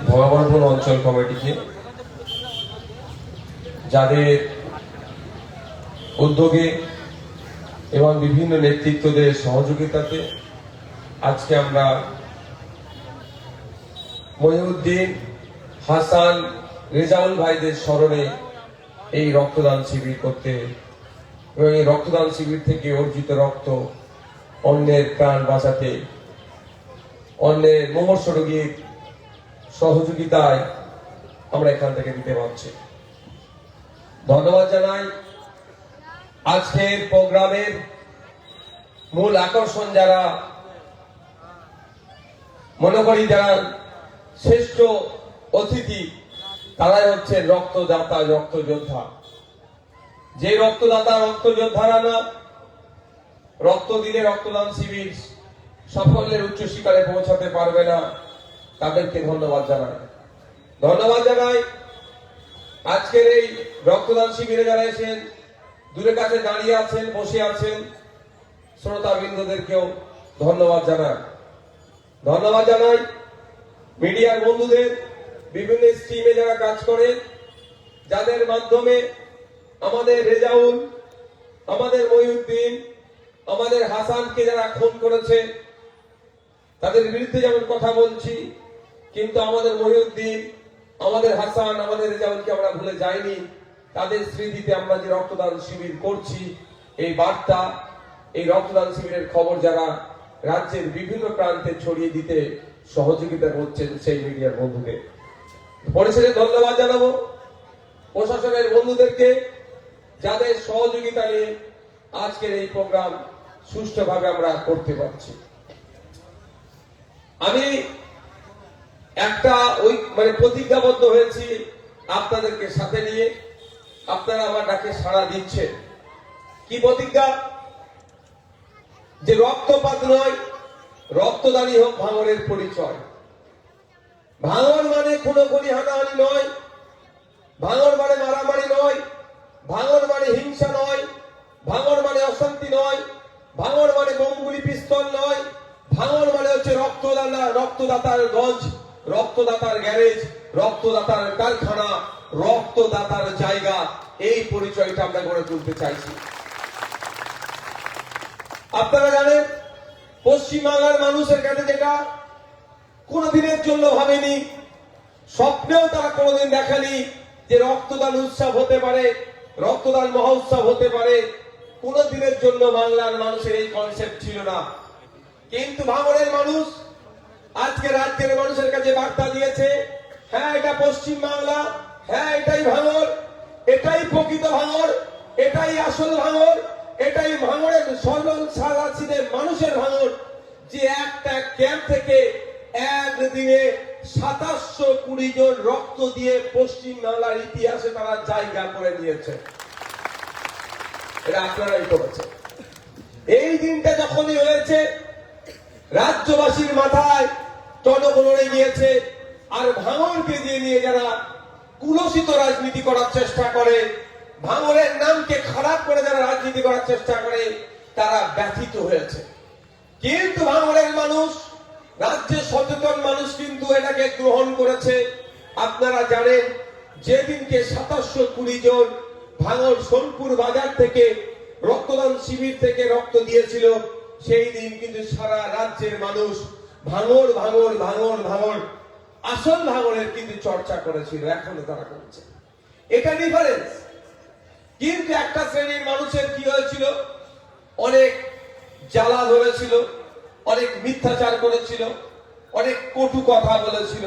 ভগবানপুর অঞ্চল কমিটিকে, যাদের উদ্যোগে এবং বিভিন্ন নেতৃত্বদের সহযোগিতাতে আজকে আমরা মহিউদ্দিন, হাসান, রেজাউল ভাইদের স্মরণে এই রক্তদান শিবির করতে এবং এই রক্তদান শিবির থেকে অর্জিত রক্ত অন্যের প্রাণ বাঁচাতে, অন্যের মুমূর্ষু রোগীর সহযোগিতায় আমরা এখান থেকে দিতে পারছি। ধন্যবাদ জানাই। আজকের প্রোগ্রামের মূল আকর্ষণ যারা মনে করি, যারা শ্রেষ্ঠ অতিথি, তারাই হচ্ছে রক্তদাতা, রক্তযোদ্ধা। যে রক্তদাতা, রক্তযোদ্ধারা না রক্ত দিলে রক্তদান শিবির সাফল্যের উচ্চ শিখরে পৌঁছাতে পারবে না, তাদেরকে ধন্যবাদ জানাই। ধন্যবাদ জানাই আজকের এই রক্তদান শিবিরে যারা এসেছেন, দূরে কাছে দাঁড়িয়ে আছেন, বসে আছেন, শ্রোতাবৃন্দদেরকেও ধন্যবাদ জানাই। ধন্যবাদ জানাই মিডিয়ার বন্ধুদের, বিভিন্ন স্ট্রিমে যারা কাজ করে, যাদের মাধ্যমে আমাদের রেজাউল, আমাদের মহিউদ্দিন, আমাদের হাসানকে যারা খুন করেছে, তাদের বিরুদ্ধে যেমন কথা বলছি, কিন্তু আমাদের মহিউদ্দিন, আমাদের হাসান, আমাদের রেজাউলকে আমরা ভুলে যাইনি। তাদের স্মৃতিতে আমরা যে রক্তদান শিবির করছি, এই বার্তা, এই রক্তদান শিবিরের খবর যারা রাজ্যের বিভিন্ন প্রান্তে ছড়িয়ে দিতে সহযোগিতা করছেন, সেই মিডিয়ার বন্ধুদের পরিষদে ধন্যবাদ জানাবো। প্রশাসনের বন্ধুদেরকে, যাদের সহযোগিতা নিয়ে আজকের এই প্রোগ্রাম সুষ্ঠুভাবে আমরা করতে পারছি। আমি একটা প্রতিজ্ঞাবদ্ধ হয়েছি আপনাদেরকে সাথে নিয়ে, আপনারা আমার ডাকে সাড়া দিচ্ছেন। কি প্রতিজ্ঞা? যে রক্তপাত নয়, রক্তদানই হোক ভাঙড়ের পরিচয়। ভাঙড় মানে খুনোখুনি, হানাহানি নয়, ভাঙড় মানে মারামারি নয়, ভাঙড় মানে হিংসা নয়, ভাঙড় মানে অশান্তি নয়, ভাঙড় মানে বোমগুলি পিস্তল নয়, ভাঙড় মানে হচ্ছে রক্তদাতার গঞ্জ, রক্তদাতার গ্যারেজ, রক্তদাতার কারখানা, রক্তদাতার জায়গা। এই পরিচয়টা আমরা গড়ে তুলতে চাইছি। আপনারা জানেন, পশ্চিমবাংলার মানুষের কাছে যেটা কোনদিনের জন্য ভাবেনি, স্বপ্নেও তারা কোনদিন দেখেনি যে রক্তদান উৎসব হতে পারে, রক্তদান মহোৎসব হতে পারে। কোনদিনের জন্য বাংলার মানুষের এই কনসেপ্ট ছিল না। কিন্তু ভাঙড়ের মানুষ আজকে রাজ্যের মানুষের কাছে বার্তা দিয়েছে, হ্যাঁ এটা পশ্চিম বাংলা, হ্যাঁ এটাই ভাঙড়, এটাই প্রকৃত ভাঙড়, এটাই আসল ভাঙড়, এটাই ভাঙড়ের সরল সাদাসিধে মানুষের ভাঙড়। যে একটা ক্যাম্প থেকে একদিনে 2720 জন রক্ত দিয়ে পশ্চিম বাংলার ইতিহাসে তারা জায়গা করে নিয়েছে। এটা আপনারাই করেছেন। এই দিনটা যখনই হয়েছে, রাজ্যবাসীর মাথায় টনক গিয়েছে। আর ভাঙড়কে দিয়ে নিয়ে যারা কুলসিত রাজনীতি করার চেষ্টা করে, ভাঙড়ের নামকে খারাপ করে যারা রাজনীতি করার চেষ্টা করে, তারা ব্যথিত হয়েছে। কিন্তু ভাঙড়ের মানুষ, রাজ্যের সচেতন মানুষ কিন্তু এটাকে গ্রহণ করেছে। আপনারা জানেন, যেদিনকে 2720 জন ভাঙড় সোনপুর বাজার থেকে রক্তদান শিবির থেকে রক্ত দিয়েছিল, সেই দিন কিন্তু সারা রাজ্যের মানুষ ভাঙড় ভাঙড় ভাঙড় ভাঙড়, আসল ভাঙড়ের কিন্তু চর্চা করেছিল, এখনো তারা করছে। এটা ডিফারেন্স। কিন্তু একটা শ্রেণীর মানুষের কি হয়েছিল, অনেক জ্বালা ধরেছিল, অনেক মিথ্যাচার করেছিল, অনেক কটু কথা বলেছিল।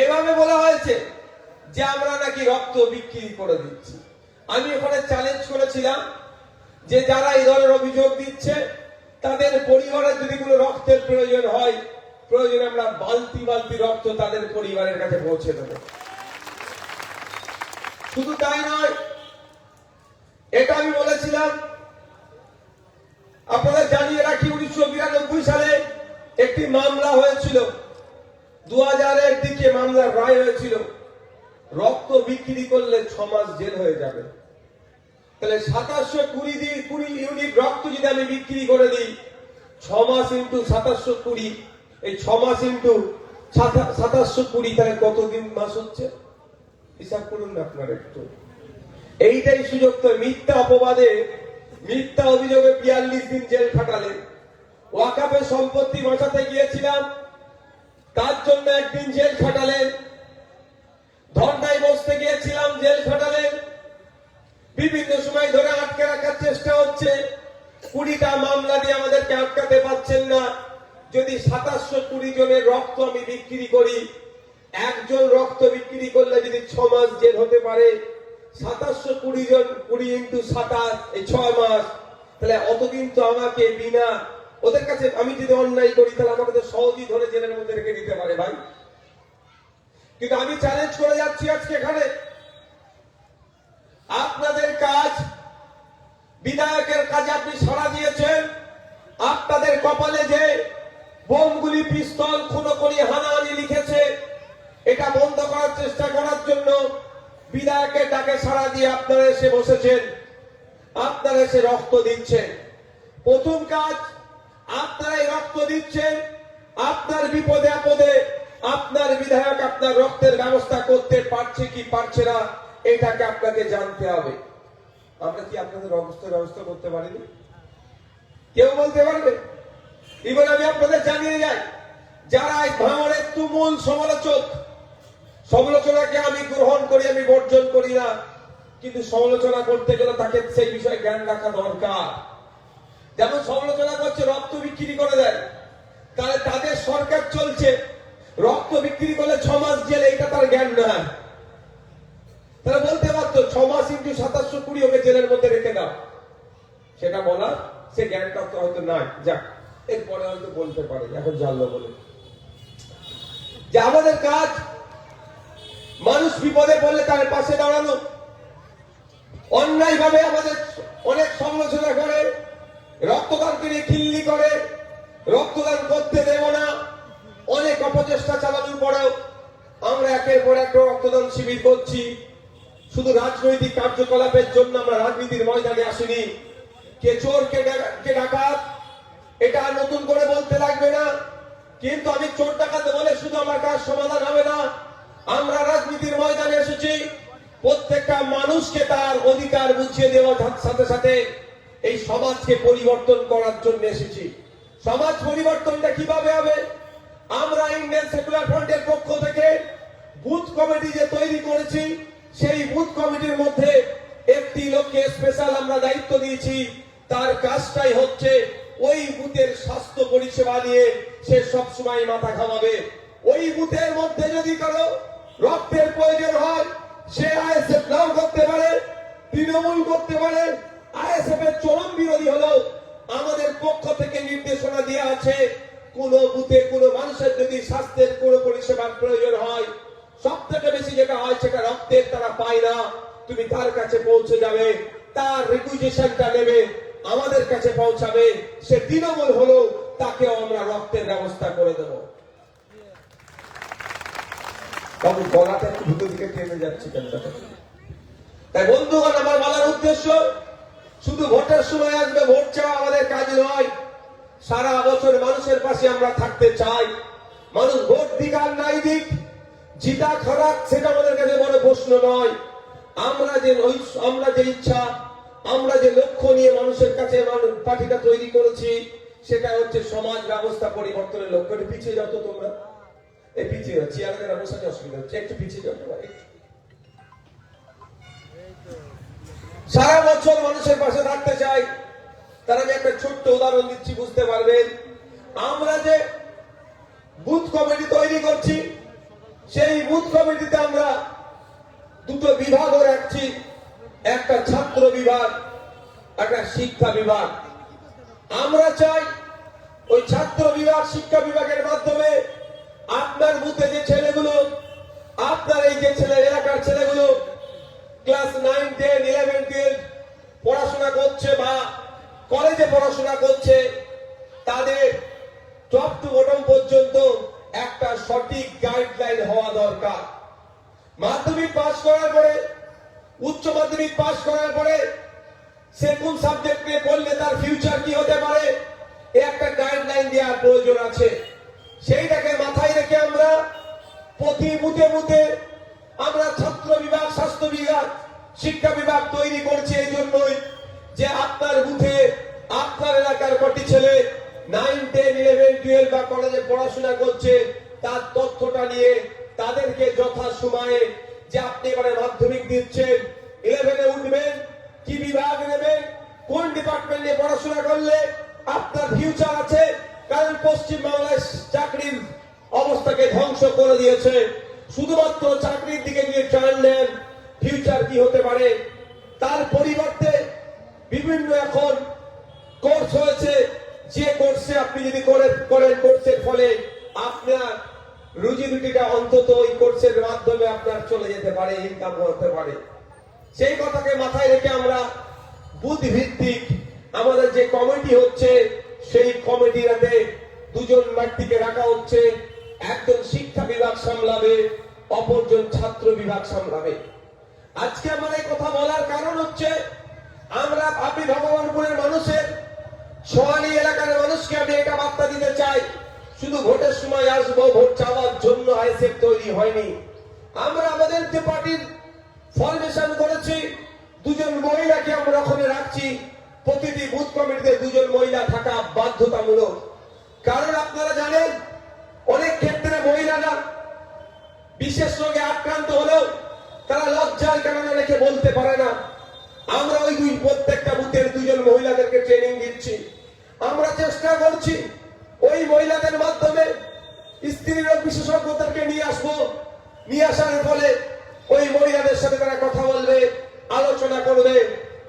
এভাবে বলা হয়েছে যে আমরা নাকি রক্ত বিক্রি করে দিচ্ছি। আমি ওখানে চ্যালেঞ্জ করেছিলাম যে যারা এই ধরনের অভিযোগ দিচ্ছে, তাদের পরিবারের যদি কোনো রক্তের প্রয়োজন হয়, প্রয়োজনে আমরা বালতি বালতি রক্ত তাদের পরিবারের কাছে পৌঁছে দেব। শুধু তাই নয়, এটা আমি বলেছিলাম, আপনাদের জানিয়ে রাখি, 1992 সালে একটি মামলা হয়েছিল, 2000-এর দিকে মামলার রায় হয়েছিল, রক্ত বিক্রি করলে 6 মাস জেল হয়ে যাবে। তাহলে 2720 ইউনিট রক্ত যদি আমি বিক্রি করে দিই, 6 মাস ইন্টু 2720, এই 6 মাস ইন্টু 2720, তাহলে কতদিন মাস হচ্ছে হিসাব করুন না আপনার একটু। এইটাই সুযোগ তো, মিথ্যা অপবাদে মিথ্যা অভিযোগে 42 দিন জেল খাটালেন। ওয়াকাফের সম্পত্তি বাঁচাতে গিয়েছিলাম, তার জন্য একদিন জেল খাটালেন। ধর্নায় বসতে গিয়েছিলাম, জেল খাটালেন। বিভিন্ন সময় ধরে আটকে রাখার চেষ্টা হচ্ছে। 20টা মামলা দিয়ে আমাদেরকে আটকাতে পারছেন না। যদি 2720 জনের রক্ত আমি বিক্রি করি, একজন রক্ত বিক্রি করলে যদি 6 মাস জেল হতে পারে, 2720 জন 20 ইন্টু 27, এই 6 মাস, তাহলে অতদিন তো আমাকে বিনা ওদের কাছে আমি যদি অন্যায় করি তাহলে আমাকে তো সহজেই ধরে জেলের মধ্যে রেখে দিতে পারে ভাই। কিন্তু আমি চ্যালেঞ্জ করে যাচ্ছি আজকে এখানে, আপনাদের কাজ, বিধায়কের কাজে আপনি সাড়া দিয়েছেন। আপনাদের কপালে যে বোমগুলি, পিস্তল, খুনোখুনি, হানাহানি লিখেছে, এটা বন্ধ করার চেষ্টা করার জন্য বিধায়কের ডাকে সাড়া দিয়ে আপনারা এসে বসেছেন, আপনারা এসে রক্ত দিচ্ছেন। প্রথম কাজ, আপনারাই রক্ত দিচ্ছেন। আপনার বিপদে আপদে আপনার বিধায়ক আপনার রক্তের ব্যবস্থা করতে পারছে কি পারছে না, এটাকে আপনাকে জানতে হবে। আমরা কি আপনাদের রক্তের ব্যবস্থা করতে পারিনি? কেউ বলতে পারবে? এবার আমি আপনাদের জানিয়ে যাই, যারা এই ভাঙড়ের তুমুল সমালোচনাকে আমি গ্রহণ করি, আমি বর্জন করি না, কিন্তু সমালোচনা করতে গেলে তাকে সেই বিষয়ে জ্ঞান রাখা দরকার। যেমন সমালোচনা করছে রক্ত বিক্রি করে দেয়, তাহলে তাদের সরকার চলছে, রক্ত বিক্রি করলে 6 মাস জেল, এটা তার জ্ঞান না। তারা বলতে পারতো 6 মাস ইন্টু 2720 ওকে জেলের মধ্যে রেখে দাও, সেটা বলার সে জ্ঞানটা তো হয়তো নাই। যাক, এরপরে হয়তো বলতে পারে, এখন জানলো বলে। যে আমাদের কাজ মানুষ বিপদে পড়লে তার পাশে দাঁড়ানো। অন্যায় ভাবে আমাদের অনেক সমালোচনা করে, রক্তদানকে নিয়ে খিল্লি করে, রক্তদান করতে দেব না, অনেক অপচেষ্টা চালানোর পরেও আমরা একের পর এক রক্তদান শিবির করছি। শুধু রাজনৈতিক কার্যকলাপের জন্য আমরা রাজনীতির ময়দানে আসিনি। কে চোর কে ডাকাত এটা নতুন করে বলতে লাগবে না, কিন্তু আমি চোর ডাকাত বলে শুধু আমার কাজ সমাধান হবে না। আমরা রাজনীতির ময়দানে এসেছি প্রত্যেকটা মানুষকে তার অধিকার বুঝিয়ে দেওয়ার সাথে সাথে এই সমাজকে পরিবর্তন করার জন্য এসেছি। সমাজ পরিবর্তনটা কিভাবে হবে? আমরা ইন্ডিয়ান সেকুলার ফ্রন্টের পক্ষ থেকে বুথ কমিটি যে তৈরি করেছি, সেই বুথ কমিটির মধ্যে একটি লোককে স্পেশাল আমরা দায়িত্ব দিয়েছি। তার কাজটাই হচ্ছে ওই বুথের স্বাস্থ্য পরিষেবা নিয়ে সে সবসময় মাথা ঘামাবে। ওই বুথের মধ্যে যদি কারো রক্তের প্রয়োজন হয়, সে আইএসএফ নাম করতে পারে, তৃণমূল করতে পারে। আইএসএফ এর চরম বিরোধী হলো আমাদের পক্ষ থেকে নির্দেশনা দেওয়া আছে, কোন বুথে কোন মানুষের যদি স্বাস্থ্যের কোন পরিষেবার প্রয়োজন হয়, সব থেকে বেশি যেটা হয় সেটা রক্তের তারা পায় না, তুমি তার কাছে পৌঁছে যাবে, তার রিকুইজিশনটা নেবে, আমাদের কাছে পৌঁছাবে। সে তৃণমূল হলো, তাকেও আমরা রক্তের ব্যবস্থা করে দেব। তখন গলাটা একটু ভিতর দিকে টেনে যাচ্ছে কেন? তাই বন্ধুগণ, আমার বলার উদ্দেশ্য, শুধু ভোটের সময় আসবে ভোট চাওয়া আমাদের কাজ নয়। সারা বছর মানুষের পাশে আমরা থাকতে চাই। মানুষ ভোট দিক আর নাই দিক, জিতা খারাপ সেটা আমাদের কাছে বড় প্রশ্ন নয়। আমরা যে ইচ্ছা, আমরা যে লক্ষ্য নিয়ে মানুষের কাছে পার্টিটা তৈরি করেছি, সেটা হচ্ছে সমাজ ব্যবস্থা পরিবর্তনের লক্ষ্য। পিছিয়ে যাও তো তোমরা, এই পিছিয়ে যাও, চেয়ারের অবস্থাতে অসুবিধা হচ্ছে, একটু পিছিয়ে যাও। সারা বছর মানুষের পাশে থাকতে চাই, তার আমি একটা ছোট্ট উদাহরণ দিচ্ছি, বুঝতে পারবেন। আমরা যে বুথ কমিটি তৈরি করছি, সেই বুথ কমিটিতে আমরা দুটো বিভাগও রাখছি, একটা ছাত্র বিভাগ, একটা শিক্ষা বিভাগ। আমরা চাই ওই ছাত্র বিভাগ, শিক্ষা বিভাগের মাধ্যমে আপনার বুথে যে ছেলেগুলো, আপনার এই যে এলাকার ছেলেগুলো ক্লাস 9, 10, 11, 12 পড়াশোনা করছে বা কলেজে পড়াশোনা করছে, তাদের টপ টু বটম পর্যন্ত একটা সঠিক গাইডলাইন হওয়া দরকার। মাধ্যমিক পাস করার পরে, উচ্চ মাধ্যমিক পাস করার পরে সে কোন সাবজেক্ট নিয়ে পড়লে তার ফিউচার কি হতে পারে, একটা গাইডলাইন দেওয়ার প্রয়োজন আছে। সেইটাকে মাথায় রেখে আমরা প্রতি বুথে বুথে আমরা ছাত্র বিভাগ, স্বাস্থ্য বিভাগ, শিক্ষা বিভাগ তৈরি করছি এই জন্যই যে আপনার বুথে আপনার এলাকার কটি ছেলে 9, 10, 11, 12 বা কলেজে পড়াশোনা করছে তার তথ্যটা নিয়ে তাদেরকে যথা সময়ে যে আপনি এবারে মাধ্যমিক দিচ্ছেন, 11-এ উঠবেন, কি বিভাগ নেবেন, কোন ডিপার্টমেন্টে পড়াশোনা করলে আপনার ফিউচার আছে। কারণ পশ্চিম বাংলায় চাকরির অবস্থাকে ধ্বংস করে দিয়েছে। শুধুমাত্র চাকরির দিকে গিয়ে টার্ন নেন, ফিউচার কি হতে পারে তার পরিবর্তে বিভিন্ন এখন কোর্স হয়েছে, যে কোর্সে আপনি যদি করেন কোর্সের ফলে আপনার রুজি রুটিটা অন্তত ওই কোর্সের মাধ্যমে আপনার চলে যেতে পারে, ইনকাম করতে পারে। সেই কথাকে মাথায় রেখে আমরা বুথ ভিত্তিক আমাদের যে কমিটি হচ্ছে সেই কমিটিতে দুজন ব্যক্তিকে রাখা হচ্ছে, একজন শিক্ষা বিভাগ সামলাবে, অপরজন ছাত্র বিভাগ সামলাবে। আজকে আমার এই কথা বলার কারণ হচ্ছে আপনি ভগবানপুরের মানুষের, সোয়ালি এলাকার মানুষকে আমি এটা বার্তা দিতে চাই, শুধু ভোটের সময় আসবো, ভোট চাওয়ার জন্য আইএসএফ তৈরি হয়নি। আমরা আমাদের যে পার্টির ফরমেশন করেছি, দুজন মহিলাকে আমরা ওখানে রাখছি, প্রতিটি বুথ কমিটিতে দুজন মহিলা থাকা বাধ্যতামূলক। কারণ আপনারা জানেন অনেক ক্ষেত্রে মহিলারা বিশেষ রোগে আক্রান্ত হলেও তারা লজ্জার কারণে অনেকে বলতে পারে না। আমরা ওই প্রত্যেকটা বুথের দুজন মহিলাদেরকে ট্রেনিং দিচ্ছি। আমরা চেষ্টা করছি ওই মহিলাদের মাধ্যমে স্ত্রী রোগ বিশেষজ্ঞদেরকে নিয়ে আসবো, নিয়ে আসার ফলে ওই মহিলাদের সাথে তারা কথা বলবে, আলোচনা করবে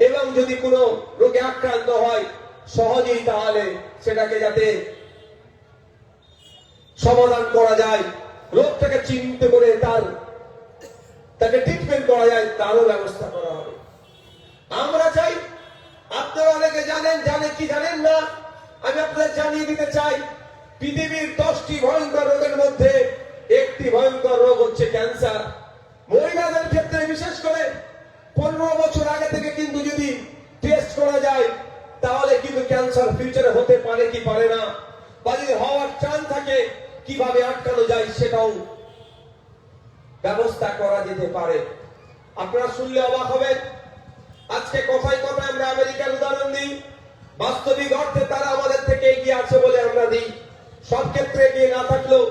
এবং যদি কোনো রোগে আক্রান্ত হয় সহজেই তাহলে সেটাকে যাতে সমাধান করা যায়, রোগটাকে চিহ্নিত করে তাকে ট্রিটমেন্ট করা যায়, তারও ব্যবস্থা করা হবে। আমরা চাই, আপনারা অনেকে জানেন কি জানেন না, আমি আপনাদের জানিয়ে দিতে চাই, পৃথিবীর 10টি ভয়ঙ্কর রোগের মধ্যে একটি ভয়ঙ্কর রোগ হচ্ছে ক্যান্সার। মহিলাদের ক্ষেত্রে বিশেষ করে 15 বছর আগে থেকে কিন্তু যদি টেস্ট করা যায় তাহলে কিন্তু ক্যান্সার ফিউচারে হতে পারে কি পারে না, বা যদি হওয়ার চান্স থাকে কিভাবে আটকানো যায় সেটাও ব্যবস্থা করা যেতে পারে। আপনারা শুনলে অবাক হবেন, আজকে কথায় কথায় আমরা আমেরিকার উদাহরণ দিই, বাস্তবিক অর্থে তারা আমাদের থেকে এগিয়ে আছে বলে আমরা দিই। সব ক্ষেত্রে এগিয়ে না থাকলেও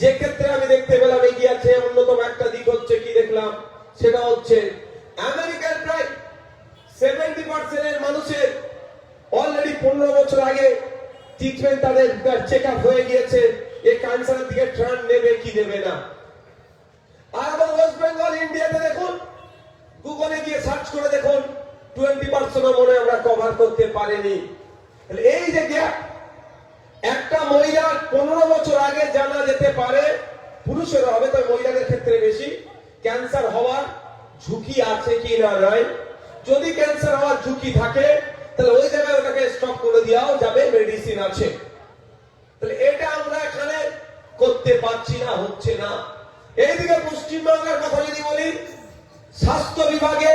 যে ক্ষেত্রে আমি দেখতে পেলাম এগিয়ে আছে, অন্যতম একটা দিক হচ্ছে কি দেখলাম, সেটা হচ্ছে আমেরিকার প্রায় 70% মানুষের অলরেডি 15 বছর আগে ট্রিটমেন্ট, তাদের চেক আপ হয়ে গিয়েছে, এই ক্যান্সারের দিকে ট্রান নেবে কি নেবে না। আর আমাদের ওয়েস্ট বেঙ্গল, ইন্ডিয়াতে দেখুন, গুগলে গিয়ে সার্চ করে দেখুন, 20% মনে আমরা কভার করতে পারিনি। এই যে গ্যাপ, একটা মহিলার 15 বছর আগে জানা যেতে পারে, পুরুষের হবে তবে মহিলাদের ক্ষেত্রে বেশি, ক্যান্সার হওয়ার ঝুঁকি আছে কি না নয়। যদি ক্যান্সার হওয়ার ঝুঁকি থাকে তাহলে ওই জায়গায় ওটাকে স্টপ করে দেওয়াও যাবে, মেডিসিন আছে। তাহলে এটা আমরা এখানে করতে পারছি না, হচ্ছে না। এইদিকে পশ্চিমবাংলার কথা যদি বলি, স্বাস্থ্য বিভাগে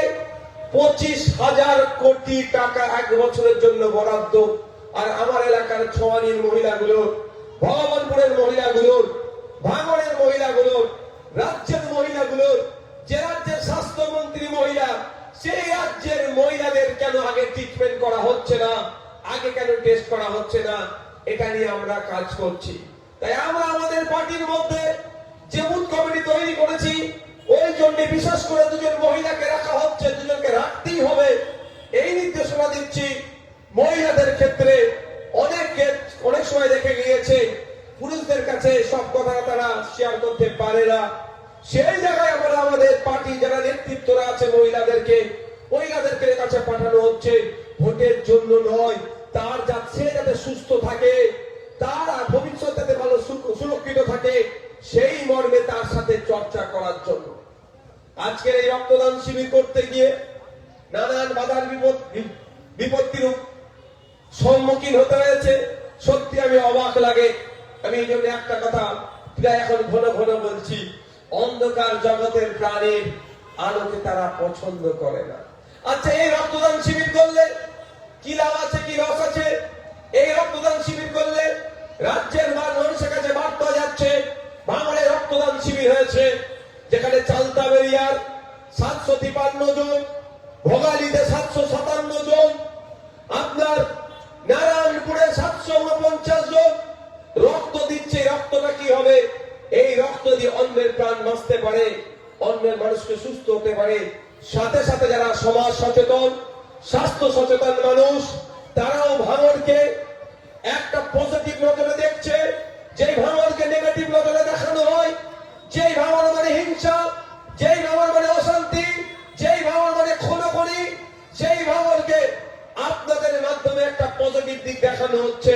25,000 কোটি টাকা 1 বছরের জন্য বরাদ্দ। আর আমার এলাকার ছোয়ানির মহিলাগুলোর, ভগবানপুরের মহিলাগুলোর, ভাঙড়ের মহিলাগুলোর, রাজ্যের মহিলাগুলোর, যে রাজ্যের স্বাস্থ্যমন্ত্রী মহিলা, সেই রাজ্যের মহিলাদের কেন আগে ট্রিটমেন্ট করা হচ্ছে না, আগে কেন টেস্ট করা হচ্ছে না, এটা নিয়ে আমরা কাজ করছি। তাই আমরা আমাদের পার্টির মধ্যে যে বুথ কমিটি তৈরি করেছি, ওই জন্য বিশেষ করে দুজন মহিলাকে রাখা হচ্ছে, দুজনকে রাখতেই হবে এই নির্দেশনা দিচ্ছি। মহিলাদের ক্ষেত্রে অনেক সময় দেখে গিয়েছে পুরুষদের কাছে সব কথা তারা শেয়ার করতে পারে না। সেই জায়গায় আমরা আমাদের পার্টি যারা নেতৃত্বরা আছে মহিলাদেরকে কাছে পাঠানো হচ্ছে, ভোটের জন্য নয়, তার সে যাতে সুস্থ থাকে, তার ভবিষ্যৎ যাতে ভালো সুরক্ষিত থাকে, সেই মর্মে তার সাথে চর্চা করার জন্য আজকের এই রক্তদান শিবির করতে গিয়ে নানান বাধার বিপত্তির সম্মুখীন হতে হয়েছে। সত্যি আমি অবাক লাগে। আমি এই জন্য একটা কথা প্রায় এখন ঘন ঘন বলছি, অন্ধকার জগতের প্রাণীর আলোকে তারা পছন্দ করে না। আচ্ছা, এই রক্তদান শিবির করলে কি লাভ আছে, কি লস আছে? এই রক্তদান শিবির করলে রাজ্যের মানুষের কাছে বার্তা যাচ্ছে, ভাঙড়ে রক্তদান শিবির হয়েছে, যেখানে চালতাবেরিয়ার 753 জন, ভোগালীতে 757 জন, আপনার নারায়ণপুরে 749 জন রক্ত দিচ্ছে। রক্তটা কি হবে? এই রক্ত দিয়ে অন্যের প্রাণ বাঁচতে পারে, অন্যের মানুষকে সুস্থ হতে পারে। সাথে সাথে যারা সমাজ সচেতন, স্বাস্থ্য সচেতন মানুষ, তারাও ভাঙড়কে একটা পজিটিভ নজরে দেখছে। যেই ভাঙড়কে নেগেটিভ নজরে দেখানো হয়, যেই ভাঙড় মানে হিংসা, যেই ভাঙড় মানে অশান্তি, যেই ভাঙড় মানে খুনোখুনি, সেই ভাঙড়কে আপনাদের মাধ্যমে একটা পজিটিভ দিক দেখানো হচ্ছে।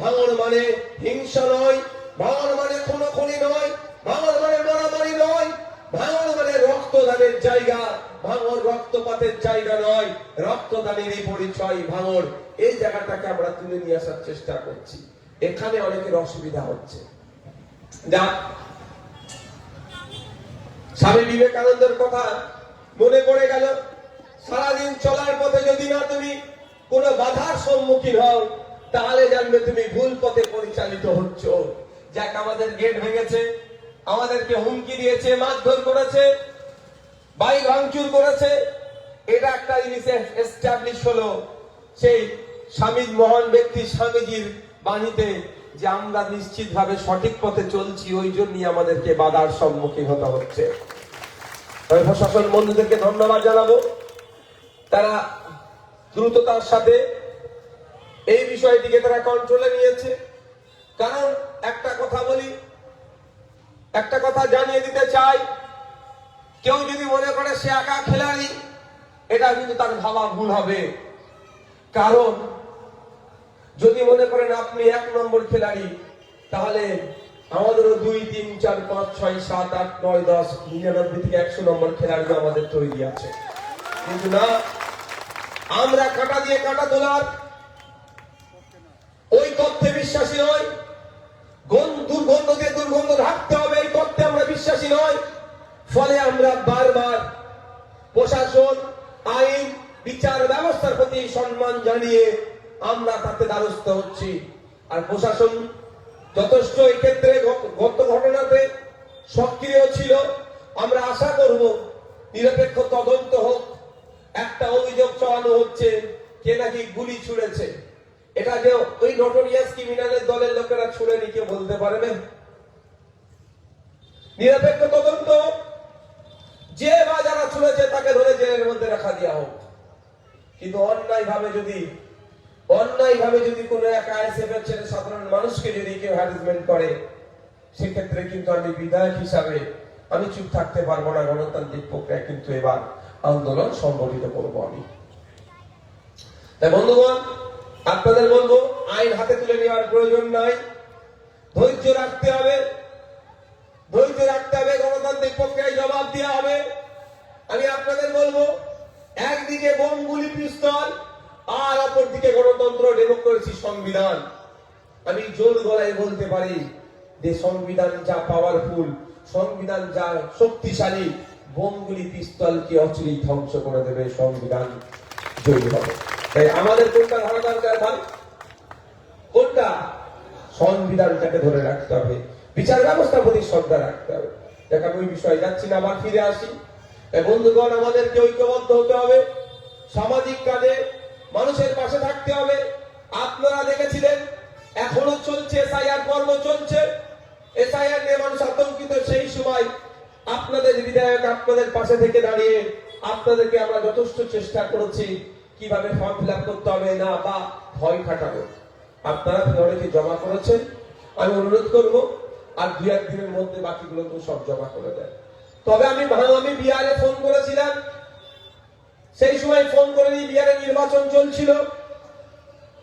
ভাঙড় মানে হিংসা নয়, ভাঙড় মানে খুনোখুনি নয়, ভাঙড় মানে মারামারি নয়, ভাঙড় মানে রক্তদানের জায়গা, ভাঙড় রক্তপাতের জায়গা নয়, রক্তদানেরই পরিচয় ভাঙড়। এই জায়গাটাকে আমরা তুলে নিয়ে আসার চেষ্টা করছি। এখানে অনেকের অসুবিধা হচ্ছে। যা স্বামী বিবেকানন্দের কথা মনে পড়ে গেল। সারাদিন চলার পথে যদি না তুমি কোন বাধার সম্মুখীন হও, তাহলে জানবে তুমি ভুল পথে পরিচালিত হচ্ছ। যাক, আমাদের গেট ভেঙেছে, আমাদেরকে হুমকি দিয়েছে, মারধর করেছে, বাইক ভাঙচুর করেছে, এটা একটা জিনিস এস্টাবলিশ হলো সেই স্বামী মহান ব্যক্তি স্বামীজির বাণীতে, যে আমরা নিশ্চিতভাবে সঠিক পথে চলছি, ওই জন্যই আমাদেরকে বাধার সম্মুখীন হতে হচ্ছে। তবে প্রশাসন বন্ধুদেরকে ধন্যবাদ জানাবো, তারা দ্রুততার সাথে এই বিষয়টিকে তারা কন্ট্রোলে নিয়েছে। কারণ একটা কথা বলি, একটা কথা জানিয়ে দিতে চাই, কেউ যদি মনে করে সে একা খেলাড়ি, এটা কিন্তু তার ভাবা ভুল হবে। কারণ যদি মনে করেন আপনি 1 নম্বর খেলাড়ি, তাহলে আমাদেরও 2, 3, 4, 5, 6, 7, 8, 9, 10, 99 থেকে 100 নম্বর খেলাড়ি আমাদের তৈরি আছে। কিন্তু না, আমরা কাঁটা দিয়ে কাঁটা তোলার ওই তথ্যে বিশ্বাসী নয়, দুর্গন্ধ দিয়ে দুর্গন্ধ ঢাকতে হবে এই তথ্যে আমরা বিশ্বাসী নয়। ফলে আমরা বারবার প্রশাসন, আইন, বিচার ব্যবস্থার প্রতি সম্মান জানিয়ে আমরা তাতে দ্বারস্থ হচ্ছি। আর প্রশাসন যথেষ্ট এই ক্ষেত্রে গত ঘটনাতে সক্রিয় ছিল। আমরা আশা করব নিরপেক্ষ তদন্ত হোক। একটা অভিযোগ চালানো হচ্ছে, কে নাকি গুলি ছুড়েছে, এটা যে ওই নোটোরিয়াস ক্রিমিনালের দলের লোকেরা ছুড়েনি, কে বলতে পারবে? নিরপেক্ষ তদন্ত, যে বা যারা ছুড়েছে তাকে ধরে জেলের মধ্যে রাখা দেওয়া হোক। কিন্তু অন্যায় ভাবে যদি কোন এক আইএসএফ এর ছেলে সাধারণ মানুষকে যদি কেউ হ্যারাসমেন্ট করে, সেক্ষেত্রে কিন্তু আমি বিধায়ক হিসাবে আমি চুপ থাকতে পারবো না। গণতান্ত্রিক প্রক্রিয়া কিন্তু এবার আন্দোলন সংগঠিত করব আমি। তাই বন্ধুগণ, আপনাদের বলবো, আইন হাতে তুলে নেওয়ার প্রয়োজন নাই, ধৈর্য রাখতে হবে, গণতান্ত্রিক প্রক্রিয়ায় জবাব দেওয়া হবে। আমি আপনাদের বলবো, একদিকে বোম, গুলি, পিস্তল, আর অপরদিকে গণতন্ত্র, ডেমোক্রেসি, সংবিধান। আমি জোর গলায় বলতে পারি যে সংবিধান যা পাওয়ারফুল, সংবিধান যা শক্তিশালী, বোমগুলি, পিস্তলকে অচিরেই ধ্বংস করে দেবে সংবিধান জয়ী হবে। তাই আমাদের কোনটা ধরা দরকার ভাই? কোনটা? সংবিধানটাকে ধরে রাখতে হবে, বিচার ব্যবস্থার প্রতি শ্রদ্ধা রাখতে হবে। দেখ, আমি ওই বিষয়ে যাচ্ছি না, আবার ফিরে আসি। বন্ধুগণ, আমাদেরকে ঐক্যবদ্ধ হতে হবে, সামাজিক কাজে মানুষের পাশে থাকতে হবে। আপনারা দেখেছিলেন, এখনো চলছে এসআইআর পর্ব চলছে, এসআইআর নিয়ে মানুষ আতঙ্কিত। সেই সময় আপনাদের বিধায়ক আপনাদের পাশে থেকে দাঁড়িয়ে আপনাদেরকে আমরা যথেষ্ট চেষ্টা করেছি কিভাবে ফর্ম ফিল আপ করতে হবে না, বা ভয় খাটাবো। আপনারা অনেকে জমা করেছেন, আমি অনুরোধ করব আর 2-1 দিনের মধ্যে বাকিগুলো তো সব জমা করে দেয়। তবে আমি বিহারে ফোন করেছিলাম, সেই সময় ফোন করে বিহারে নির্বাচন চলছিল,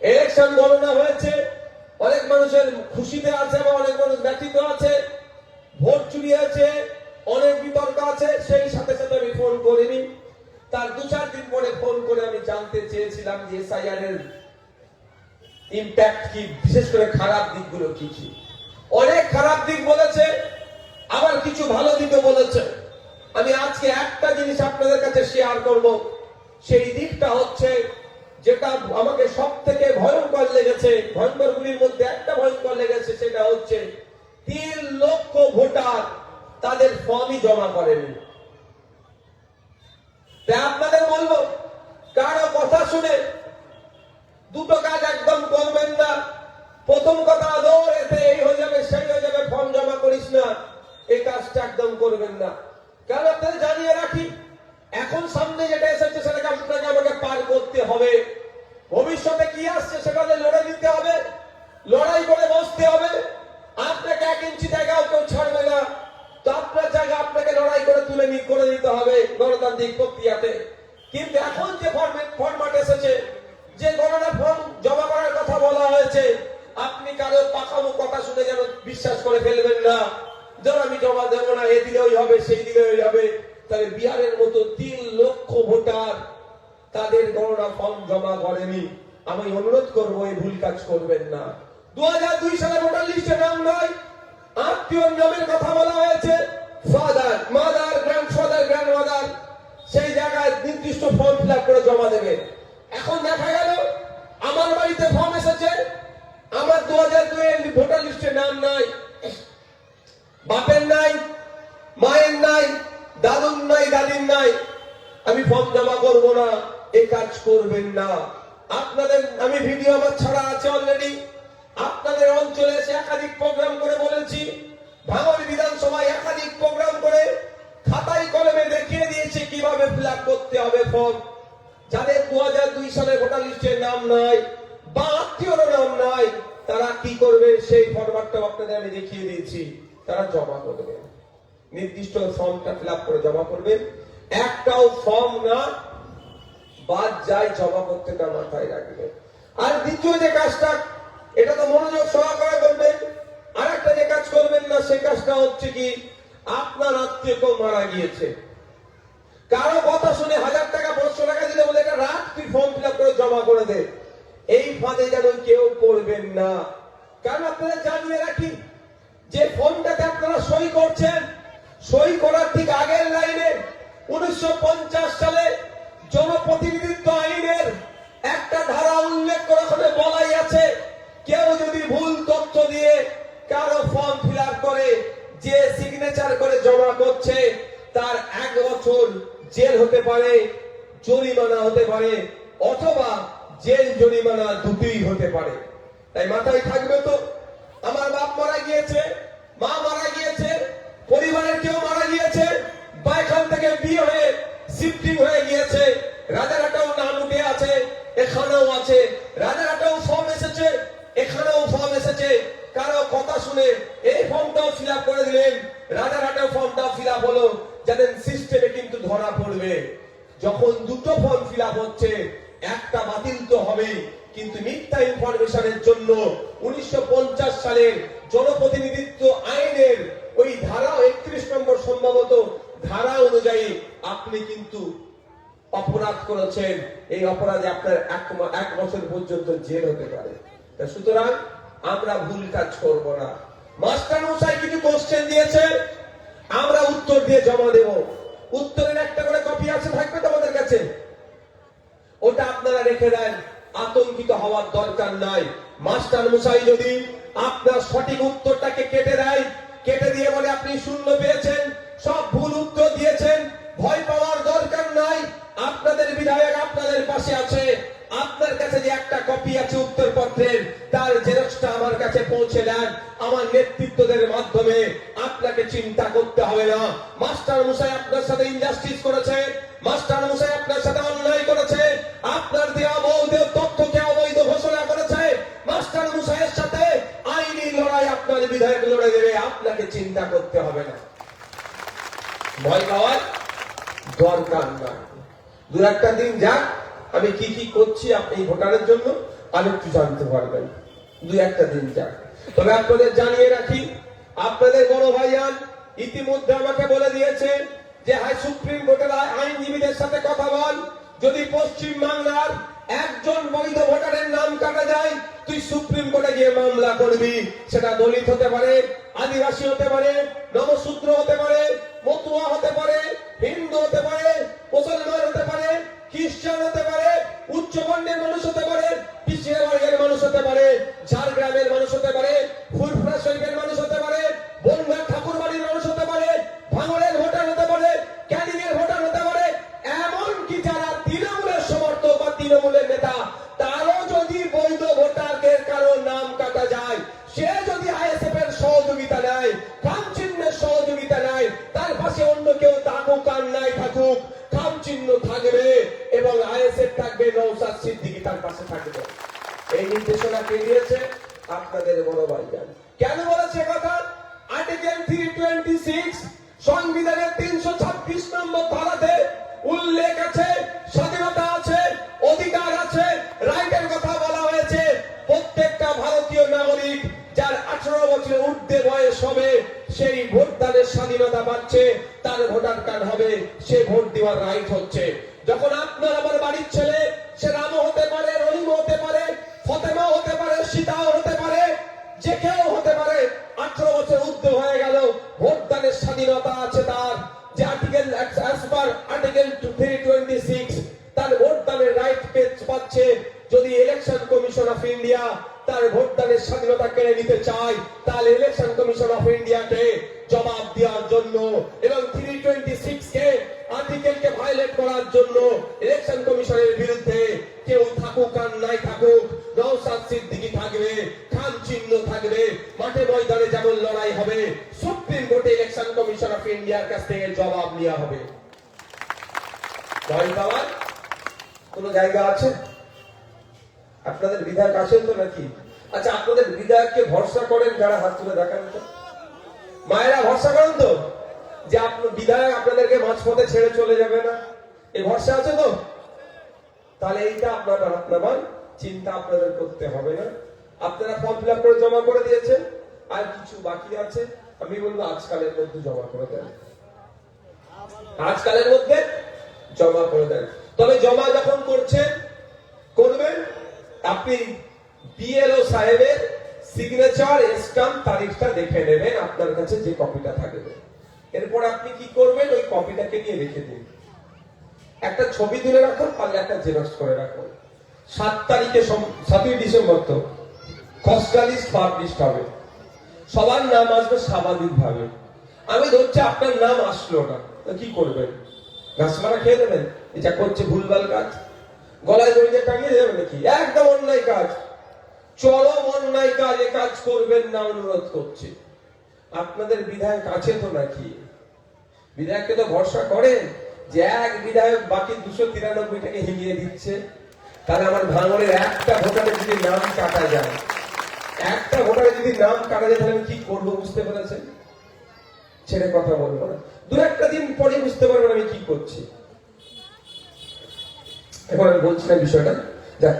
ইলেকশন গণনা হয়েছে, অনেক মানুষের খুশিতে আছে, আবার অনেক মানুষ ব্যথিত আছে, ভোট চুরি হয়েছে, অনেক বিতর্ক আছে। সেই সাথে সাথে আমি ফোন করিনি, তার 2-4 দিন পরে ফোন করে আমি জানতে চেয়েছিলাম যে এসআইআর এর ইম্প্যাক্ট কি, বিশেষ করে খারাপ দিকগুলো কি কি। অনেক খারাপ দিক বলেছে, আবার কিছু ভালো দিকও বলেছে। আমি আজকে একটা জিনিস আপনাদের কাছে শেয়ার করব, সেই দিকটা হচ্ছে যেটা আমাকে সব থেকে ভয়ঙ্কর লেগেছে, ভয়ঙ্করগুলির মধ্যে একটা ভয়ঙ্কর লেগেছে, সেটা হচ্ছে 3 লক্ষ ভোটার তাদের ফর্মই জমা করেনি। তাই আপনাদের বলবো, কারো কথা শুনে দুটো কাজ একদম করবেন না। প্রথম কথা, এতে এই হয়ে যাবে সেই হয়ে যাবে, ফর্ম জমা করিস না, এই কাজটা একদম করবেন না। কারণ আপনাদের জানিয়ে রাখি, এখন সামনে যেটা এসেছে সেটাকে আপনাকে আমাকে পার করতে হবে। ভবিষ্যতে কি আসছে সেটাতে লড়াই দিতে হবে, লড়াই করে বসতে হবে। আপনাকে 1 ইঞ্চি জায়গাও কেউ ছাড়বে না, তো আপনার জায়গা আপনাকে লড়াই করে তুলে করে দিতে হবে গণতান্ত্রিক প্রক্রিয়াতে। কিন্তু এখন যে ফরম্যাট এসেছে, যে গণনা ফর্ম জমা করার কথা বলা হয়েছে, আপনি কারো পাকামো কথা শুনে যেন বিশ্বাস করে ফেলবেন না, যেন আমি জমা দেবো না, এ দিলেই হবে সেই দিলেই হবে। তাহলে বিহারের মতো 3 লক্ষ ভোটার তাদের গণনা ফর্ম জমা করেনি। আমি অনুরোধ করবো, এই ভুল কাজ করবেন না। 2002 সালে ভোটার লিস্টে নাম নয়, আত্মীয় নামের কথা বলা হয়েছে, ফাদার, মাদার, গ্র্যান্ডফাদার, গ্র্যান্ডমাদার, সেই জায়গায় নির্দিষ্ট ফর্ম ফিল আপ করে জমা দেবে। এখন দেখা গেল আমার বাড়িতে ফর্ম এসেছে, আমার 2002 এর ভোটার লিস্টে নাম নাই, বাপের নাই, মায়ের নাই, দাদুর নাই, দাদির নাই, আমি ফর্ম জমা করব না। এই কাজ করবেন না। আপনাদের আমি ভিডিও আমার ছাড়া আছে অলরেডি, আপনাদের অঞ্চলে এসে একাধিক প্রোগ্রাম করে বলেছি, ভাঙড় বিধানসভায় একাধিক প্রোগ্রাম করে খাতায় কলমে দেখিয়ে দিয়েছি কিভাবে ফিল আপ করতে হবে ফর্ম। যাদের 2002 সালে ভোটার লিস্টে নাম নাই বা আত্মীয়র নাম নাই, তারা কি করবে সেই ফরম্যাটটা আপনাদের আমি দেখিয়ে দিয়েছি। তারা জমা করবে, নির্দিষ্ট ফর্মটা ফিল আপ করে জমা করবে। একটাও ফর্ম না বাদ যায় জমা করতে, তা মাথায় রাখবে। আর দ্বিতীয় যে কাজটা, এটা তো মনোযোগ সহকারে করবেন। আর একটা যে কাজ করবেন না, সেই কাজটা হচ্ছে কি, আপনার আত্মীয় কেউ মারা গিয়েছে, কারো কথা শুনে 1000 টাকা 500 টাকা দিলে বলে এটা রাখ, তুই ফর্ম ফিল আপ করে জমা করে দে, এই ফাঁদে যেন কেউ পড়বেন না। কারণ আপনারা জানিয়ে রাখি, যে ফর্মটাতে আপনারা সই করছেন, সই করার ঠিক আগের লাইনে 1950 সালে জনপ্রতিনিধিত্ব আইনের একটা ধারা উল্লেখ করে ওখানে বলাই আছে, কেউ যদি ভুল তথ্য দিয়ে কারো ফর্ম ফিল আপ করে, যে সিগনেচার করে জমা করছে, তার 1 বছর জেল হতে পারে, জরিমানা হতে পারে, অথবা জেল জরিমানা দুটোই হতে পারে। তাই মাথায় থাকবে তো, আমার বাপ মারা গিয়েছে, মা মারা গিয়েছে, পরিবারের কেউ মারা গিয়েছে, বা এখান থেকে বিয়ে হয়ে শিফটিং হয়ে গিয়েছে, রাজারহাটেও নাম উঠে আছে, এখানেও আছে, রাজারহাটেও ফর্ম এসেছে, এখানেও ফর্ম এসেছে, কারো কথা শুনে এই ফর্মটাও ফিল আপ করে দিলেন, রাজারহাটেও ফর্মটাও ফিল আপ হলো, জানেন সিস্টেমে কিন্তু ধরা পড়বে। যখন দুটো ফর্ম ফিল আপ হচ্ছে, একটা বাতিল তো হবেই, কিন্তু মিথ্যা ইনফরমেশনের জন্য 1950 সালের জনপ্রতিনিধিত্ব আইনের ওই ধারা 31 নম্বর সম্ভবত ধারা অনুযায়ী আপনি কিন্তু অপরাধ করেছেন। এই অপরাধে আপনার 1 বছর পর্যন্ত জেল হতে পারে। সুতরাং আমরা ভুল কাজ করব না। মাস্টার মশাই কিছু কোশ্চেন দিয়েছে, আমরা উত্তর দিয়ে জমা দেব। উত্তরের একটা করে কপি আছে, থাকবে তোমাদের কাছে, ওটা আপনারা রেখে দেন, আতঙ্কিত হওয়ার দরকার নাই। মাস্টার মশাই যদি আপনার সঠিক উত্তরটাকে কেটে দেয়, কেটে দিয়ে বলে আপনি শূন্য পেয়েছেন, সব ভুল উত্তর দিয়েছেন, ভয় পাওয়ার দরকার নাই। আপনাদের বিধায়ক আপনাদের পাশে আছে, আপনার কাছে যে একটা কপি আছে উত্তর পত্রের, তার জেরক্সটা আমার কাছে পৌঁছে দেন, আমার নেতৃত্বদের মাধ্যমে আপনাকে চিন্তা করতে হবে না। মাস্টার মশাই আপনার সাথে ইনজাস্টিস করেছে, মাস্টার মশাই আপনার সাথে অন্যায় করেছে, আপনার দেওয়া বৈধ তথ্যকে অবৈধ ঘোষণা করেছে, মাস্টার মশাইয়ের সাথে আইনি লড়াই আপনার বিধায়ক লড়ে দেবে, আপনাকে চিন্তা করতে হবে না, ভয় পাওয়ার দরকার না। 2-1 দিন যাক, আমি কি কি করছি আপনি ভোটারের জন্য আরেকটু জানতে পারবেন। 2-1 দিন যাক। তবে আপনাদের জানিয়ে রাখি, আপনাদের বড় ভাইয়ান ইতিমধ্যে আমাকে বলে দিয়েছে যে সুপ্রিম কোর্টের আইনজীবীদের সাথে কথা বল, যদি পশ্চিম বাংলার একজন বৈধ ভোটারের নাম কাটা যায়, তুই সুপ্রিম কোর্টে গিয়ে মামলা করবি। সেটা দলিত হতে পারে, আদিবাসী হতে পারে, নমশূদ্র হতে পারে, মতুয়া হতে পারে, হিন্দু হতে পারে, মুসলমান হতে পারে, খ্রিস্টান হতে পারে, উচ্চবর্ণের মানুষ হতে পারে, পিছিয়ে বর্গের মানুষ হতে পারে, ঝাড়গ্রামের মানুষ হতে পারে, ফুরফুরা শরীফের মানুষ হতে পারে, বনগাঁ ঠাকুরবাড়ির মানুষ হতে পারে, ভাঙড়ের ভোটার হতে পারে, ক্যানিংয়ের ভোটার হতে পারে, এমনকি যারা তৃণমূলের সমর্থক বা তৃণমূলের নেতা, তারও যদি বৈধ ভোটারদের কারো নাম কাটা যায়, সে যদি আইএসএফ এর সহযোগিতা নেয়, খাম চিহ্নের সহযোগিতা নেয়, তার পাশে অন্য কেউ থাকুক আর নাই থাকুক, খাম চিহ্ন থাকবে এবং আইএসএফ থাকবে, নওশাদ সিদ্দিকী তার পাশে থাকবে। এই নির্দেশনা কে দিয়েছে? আপনাদের বড় ভাইজান। কেন বলেছে কথা? আর্টিকেল 326 সংবিধানের 326 নম্বর ধারাতে উল্লেখ আছে, স্বাধীনতা আছে, অধিকার আছে, রাইটের কথা বলা হয়েছে। প্রত্যেকটা ভারতীয় নাগরিক যার 18 বছরের ঊর্ধ্বে বয়স হবে, সেই ভোটদানের স্বাধীনতা পাচ্ছে, তার ভোটার কার্ড হবে, সে ভোট দেওয়ার রাইট হচ্ছে। যখন আপনার আমার বাড়ির ছেলে, সে রামও হতে পারে, রহিম হতে পারে, ফতেমা হতে পারে, সীতাও হতে পারে, যে কেউ হতে পারে, 18 বছর ঊর্ধ্বে হয়ে গেল, ভোটদানের স্বাধীনতা আছে তার, যে আর্টিকেল আর্টিকেল 326 তার ভোটদানের রাইট পাচ্ছে। যদি ইলেকশন কমিশন অফ ইন্ডিয়া তার ভোটদানের স্বাধীনতা কেড়ে নিতে চায়, তাহলে ইলেকশন কমিশন অফ ইন্ডিয়াকে জবাব দেওয়ার জন্য এবং 326 কে আর্টিকেলকে ভায়োলেট করার জন্য ইলেকশন কমিশনের বিরুদ্ধে কেউ থাকুক আর নাই থাকুক, নওশাদ সিদ্দিকী থাকবে, খাম চিহ্ন থাকবে, মাঠে ময়দানে যেমন লড়াই হবে, সুপ্রিম কোর্টে ইলেকশন কমিশন অফ ইন্ডিয়ার কাছ থেকে জবাব নেওয়া হবে। ভয় পাওয়ার কোন জায়গা আছে? আপনাদের বিধায়ক আছেন তো নাকি? আচ্ছা, আপনাদের বিধায়ককে ভরসা করেন যারা? হাত তুলে দেখান তো। মায়েরা ভরসা করেন তো যে আপনার বিধায়ক আপনাদেরকে মাঝপথে ছেড়ে চলে যাবে না? এই ভরসা আছে তো? তাহলে এইটা আপনারা আপনার চিন্তা আপনাদের করতে হবে না। আপনারা ফর্ম ফিল আপ করে জমা করে দিয়েছেন, আর কিছু বাকি আছে, আমি বলবো আজকালের মধ্যে জমা করে দেন, আজকালের মধ্যে জমা করে দেন। তবে জমা যখন করবেন, আপনি বিএলও সাহেবের সিগনেচার, স্ট্যাম্প, তারিখটা দেখে নেবেন আপনার কাছে যে কপিটা থাকবে। এরপর আপনি কি করবেন? ওই কপিটাকে নিয়ে রেখে দিন, একটা ছবি তুলে রাখুন, পারলে একটা জেরক্স করে রাখুন। 7 তারিখে 7ই ডিসেম্বর তো খসড়া লিস্ট পাবলিশড হবে, সবার নাম আসবে স্বাভাবিকভাবে। আমি ধরছি আপনার নাম আসলো না, তো কি করবেন? ঘাস মারা খেয়ে দেবেন? এটা করছে ভুলভাল কাজ, গলায় দড়িতে টাঙিয়ে দেবেন নাকি? একদম অন্যায় কাজ, চরম অন্যায় কাজ। এ কাজ করবেন না, অনুরোধ করছি। আপনাদের বিধায়ক আছে তো নাকি? বিধায়ককে তো ভরসা করেন যে এক বিধায়ক বাকি 293টাকে হিলিয়ে দিচ্ছে। তাহলে আমার ভাঙড়ের একটা ভোটারের যদি নাম কাটা যায়, একটা ভোটারের যদি নাম কাটা যায়, তাহলে আমি কি করবো? বুঝতে পেরেছেন? ছেড়ে কথা বলবো না, 2-1 দিন পরে বুঝতে পারবেন আমি কি করছি। এখন আমি বলছি না বিষয়টা, যাক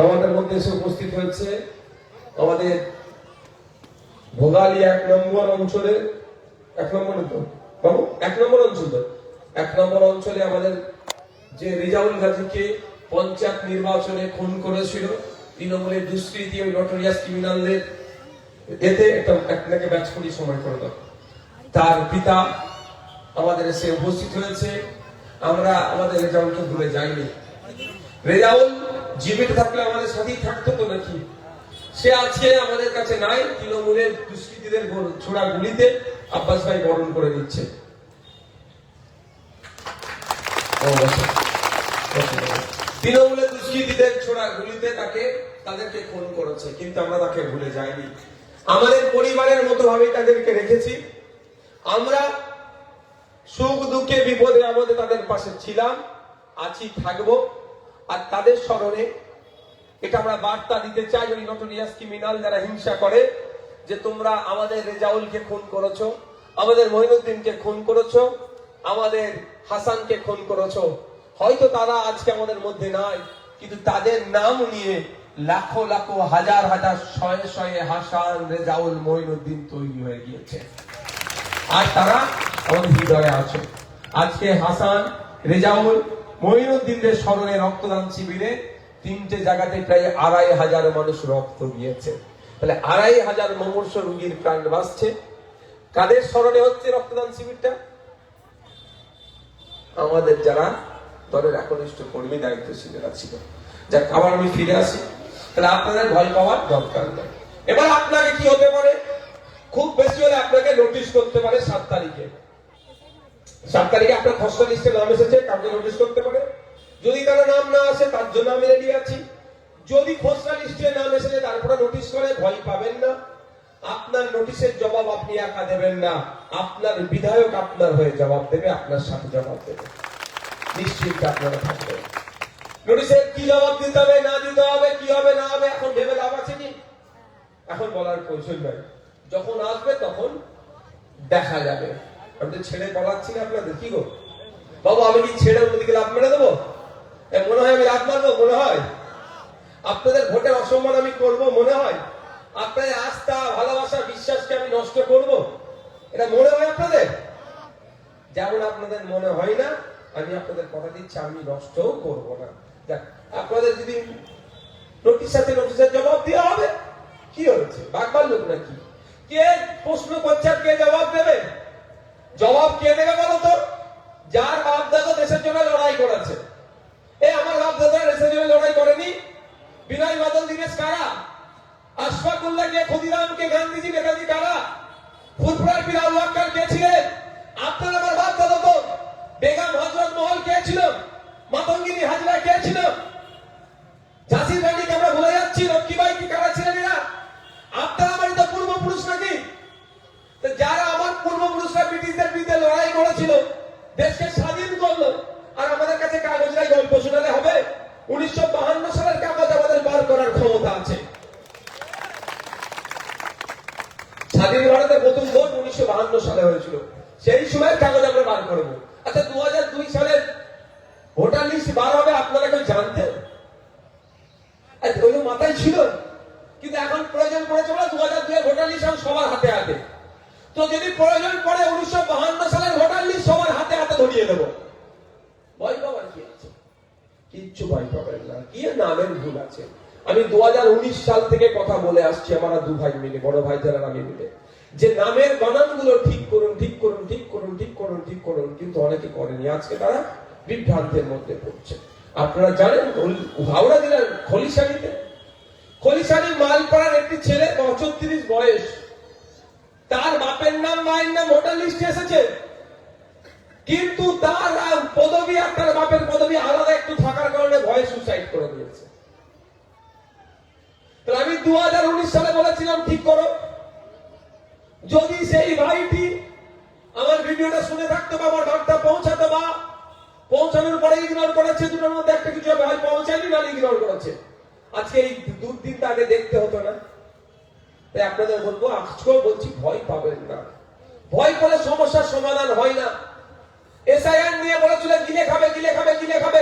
আমাদের মধ্যে এসে উপস্থিত হয়েছে আমাদের ভোগালী 1 নম্বর অঞ্চলে, 1 নম্বর তো বাবু 1 নম্বর অঞ্চল তো 1 নম্বর অঞ্চলে আমাদের যে রেজাউল গাজীকে পঞ্চায়েত নির্বাচনে খুন করেছিল তৃণমূলের দুষ্কৃতী, ওই নটোরিয়াস ক্রিমিনালদের এতে একটাকে ব্যাচ করি সময় করে দাও। তার পিতা আমাদের এসে উপস্থিত হয়েছে। আমরা আমাদের রেজাউলকে ভুলে যাইনি। রেজাউল জীবিত থাকলে আমাদের সাথেই থাকতো তো নাকি? সে আজকে আমাদের কাছে নাই। তৃণমূলের দুষ্কৃতীদের ছোড়া গুলিতে আব্বাস ভাই বরণ করে দিচ্ছে। তৃণমূলের দুষ্কৃতীদের ছোড়া গুলিতে তাদেরকে খুন করেছে, কিন্তু আমরা তাকে ভুলে যাইনি। আমাদের পরিবারের মতো ভাবে তাদেরকে রেখেছি। আমরা সুখ দুঃখে বিপদে আপদে তাদের পাশে ছিলাম, আছি, থাকবো। আর তাদের স্মরণে এটা আমরা বার্তা দিতে চাই, ওই নটোরিয়াস ক্রিমিনাল যারা হিংসা করে, যে তোমরা আমাদের রেজাউলকে খুন করেছো, আমাদের মঈনুদ্দিনকে খুন করেছো, আমাদের হাসানকে খুন করেছো। হয়তো তারা আজকে আমাদের মধ্যে নাই, কিন্তু তাদের নাম নিয়ে লাখো লাখো হাজার হাজার শয়ে শয়ে হাসান, রেজাউল, মঈনুদ্দিন তৈরি হয়ে গিয়েছে। আর তারা আমাদের হৃদয়ে আছে। আজকে হাসান, রেজাউল, মঈনুদ্দিনদের স্মরণে রক্তদান শিবিরে তিনটে জায়গাতে প্রায় ২৫০০ মানুষ রক্ত দিয়েছে। তাহলে ২৫০০ মুমূর্ষু রোগীর প্রাণ বাঁচছে। কাদের স্মরণে হচ্ছে রক্তদান শিবিরটা? আমাদের যারা দলের একনিষ্ঠ কর্মী, দায়িত্বশীলেরা ছিল। যাক, আবার আমি ফিরে আসি। তাহলে আপনাদের ভয় পাওয়ার দরকার নেই। এবার আপনাকে কি হতে পারে? খুব বেশি হলে আপনাকে নোটিশ করতে পারে 7 তারিখে। 7 তারিখে আপনার খসড়া লিস্টে নাম এসেছে, কাউকে নোটিশ করতে পারে। যদি কারো নাম না আসে, তার জন্য আমি রেডি আছি। যদি খসড়া লিস্টে নাম এসেছে তারপরে নোটিশ করে, ভয় পাবেন না। আপনার নোটিশের জবাব আপনি একা দেবেন না, আপনার বিধায়ক আপনার হয়ে জবাব দেবে, আপনার সাথে জবাব দেবে। নিশ্চিত আপনারা থাকবেন। নোটিশের কি জবাব দিতে হবে না দিতে হবে, কি হবে না হবে, এখন ভেবে লাভ আছে কি? এখন বলার প্রয়োজন নাই। যখন আসবে তখন দেখা যাবে। আমি তো ছেড়ে বলাচ্ছি না আপনাদের। কি গো বাবু, আমি কি ছেড়ে অন্যদিকে লাভ মেরে দেবো? মনে হয় আমি লাভ মারবো? মনে হয় আপনাদের ভোটের অসম্মান আমি করব? মনে হয় আপনাদের আস্থা, ভালোবাসা, বিশ্বাসকে আমি নষ্ট করব? এটা মনে হয় আপনাদের? যেমন আপনাদের মনে হয় না, আমি আপনাদের কথা দিচ্ছি আমি নষ্টও করব না। আপনাদের যদি নোটিশ আছে, নোটিশের জবাব দেওয়া হবে। কি হয়েছে, বাগবার লোক নাকি? কে প্রশ্ন করছে, কে জবাব দেবে? জবাব কে দেবে বলো তো? যার বাপ দাদা দেশের জন্য লড়াই করেছে। আমার বাপ দাদা দেশের জন্য লড়াই করেনি? বিনয় বাদল দীনেশ কারা? আশফাকুল্লাহ কে, ক্ষুদিরাম কে, গান্ধীজি, নেতাজি কারা? ফুরফুরার পীর আবু বকর কে ছিলেন? আপনার আমার বাপ দাদা তো। বেগম হযরত মহল কে ছিল? মাতঙ্গিনী হাজরা কে ছিল? ঝাঁসির রানীকে আমরা ভুলে যাচ্ছি। লক্ষ্মীবাই কি কারা ছিলেন এরা? আপনার আমারই তো পূর্বপুরুষ নাকি? যারা আমার পূর্বপুরুষরা ব্রিটিশদের বিরুদ্ধে লড়াই করেছিল, দেশকে স্বাধীন করলো, আর আমাদের কাছে কাগজরাই গল্প শোনালে হবে? 1952 সালের কাগজ আমাদের বার করার ক্ষমতা আছে। স্বাধীন ভারতের প্রথম ভোট 1952 সালে হয়েছিল, সেই সময়ের কাগজ আমরা বার করবো। আচ্ছা, 2002 সালের ভোটার লিস্ট বার হবে, আপনারা কেউ জানতেন? ওই মাথায় ছিল, কিন্তু এখন প্রয়োজন পড়েছে বলে 2002 এর ভোটার লিস্ট সবার হাতে হাতে। তো যদি প্রয়োজন পড়ে 1952 সালের ভোটার লিস্ট সবার হাতে হাতে ধরিয়ে দেবো। ভয় পাওয়ার কি আছে? কিচ্ছু ভয় পাবেন না। কি নামের ভুল আছে? আমি 2019 সাল থেকে কথা বলে আসছি, আমরা দু ভাই মিলে, বড় ভাই যারা আমি মিলে, যে নামের বানানগুলো ঠিক করুন, ঠিক করুন, ঠিক করুন, ঠিক করুন, ঠিক করুন, কিন্তু অনেকে করেনি। আজকে তারা বিভ্রান্তের মধ্যে পড়ছে। আপনারা জানেন হাওড়া জেলার খলিশানি মালপাড়ার একটি ছেলে, 35 বয়স, তার বাপের নাম, মায়ের নাম ভোটার লিস্টে এসেছে, কিন্তু তার পদবী আর তার বাপের পদবী আলাদা একটু থাকার কারণে ভয়ে সুসাইড করে দিয়েছে। তাহলে আমি 2019 সালে বলেছিলাম ঠিক করো। যদি সেই ভাইটি আমার ভিডিওটা শুনে থাকতো বা আমার বার্তা পৌঁছাতো, বা পৌঁছানোর পরে ইগনোর করেছে, দুটোর মধ্যে একটা কিছু ভাই পৌঁছায়নি না ইগনোর করেছে, আজকে এই দুর্দিনটা আগে দেখতে হতো না। তাই আপনাদের বলবো, আজকেও বলছি, ভয় পাবেন না। ভয় করে সমস্যার সমাধান হয় না। এসআইআর নিয়ে বলেছিল গিলে খাবে, গিলে খাবে, গিলে খাবে।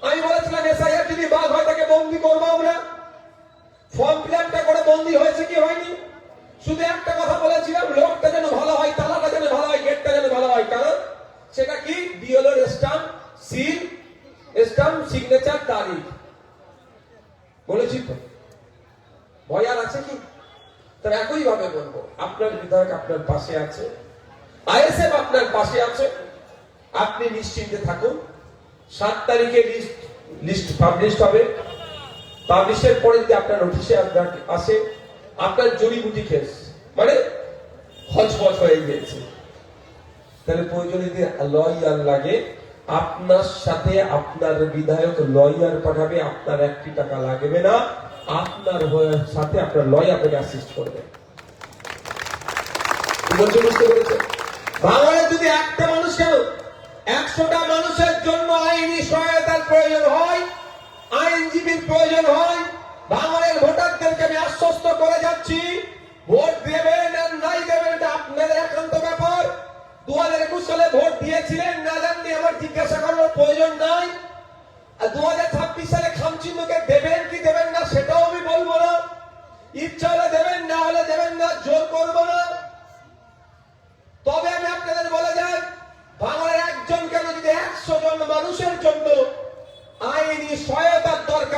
আমি বলেছিলাম এসআইআর যদি বাদ হয় তাকে বন্দি করবো আমরা। ফর্ম ফিল-আপটা করে বন্দি হয়েছে কি হয়নি? শুধু একটা কথা বলেছিলাম, লোকটা যেন ভালো হয়, তালাটা যেন ভালো হয়, গেটটা যেন ভালো হয়। কারণ সেটা কি? বিএলওর স্টাম্প, সিল, স্টাম্প, সিগনেচার, তারিখ বলেছি তো। ভয় আর আছে কি? তবে একই ভাবে বলবো, আপনার বিধায়ক আপনার পাশে আছে, আইএসএফ আপনার পাশে আছে, আপনি নিশ্চিন্তে থাকুন। 7 তারিখে লিস্ট পাবলিশ হবে। পাবলিশের পরে যদি আপনার নোটিশে আপনার আসে আপনার জড়িবুটি কেস, মানে হজপজ হয়ে গিয়েছে, তাহলে প্রয়োজনে যদি লয়ার লাগে, আপনার সাথে আপনার বিধায়ক লয়ার পাঠাবে, আপনার 1 টাকা লাগবে না। আপনার সাথে আপনার লয়ার আপনাকে অ্যাসিস্ট করবে। বুঝতে পেরেছেন? বাংলায় যদি একটা মানুষ কেন 100টা মানুষের জন্য আইনি সহায়তার প্রয়োজন হয়, আইনজীবীর প্রয়োজন হয়, বাংলার ভোটারদেরকে আমি আশ্বস্ত করে যাচ্ছি, ভোট দেবেন আর নাই দেবেন এটা আপনাদের একান্ত ব্যাপার। 2021 সালে ভোট দিয়েছিলেন না জানলে আমার জিজ্ঞাসা করার প্রয়োজন নাই। আর 2026 সালে খামচিহ্নকে দেবেন কি দেবেন না সেটাও আমি বলবো না। ইচ্ছা হলে দেবেন, না হলে দেবেন না, জোর করবো না। তবে আমি আপনাদের বলে যাই, বাংলার একজন কেন, যদি 100 জন মানুষের জন্য আইনি সহায়তার দরকার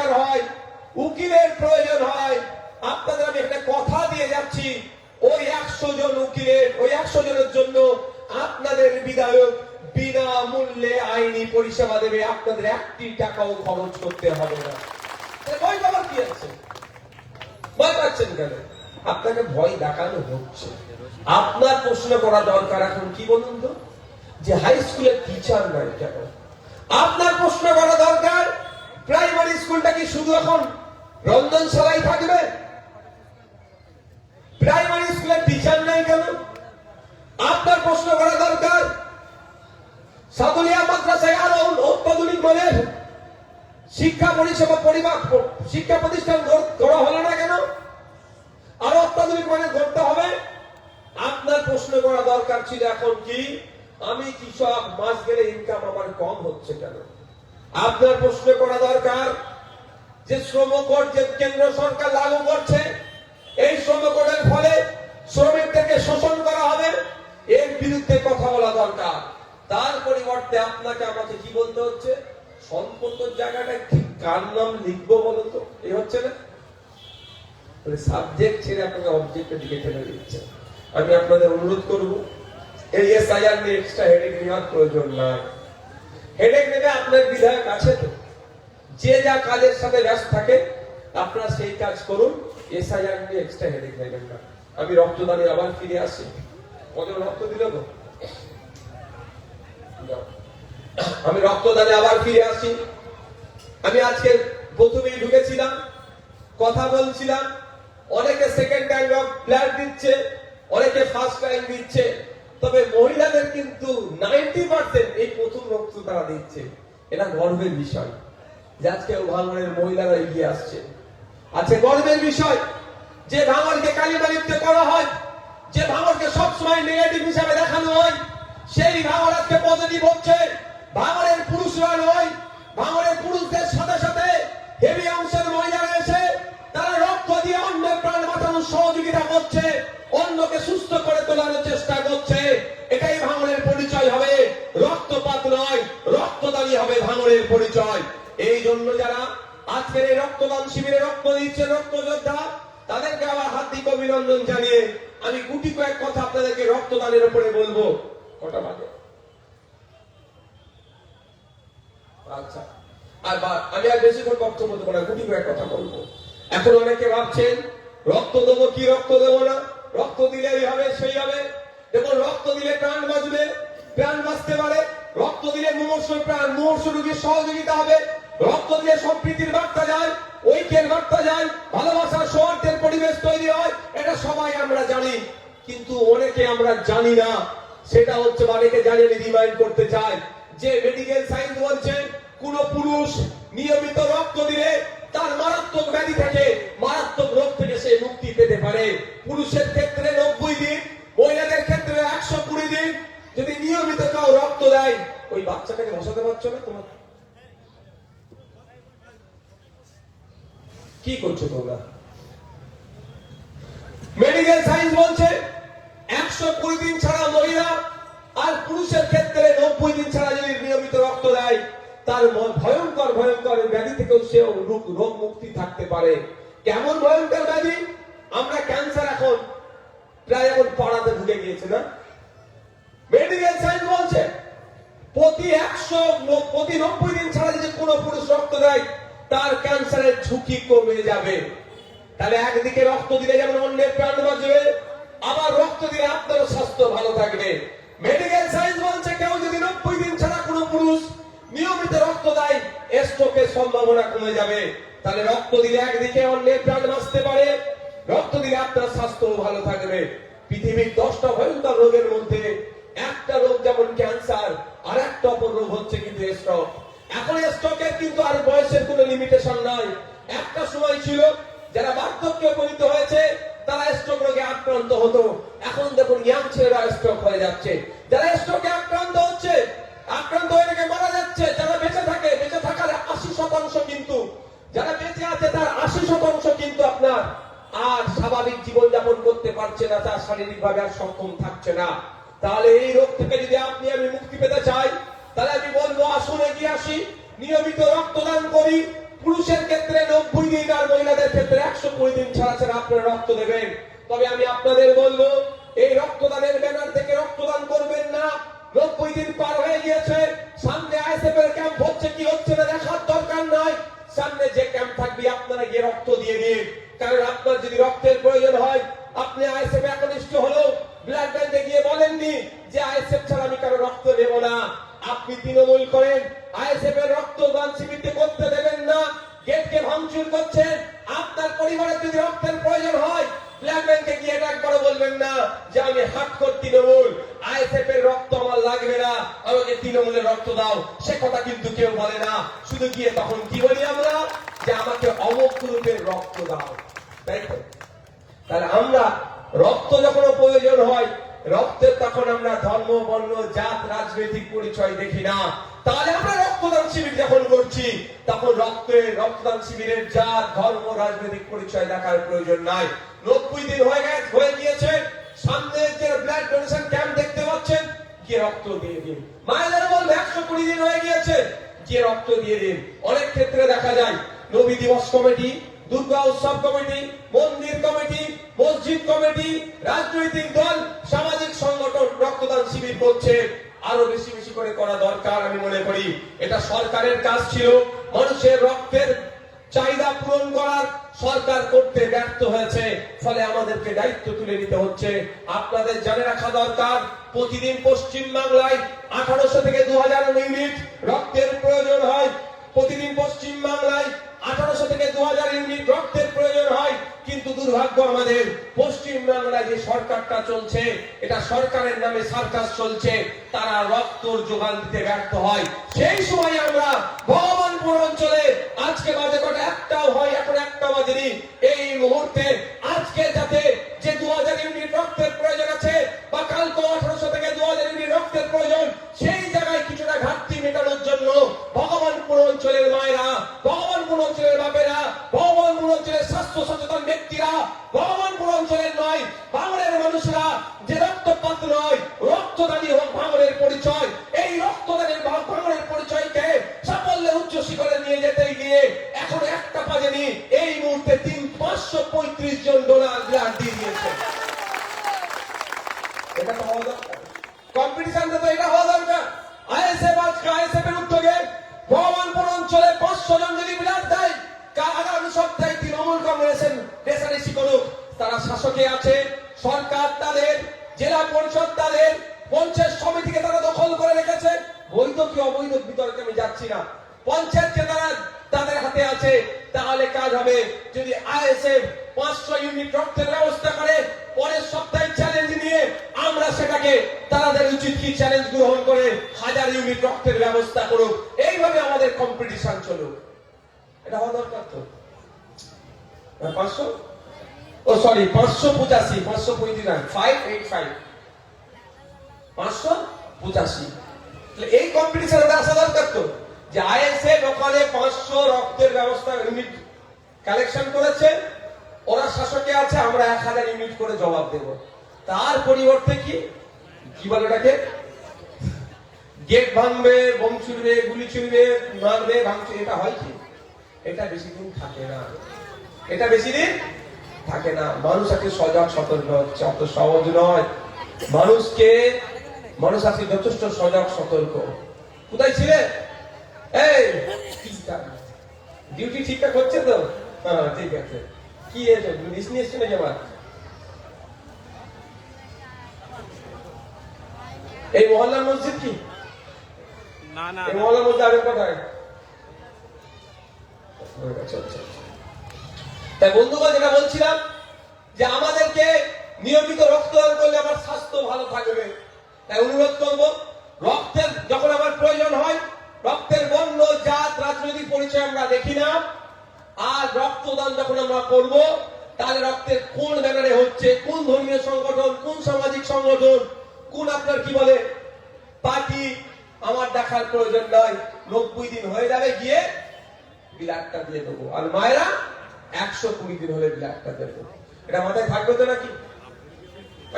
পরিষেবা দেবে, আপনাদের একটি টাকাও খরচ করতে হবে না। ভয় পাবার কি আছে? ভয় পাচ্ছেন কেন? আপনাকে ভয় দেখানো হচ্ছে। আপনার প্রশ্ন করা দরকার এখন কি বলুন তো, যে হাই স্কুলের টিচার নাই কেন? আপনার প্রশ্ন করা দরকার প্রাইমারি স্কুলটা কি শুধু এখন রন্ধনশালাই থাকবে? প্রাইমারি স্কুলের টিচার নাই কেন? আপনার প্রশ্ন করা দরকার সাদুলিয়া মাদ্রাসায় আরো অত্যাধুনিক মানের শিক্ষা পরিষেবা শিক্ষা প্রতিষ্ঠান গড়া হলো না কেন? আরো অত্যাধুনিক মানের গড়তে হবে। আপনার প্রশ্ন করা দরকার ছিল এখন কি, আমি কৃষক, মাস গেলে ইনকাম আমার কম হচ্ছে কেন? আপনার প্রশ্ন করা দরকার যে শ্রম কোড যে কেন্দ্র সরকার লাগু করছে, এই শ্রম কোডের ফলে শ্রমিকদেরকে শোষণ করা হবে, এর বিরুদ্ধে কথা বলা দরকার। তার পরিবর্তে আপনাকে আমাকে কি বলতে হচ্ছে, সম্পত্তির জায়গাটা ঠিক কার নাম লিখবো বলো তো? এই হচ্ছে না, সাবজেক্ট ছেড়ে আপনাকে অবজেক্টের দিকে ঠেলে দিচ্ছে। আমি আপনাদের অনুরোধ করব, এই এসআইআর নিয়ে এক্সট্রা হেডেক নেওয়ার প্রয়োজন নাই। হেডেক নেবে আপনার বিধায়ক আছে তো, যে যা কাজের সাথে ব্যস্ত থাকে আপনারা সেই কাজ করুন, এসআইআর নিয়ে এক্সট্রা হেডেক নেবেন না। আমি রক্তদানে আবার ফিরে আসি। কত রক্ত দিল তো? আমি রক্তদানে আবার ফিরে আসি। আমি আজকে প্রথমেই ঢুকেছিলাম, কথা বলছিলাম, অনেকে সেকেন্ড টাইম অফ ব্লাড দিচ্ছে, অনেকে ফার্স্ট টাইম দিচ্ছে, তবে মহিলাদের কিন্তু 90% এই প্রথম রক্ত তারা দিচ্ছে। এটা গর্বের বিষয় যে আজকে ভাঙড়ের মহিলারা এগিয়ে আসছে। আজকে গর্বের বিষয় যে ভাঙড়কে কালিমালিপ্ত করা হয়, যে ভাঙড়কে সবসময় নেগেটিভ হিসাবে দেখানো হয়, সেই ভাঙড় আজকে পজিটিভ হচ্ছে। ভাঙড়ের পুরুষরা নয়, ভাঙড়ের পুরুষদের সাথে সাথে হেভি অংশের মহিলারা এসে তারা রক্ত দিয়ে অন্যের প্রাণ বাঁচানোর সহযোগিতা করছে, অন্যকে সুস্থ করে তোলার চেষ্টা করছে। এটাই ভাঙড়ের পরিচয় হবে, রক্তপাত নয়, রক্তদানই হবে ভাঙড়ের পরিচয়। এই জন্য যারা আজকের এই রক্তদান শিবিরে রক্ত দিচ্ছে, রক্তযোদ্ধা, তাদেরকে আবার হার্দিক অভিনন্দন জানিয়ে আমি গুটি কয়েক কথা আপনাদেরকে রক্তদানের উপরে বলবো। কটা বাজে? আচ্ছা, আমি আর বেশিক্ষণ বক্তব্য দেবো না, গুটি কয়েক কথা বলবো। এখন অনেকে ভাবছেন রক্ত দেবো কি রক্ত দেবো না, রক্ত দিলে এই হবে সেই হবে। দেখুন, রক্ত দিলে প্রাণ বাঁচবে, প্রাণ বাঁচতে পারে। রক্ত দিলে মুমূর্ষ রোগীর সহযোগিতা হবে। রক্ত দিলে সম্প্রীতির বার্তা যায়, ঐক্যের বার্তা যায়, ভালোবাসার সৌহার্দ্যের পরিবেশ তৈরি হয়। এটা সবাই আমরা জানি, কিন্তু অনেকে আমরা জানি না। সেটা হচ্ছে অনেকে জানি, আমি রিমাইন্ড করতে চাই যে মেডিকেল সায়েন্স বলছে কোন পুরুষ নিয়মিত রক্ত দিলে তার মারাত্মক ব্যাধি থেকে, মারাত্মক রোগ থেকে সে মুক্তি পেতে পারে। পুরুষের ক্ষেত্রে 90 দিন, মহিলাদের ক্ষেত্রে 120 দিন। যদি নিয়মিত কেউ রক্ত দেয়, ওই বাচ্চাটাকে বসাতে পারছো না তোমার? কি করছো তোমরা? মেডিকেল সায়েন্স বলছে 120 দিন ছাড়া মহিলা আর পুরুষের ক্ষেত্রে 90 দিন ছাড়া যদি নিয়মিত রক্ত দেয়, তার ভয়ঙ্কর ভয়ঙ্কর ব্যাধি থেকেও সে রোগ মুক্তি থাকতে পারে। কেমন ভয়ঙ্কর ব্যাধি? আমরা ক্যান্সার এখন প্রায় এখন পাড়াতে ঢুকে গিয়েছে না? মেডিকেল সায়েন্স বলছে প্রতি 90 দিন ছাড়া যদি কোনো পুরুষ রক্ত দেয়, তার ক্যান্সারের ঝুঁকি কমে যাবে। তাহলে একদিকে রক্ত দিলে যেমন অন্যের প্রাণ বাঁচবে, আবার রক্ত দিলে আপনারও স্বাস্থ্য ভালো থাকবে। মেডিকেল সায়েন্স বলছে কেউ যদি 90 দিন ছাড়া কোনো পুরুষ নিয়মিত রক্ত দেয়, স্ট্রোকের সম্ভাবনা কমে যাবে। তাহলে রক্ত দিলে একদিকে অন্যের প্রাণ বাঁচতে পারে, রক্ত দিলে আপনার স্বাস্থ্য ভালো থাকবে। পৃথিবীর 10টা ভয়ঙ্কর রোগের মধ্যে একটা রোগ যেমন ক্যান্সার, আর একটা অপর রোগ হচ্ছে কিন্তু স্ট্রোক। এখন স্ট্রোকের কিন্তু আর বয়সের কোনো লিমিটেশন নাই। একটা সময় ছিল যারা বার্ধক্যে উপনীত হয়েছে তারা স্ট্রোক রোগে আক্রান্ত হতো। এখন দেখুন ইয়াং ছেলেরা স্ট্রোক হয়ে যাচ্ছে। যারা স্ট্রোকে আক্রান্ত হচ্ছে, আক্রান্ত হয়ে গিয়ে মারা যাচ্ছে, যারা বেঁচে থাকে, বেঁচে থাকার 80% কিন্তু, যারা বেঁচে আছে তার 80% কিন্তু আপনার আর স্বাভাবিক জীবনযাপন করতে পারছে না, তার শারীরিকভাবে আর সক্ষম থাকছে না। তাহলে এই রোগ থেকে যদি আপনি আমি মুক্তি পেতে চাই, তাহলে আমি বলবো আসুন এগিয়ে আসি, নিয়মিত রক্তদান করি। পুরুষের ক্ষেত্রে 90 দিন আর মহিলাদের ক্ষেত্রে 120 দিন ছাড়া ছাড়া আপনারা রক্ত দেবেন। তবে আমি আপনাদের বলবো এই রক্তদানের ব্যানার থেকে রক্তদান করবেন না। 90 দিন পার হয়ে গিয়েছে, সামনে আইএসএফ এর ক্যাম্প হচ্ছে কি হচ্ছে না দেখার দরকার নাই। সামনে যে ক্যাম্প থাকবে আপনারা গিয়ে রক্ত দিয়ে দিন। কারণ আপনার যদি রক্তের প্রয়োজন হয়, আপনি আইএসএফ একনিষ্ঠ হলো ব্লাড ব্যাংকে গিয়ে বলেননি যে আইএসএফ ছাড়া আমি কারো রক্ত দেব না। আপনি তৃণমূল করেন, আইএসএফ এর রক্তদান শিবিরতে করতে দেবেন না, গেটকে ভাঙচুর করছেন। আপনার পরিবারের যদি রক্তের প্রয়োজন হয়, ব্লাড ব্যাংকে গিয়ে এটা একবারও বলবেন না যে আমি হার্ডকোর তৃণমূল, আইএসএফ এর রক্ত আমার লাগবে না, আমাকে তৃণমূলের রক্ত দাও। সে কথা কিন্তু কেউ বলে না। শুধু গিয়ে তখন কি বলি আমরা, যে আমাকে অমুক গ্রুপের রক্ত দাও, তাই তো? তাহলে আমরা রক্ত যখন প্রয়োজন হয়, রক্তের তখন আমরা ধর্ম, বর্ণ, জাত, রাজনৈতিক পরিচয় দেখি না। তাহলে আমরা রক্তদান শিবির যখন করছি, তখন রক্তদান শিবিরের জাত, ধর্ম, রাজনৈতিক পরিচয় দেখার প্রয়োজন নাই। 90 দিন হয়ে গিয়েছে, সামনে যে ব্লাড ডোনেশন ক্যাম্প দেখতে পাচ্ছেন, গিয়ে রক্ত দিয়ে দিন। মায়েরা বলবে 120 দিন হয়ে গিয়েছে, গিয়ে রক্ত দিয়ে দিন। অনেক ক্ষেত্রে দেখা যায় নবী দিবস কমিটি, দুর্গা উৎসব কমিটি, মন্দির কমিটি, মসজিদ কমিটি, রাজনৈতিক দল, সামাজিক সংগঠন রক্তদান শিবির করছে। আরো বেশি বেশি করে করা দরকার আমি মনে করি। এটা সরকারের কাজ ছিল, মানুষের রক্তের চাহিদা পূরণ করার, সরকার করতে ব্যর্থ হয়েছে। ফলে আমাদেরকে দায়িত্ব তুলে নিতে হচ্ছে। আপনাদের জানে রাখা দরকার, প্রতিদিন পশ্চিম বাংলায় 1800 থেকে 2000 ইউনিট রক্তের প্রয়োজন হয়। প্রতিদিন পশ্চিম বাংলায় 1800 থেকে 2000 ইউনিট রক্তের প্রয়োজন হয়। কিন্তু দুর্ভাগ্য আমাদের, পশ্চিম বাংলায় যে সরকারটা চলছে, এটা সরকারের নামে সার্কাস চলছে, তারা রক্ত যোগান দিতে ব্যর্থ হয়। সেই সময় আমরা ভগবানপুর অঞ্চলে আজকে বাজে কটা একটাও হয়, এখন একটা বাজেনি, এই মুহূর্তে আজকে যাতে যে 2000 ইউনিট রক্তের প্রয়োজন আছে, বা কালকে 1800 থেকে 2000 ইউনিট রক্তের প্রয়োজন, সেই জায়গায় কিছুটা ঘাটতি মেটানোর জন্য ভগবানপুর অঞ্চলের মায়েরা, ভগবানপুর অঞ্চলের বাপেরা, ভগবানপুর অঞ্চলের স্বাস্থ্য সচেতন ব্যক্তিরা, ভগবানপুর অঞ্চলের নয় ভাঙড়ের মানুষরা, যে রক্তপাত নয় রক্তদানী হোক ভাঙড়ের পরিচয়, এই রক্তদানের ভাঙড়ের পরিচয়কে সাফল্যের উচ্চ শিখরে নিয়ে যেতে গিয়ে এখন একটা বাজেনি, এই মুহূর্তে 535 জন ডোনার ব্লাড দিয়ে দিয়েছে। এটা তো হওয়া দরকার, কম্পিটিশনটা তো এটা হওয়া দরকার। আইএসএফ এর উদ্যোগে ভগবানপুর অঞ্চলে 500 জন যদি ব্লাড দেয়, আগামী সপ্তাহে তৃণমূল কংগ্রেসের রেশারেশি করুক। তারা শাসকে আছে, সরকার তাদের, জেলা পরিষদ তাদের, পঞ্চায়েত সমিতিকে তারা দখল করে রেখেছে। বৈধ কি অবৈধ বিতর্কে আমি যাচ্ছি না, পঞ্চায়েতকে তারা তাদের হাতে আছে। তাহলে কাজ হবে, যদি আইএসএফ 500 ইউনিট রক্তের ব্যবস্থা করে, পরের সপ্তাহে চ্যালেঞ্জ নিয়ে আমরা সেটাকে, তাদের উচিত কি চ্যালেঞ্জ গ্রহণ করে 1000 ইউনিট রক্তের ব্যবস্থা করুক। এইভাবে আমাদের কম্পিটিশন চলুক। এটা হওয়া দরকার তো। 500 585 585 585। এই কম্পিটিশন আসা দরকার তো, যে আইএসএফ ওখানে 500 রক্তের ব্যবস্থা ইউনিট কালেকশন করেছে, ওরা শাসকে আছে, আমরা 1000 ইউনিট করে জবাব দেব। তার পরিবর্তে কি বলে ওটাকে, গেট ভাঙবে, বোম ছুড়বে, গুলি ছুড়বে, মারবে, ভাঙচুর, এটা হয় কি? এটা বেশি দিন থাকে না, এটা বেশি দিন থাকে না। মানুষ আজকে সজাগ সতর্ক হচ্ছে, অত সহজ নয়। মানুষ আজকে যথেষ্ট সজাগ সতর্ক। কোথায় ছিলে? এই ডিউটি ঠিকঠাক হচ্ছে তো? হ্যাঁ ঠিক আছে। কি লিস্ট নিয়ে এসছে নাকি আমার? এই মহল্লার মসজিদ কি? না না, এই মহল্লার মধ্যে আগে কোথায়? তাই বন্ধুগণ, যেটা বলছিলাম, যে আমাদেরকে নিয়মিত রক্তদান করলে আমার স্বাস্থ্য ভালো থাকবে। তাই অনুরোধ করবো, রক্তের যখন আমার প্রয়োজন হয়, রক্তের বর্ণ, জাত, রাজনৈতিক পরিচয় আমরা দেখি না। আর রক্তদান যখন আমরা করব, তাহলে রক্তের কোন ব্যানারে হচ্ছে, কোন ধর্মীয় সংগঠন, কোন সামাজিক সংগঠন, কোন আপনার কি বলে পার্টি, আমার দেখার প্রয়োজন নয়। 90 দিন হয়ে যাবে, গিয়ে ব্লাডটা দিয়ে দেবো। আর মায়েরা 120 দিন হলে ব্লাডটা দেবো। এটা মাথায় থাকবে তো নাকি?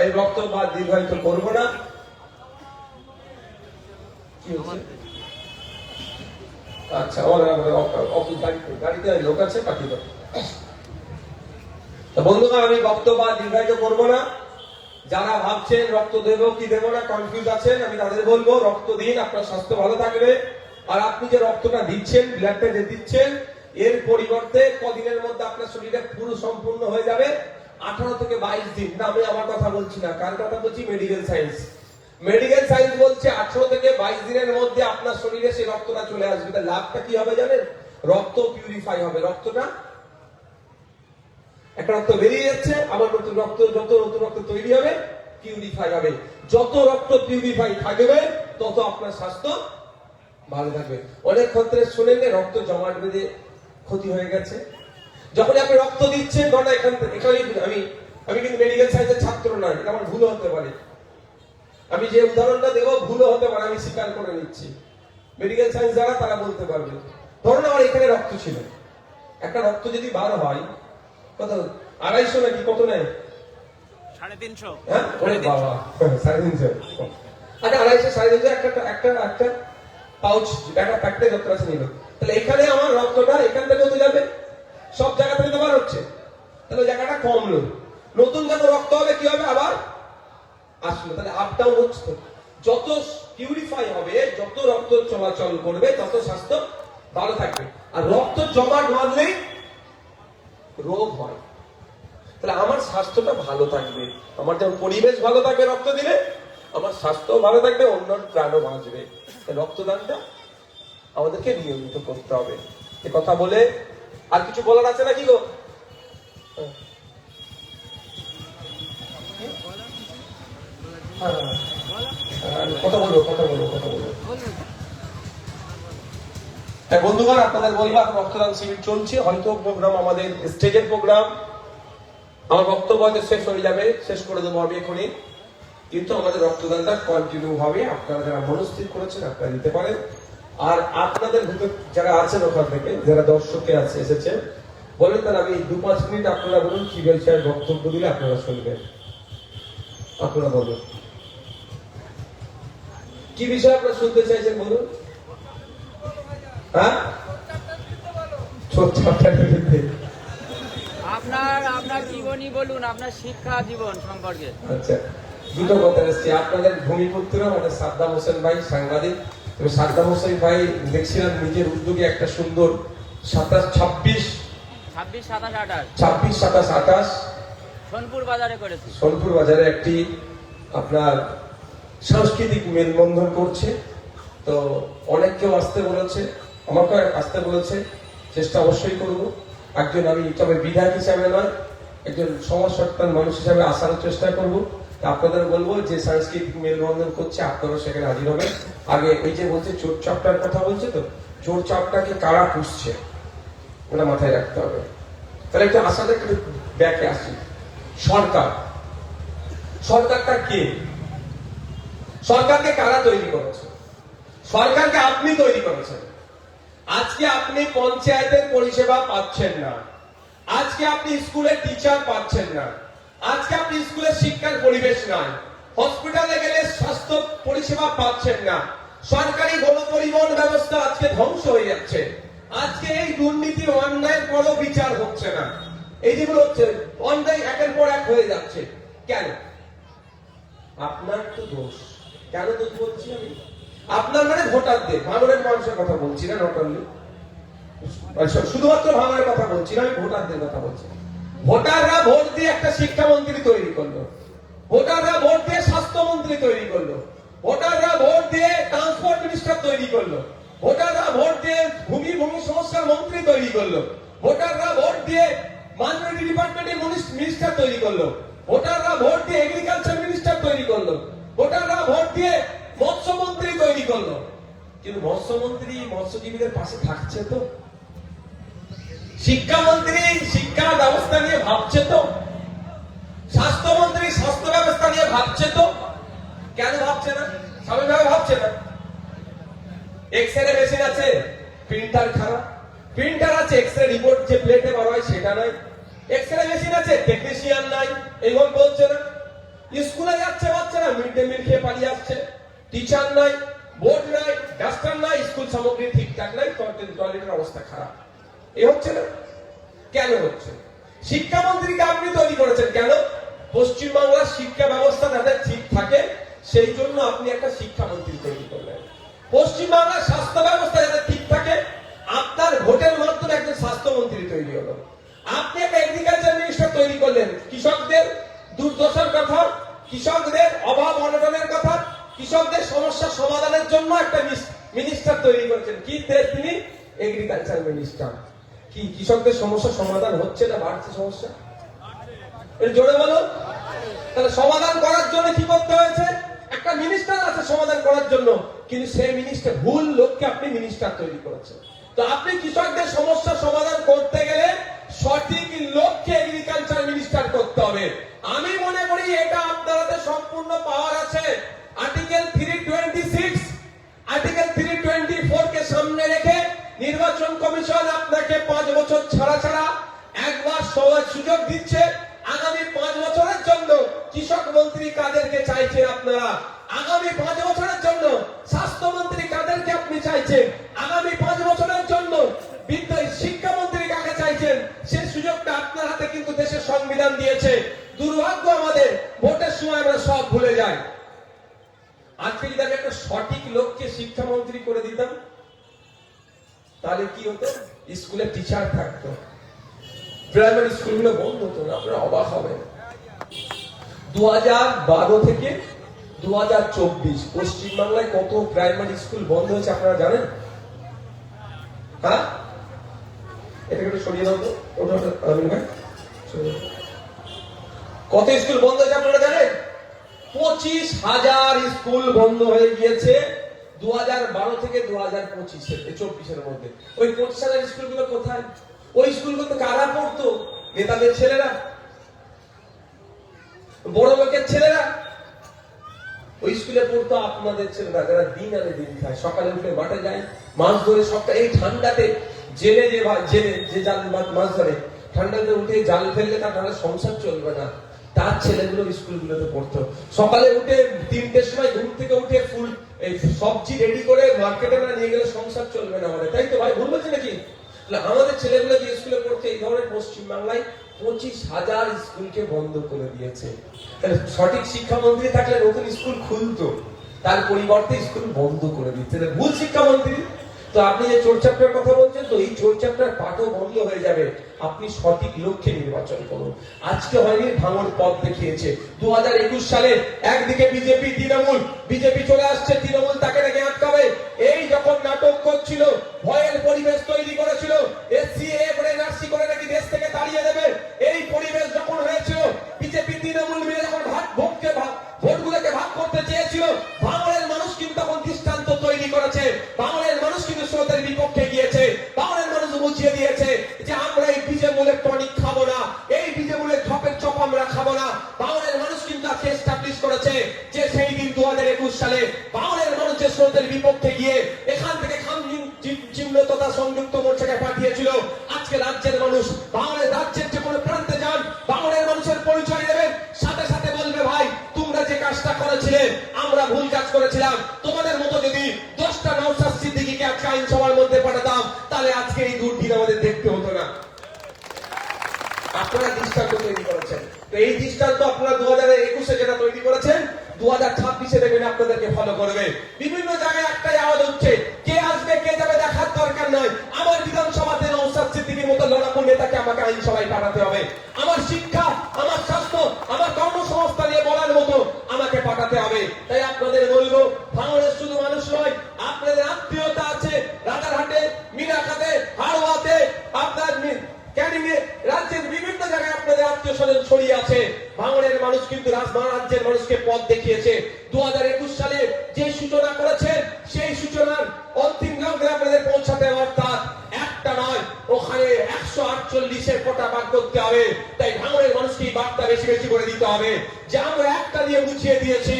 এই রক্ত বা দীর্ঘায়িত করবো না। কি হচ্ছে? আচ্ছা, গাড়িতে লোক আছে, পাঠিয়ে দেবো। বন্ধুরা, আমি বক্তব্য দীর্ঘায়িত করবো না। যারা ভাবছেন রক্ত দেবো কি দেবো না কনফিউজ আছেন, আমি তাদের বলবো রক্ত দিন, আপনার স্বাস্থ্য ভালো থাকবে। আর আপনি যে রক্তটা দিচ্ছেন, ব্লাডটা যে দিচ্ছেন, এর পরিবর্তে কদিনের মধ্যে আপনার শরীরে পুরো সম্পূর্ণ হয়ে যাবে 18 থেকে 22 দিন। না, আমি আমার কথা বলছি না, কার কথা বলছি? Medical science. মেডিকেল সায়েন্স বলছে 18 থেকে 22 দিনের মধ্যে আপনার শরীরে সেই রক্তটা চলে আসবে। তার লাভটা কি হবে জানেন? রক্ত পিউরিফাই হবে, রক্তটা একটা রক্ত বেরিয়ে যাচ্ছে, আবার নতুন রক্ত, যত নতুন রক্ত তৈরি হবে পিউরিফাই হবে। যত রক্ত পিউরিফাই থাকবে তত আপনার স্বাস্থ্য ভালো থাকবে। অনেক ক্ষেত্রে শুনেন রক্ত জমাট বেঁধে ক্ষতি হয়ে গেছে। যখন আপনি রক্ত দিচ্ছেন, ঘটনা আমি কিন্তু মেডিকেল সায়েন্সের ছাত্র নয়, এটা আমার ভুল হতে পারে, আমি যে উদাহরণটা দেবো ভুল হতে পারে, আমি স্বীকার করে নিচ্ছি। মেডিকেল সায়েন্স যারা তারা বলতে পারবে। ধরুন আমার এখানে রক্ত ছিল, একটা রক্ত যদি বার হয় কত, 250 নাকি কত নেয়? 350। হ্যাঁ, ওরে বাবা, 350। আচ্ছা, 250 350 একটা পাউচ, একটা প্যাকেটে যত আছে নিল। তাহলে এখানে আমার রক্তটা এখান থেকে তো যাবে, সব জায়গা থেকে তো বার হচ্ছে, তাহলে জায়গাটা কমলো। নতুন যত রক্ত হবে কি হবে? আবার আসলো, তাহলে আপ ডাউন হচ্ছে। যত পিউরিফাই হবে, যত রক্ত চলাচল করবে, তত স্বাস্থ্য ভালো থাকবে। আর রক্ত জমাট বাঁধলেই রোগ হয়। তাহলে আমার স্বাস্থ্যটা ভালো থাকবে, আমার যেমন পরিবেশ ভালো থাকবে রক্ত দিলে, আমার স্বাস্থ্য ভালো থাকবে, অন্য প্রাণও বাঁচবে। রক্তদানটা আমাদেরকে নিয়মিত করতে হবে। এ কথা বলে আর কিছু বলার আছে নাকি গো? কথা বলবো। বন্ধুগণ, আপনাদের বলবো এখন রক্তদান শিবির চলছে, হয়তো প্রোগ্রাম আমাদের স্টেজের প্রোগ্রাম, আমার বক্তব্য হয়তো শেষ হয়ে যাবে, শেষ করে দেবো আমি এখনই, কিন্তু আমাদের রক্তদানটা কন্টিনিউ হবে। আপনারা যারা মনস্থির করেছেন আপনারা দিতে পারেন। আর আপনাদের ভিতর যারা আছেন ওখান থেকে, যারা দর্শকে আছে এসেছেন, বলেন তাহলে আমি 2-5 মিনিট আপনারা বলুন কি বলছে, আর বক্তব্য দিলে আপনারা শুনবেন। আপনারা বলুন কি বিষয় আপনারা শুনতে চাইছেন, বলুন। হ্যাঁ, আপনার জীবনী বলুন, আপনার শিক্ষা জীবন সম্পর্কে। আচ্ছা, দুটো কথা এসছে। আপনাদের ভূমিপুত্র আমাদের সাদ্দাম হোসেন ভাই সাংবাদিক, তবে সাদ্দাম হোসেন ভাই দেখছিলাম নিজের উদ্যোগে একটা সুন্দর 26, 27, 28 সোনপুর বাজারে করেছে। সোনপুর বাজারে একটি আপনার সাংস্কৃতিক মেলবন্ধন করছে। তো অনেক কেউ আসতে বলেছে, আমাকে আসতে বলেছে, চেষ্টা অবশ্যই করব। একজন আমি তবে বিধায়ক হিসাবে নয়, একজন সমাজ সচেতন মানুষ হিসাবে আসার চেষ্টা করব। আপনাদের বলবো যে সাংস্কৃতিক মেলবন্ধন করছে, আপনারা সেখানে হাজির হবেন। আগে এই যে বলছে চোর চাপটার কথা বলছে, তো চোর চাপটাকে কারা পুষছে ওটা মাথায় রাখতে হবে। তাহলে একটু আসাতে একটু ব্যাকে আসি। সরকারটা কে? সরকারকে কারা তৈরি করেছে? সরকারকে আপনি তৈরি করেছেন। আজকে আপনি পঞ্চায়েতের পরিষেবা পাচ্ছেন না, আজকে আপনি স্কুলের টিচার পাচ্ছেন না, আজকে আপনি স্কুলের শিক্ষার পরিবেশ নাই, হসপিটালে গেলে স্বাস্থ্য পরিষেবা পাচ্ছেন না, সরকারি গণপরিবহন ব্যবস্থা আজকে ধ্বংস হয়ে যাচ্ছে, আজকে এই দুর্নীতি অন্যায়ের পরও বিচার হচ্ছে না, এই যেগুলো হচ্ছে অন্যায় একের পর এক হয়ে যাচ্ছে। কেন? আপনার তো দোষ। কেন দোষ বলছি আমি? আপনার মানে ভোটারদের, ভাঙনের মানুষের কথা বলছি না, নট অনলি, শুধুমাত্র ভাঙনের কথা বলছি না, আমি ভোটারদের কথা বলছি। ভোটাররা ভোট দিয়ে একটা শিক্ষামন্ত্রী তৈরি করলো, ভোটাররা ভোট দিয়ে স্বাস্থ্যমন্ত্রী তৈরি করলো, ভোটাররা ভোট দিয়ে ট্রান্সপোর্ট মিনিস্টার তৈরি করলো, ভোটাররা ভোট দিয়ে ভূমি সমস্যার মন্ত্রী তৈরি করলো, ভোটাররা ভোট দিয়ে মাইনরিটি ডিপার্টমেন্টের মিনিস্টার তৈরি করলো, ভোটাররা ভোট দিয়ে এগ্রিকালচার মিনিস্টার তৈরি করলো, ভোটাররা ভোট দিয়ে মৎস্যমন্ত্রী তৈরি করলো। কিন্তু মৎস্যমন্ত্রী মৎস্যজীবীদের পাশে থাকছে তো? শিক্ষামন্ত্রী শিক্ষা ব্যবস্থা নিয়ে ভাবছে তো? স্বাস্থ্যমন্ত্রী স্বাস্থ্য ব্যবস্থা নিয়ে ভাবছে তো? কেন ভাবছে না? স্বাভাবিকভাবে ভাবছে না। এক্সরে মেশিন আছে, প্রিন্টার খারাপ, প্রিন্টার আছে, এক্সরে রিপোর্ট যে প্লেটে বার হয় সেটা নাই, এক্সরে মেশিন আছে, টেকনিশিয়ান নাই, এইগুলো বলছে না। স্কুলে যাচ্ছে বাচ্চারা, মিড ডে মিল খেয়ে পালিয়ে আসছে, টিচার নাই, বোর্ড নাই, ডাস্টার নাই, স্কুল সামগ্রী ঠিকঠাক নাই, টয়লেটের অবস্থা খারাপ। এ হচ্ছে না। কেন হচ্ছে? শিক্ষামন্ত্রীকে আপনি তৈরি করেছেন কেন? পশ্চিমবাংলার শিক্ষা ব্যবস্থা যাতে ঠিক থাকে সেই জন্য আপনি একটা শিক্ষামন্ত্রী তৈরি করলেন। পশ্চিমবাংলার স্বাস্থ্য ব্যবস্থা যাতে ঠিক থাকে আপনার ভোটের মাধ্যমে একজন স্বাস্থ্যমন্ত্রী তৈরি হলো। আপনি একটা এগ্রিকালচার মিনিস্টার তৈরি করলেন, কৃষকদের দুর্দশার কথা, কৃষকদের অভাব অনটনের কথা, কৃষকদের সমস্যা সমাধানের জন্য একটা মিনিস্টার তৈরি করেছেন। কি তিনি? Agriculture minister. কি কৃষকদের সমস্যা সমাধান হচ্ছে না বাড়ছে সমস্যা? জোরে বলো। তাহলে সমাধান করার জন্য কি করতে হয়েছে? একটা মিনিস্টার আছে সমাধান করার জন্য, কিন্তু সেই মিনিস্টার ভুল লোককে আপনি মিনিস্টার তৈরি করেছেন। তো আপনি কৃষকদের সমস্যা সমাধান করতে গেলে সঠিক লোককে এগ্রিকালচার মিনিস্টার করতে হবে। আমি মনে করি এটা আপনার হাতে সম্পূর্ণ পাওয়ার আছে। আর্টিকেল 326, আর্টিকেল 324 কে সামনে রেখে নির্বাচন কমিশন আপনাকে 5 বছর ছাড়া ছাড়া একবার সুযোগ দিচ্ছে। আগামী 5 বছরের জন্য কৃষক মন্ত্রী কাদেরকে চাইছেন আপনারা? আগামী 5 বছরের জন্য স্বাস্থ্যমন্ত্রী কাদেরকে আপনি চাইছেন? আগামী 5 বছরের জন্য শিক্ষামন্ত্রী কাকে চাইছেন? সেই সুযোগটা আপনার হাতে কিন্তু দেশের সংবিধান দিয়েছে। দুর্ভাগ্য আমাদের, ভোটের সময় আমরা সব ভুলে যাই। আজকে যদি আমি একটা সঠিক লোককে শিক্ষামন্ত্রী করে দিতাম তাহলে কি হতো? স্কুলে টিচার থাকতো, প্রাইমারি স্কুলগুলো বন্ধ হতো না। আপনারা অবাক হবেন, 2012 থেকে 2024 পশ্চিমবাংলায় কত প্রাইমারি স্কুল বন্ধ হয়েছে আপনারা জানেন? হ্যাঁ, এটা একটু সরিয়ে দাও তো, ওটা আমিন ভাই সরিয়ে দাও। কত স্কুল বন্ধ হয়েছে আপনারা জানেন? 25,000 স্কুল বন্ধ হয়ে গিয়েছে 2012 থেকে 2024 এর মধ্যে। ওই 25,000 স্কুলগুলো কোথায়? ওই স্কুলগুলো কারা পড়তো? নেতাদের ছেলেরা, বড় লোকের ছেলেরা। ওই স্কুলে পড়তো আপনাদের ছেলেরা, যারা দিন আনে দিন খায়। সকালে উঠে মাঠে যায়, মাছ ধরে। সবটা এই ঠান্ডাতে জেলে যে জাল মাছ ধরে, ঠান্ডাতে উঠে জাল ফেললে তার সংসার চলবে না। তার ছেলেগুলো স্কুলগুলোতে পড়তো। সকালে উঠে 3টের সময় ঘুম থেকে উঠে ফুল এই সবজি রেডি করে মার্কেটে না নিয়ে গেলে সংসার চলবে না আমাদের, তাই তো ভাই? ভুল বলছি নাকি? আমাদের ছেলেগুলো যে স্কুলে পড়ছে, এই ধরনের পশ্চিমবাংলায় 25,000 স্কুলকে বন্ধ করে দিয়েছে। তাহলে সঠিক শিক্ষামন্ত্রী থাকলে নতুন স্কুল খুলতো, তার পরিবর্তে স্কুল বন্ধ করে দিচ্ছে। ভুল শিক্ষামন্ত্রী। তো আপনি যে চোরচাপটার কথা বলছেন, তো এই চোরচাপটার পাঠও বন্ধ হয়ে যাবে। আপনি সঠিক লক্ষ্যে নির্বাচন করুন। আজকে হয়নি, ভাঙর পথ দেখিয়েছে। 2021 সালে একদিকে বিজেপি, তৃণমূল, বিজেপি চলে আসছে, তৃণমূল তাকে নাকি আটকাবে। এই যখন নাটক করছিল, ভয়ের পরিবেশ তৈরি করেছিল, এসসিএ করে এনআরসি করে নাকি দেশ থেকে তাড়িয়ে দেবে, এই পরিবেশ যখন হয়েছিল, বিজেপি তৃণমূল মিলে যখন ভোটগুলোকে ভাগ করতে চেয়েছিল, ভাঙড়ের মানুষ কিন্তু তখন দৃষ্টান্ত তৈরি করেছে। ভাঙড়ের মানুষ কিন্তু স্রোতের বিপক্ষে গিয়েছে। ভাঙড়ের মানুষ বুঝিয়ে দিয়েছে যে আমরা এই বিজেমূলের টনিক খাবো না, এই বিজেমূলের ঝপের চপ আমরা খাবো না। ভাঙড়ের মানুষ কিন্তু আজকে এস্টাবলিশ করেছে যে সেই দিন 2021 সালে ভাঙড়ের মানুষ যে স্রোতের বিপক্ষে গিয়ে এখান থেকে চিহ্ন তথা সংযুক্ত মোর্চাকে পাঠিয়েছিল, আজকে রাজ্যের মানুষ ভাঙড়ের রাজ্যের যে কোনো প্রান্তে যান, ভাঙড়ের মানুষের পরিচয় দেবেন, সাথে সাথে বলবে ভাই তোমরা যে কাজটা করেছিলে আমরা ভুল কাজ করেছিলাম। তোমাদের মতো যদি 10টা নওশাদ সিদ্দিকীকে আজকে আইনসভার মধ্যে পাঠাতাম তাহলে আজকে এই দুর্দিন আমাদের দেখতে হতো না। আপনারা দৃষ্টান্ত তৈরি করেছেন। তো এই দৃষ্টান্ত আপনারা 2021-এ যেটা তৈরি করেছেন, 2026-এ দেখবেন আপনাদেরকে ফলো করবে। বিভিন্ন জায়গায় একটাই আওয়াজ হচ্ছে, কে আসবে কে যাবে দেখার দরকার নয়, আমার বিধানসভাতে নওশাদ সিদ্দিকীর মতো লড়াকু নেতাকে আমাকে আইনসভায় পাঠাতে হবে। আমার শিক্ষা, আমার স্বাস্থ্য, আমার কর্মসংস্থান নিয়ে বলার মতো আমাকে পাঠাতে হবে। তাই আপনাদের বলবো, ভাঙড়ের শুধু মানুষ নয়, আপনাদের আত্মীয়তা আছে রাজারহাটে, মিনাখাতে, হাড়োয়াতে, আপনার ক্যানিংয়ে, রাজ্যের বিভিন্ন জায়গায় আপনাদের আত্মীয় স্বজন ছড়িয়ে আছে। ভাঙড়ের মানুষ কিন্তু রাজ্যের মানুষকে পথ দেখিয়েছে। 2021 সালে যে সূচনা করেছে, সেই সূচনার অন্তিম লগ্নে আপনাদের পৌঁছাতে, অর্থাৎ একটা নয়, ওখানে 148-এর কোটা ভাগ করতে হবে। তাই ভাঙড়ের মানুষকে এই বার্তা বেশি বেশি করে দিতে হবে যে আমরা একটা দিয়ে বুঝিয়ে দিয়েছি,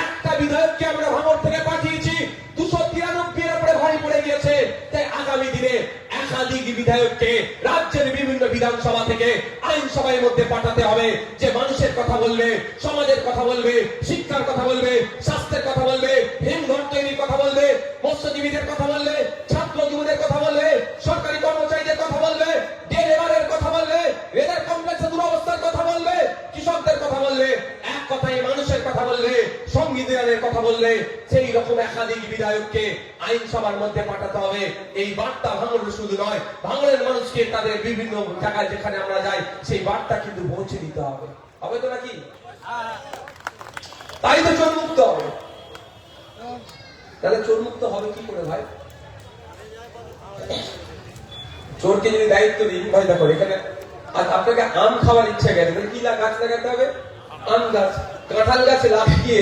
একটা বিধায়ককে আমরা ভাঙড় থেকে পাঠিয়েছি, 293 এর উপরে ভারী পড়ে গিয়েছে। তাই আগামী দিনে একাধিক বিধায়ককে রাজ্যের বিভিন্ন বিধানসভা থেকে আইনসভার মধ্যে পাঠাতে হবে, যে মানুষের কথা বলবে, সমাজের কথা বলবে, শিক্ষার কথা বলবে, স্বাস্থ্যের কথা বলবে, হিমঘর তৈরির কথা বলবে, মৎস্যজীবীদের কথা বলবে, ছাত্র যুবদের কথা বলবে, সরকারি কর্মচারীদের কথা বলবে, ডে লেবারের কথা বলবে, রেজার কমপ্লেক্সের দুরবস্থার কথা বলবে, কৃষকদের কথা বলবে। বললে সেই রকম একাধিক বিধায়ককে আইনসভার মধ্যে পাঠাতে হবে। এই বার্তা ভাঙড়ে শুধু নয়, ভাঙড়ের মানুষকে তাদের বিভিন্ন জায়গায় যেখানে আমরা যাই সেই বার্তা কিন্তু পৌঁছে দিতে হবে। হবে তো নাকি? তাই তো চোর মুক্ত হবে। তাহলে চোর মুক্ত হবে কি করে ভাই? চোরকে যদি দায়িত্ব দিই, ভাই দেখো এখানে আর আপনাকে আম খাওয়ার ইচ্ছা গেছে, কি গাছ লাগাতে হবে? আম গাছ। কাঁঠাল গাছে লাগিয়ে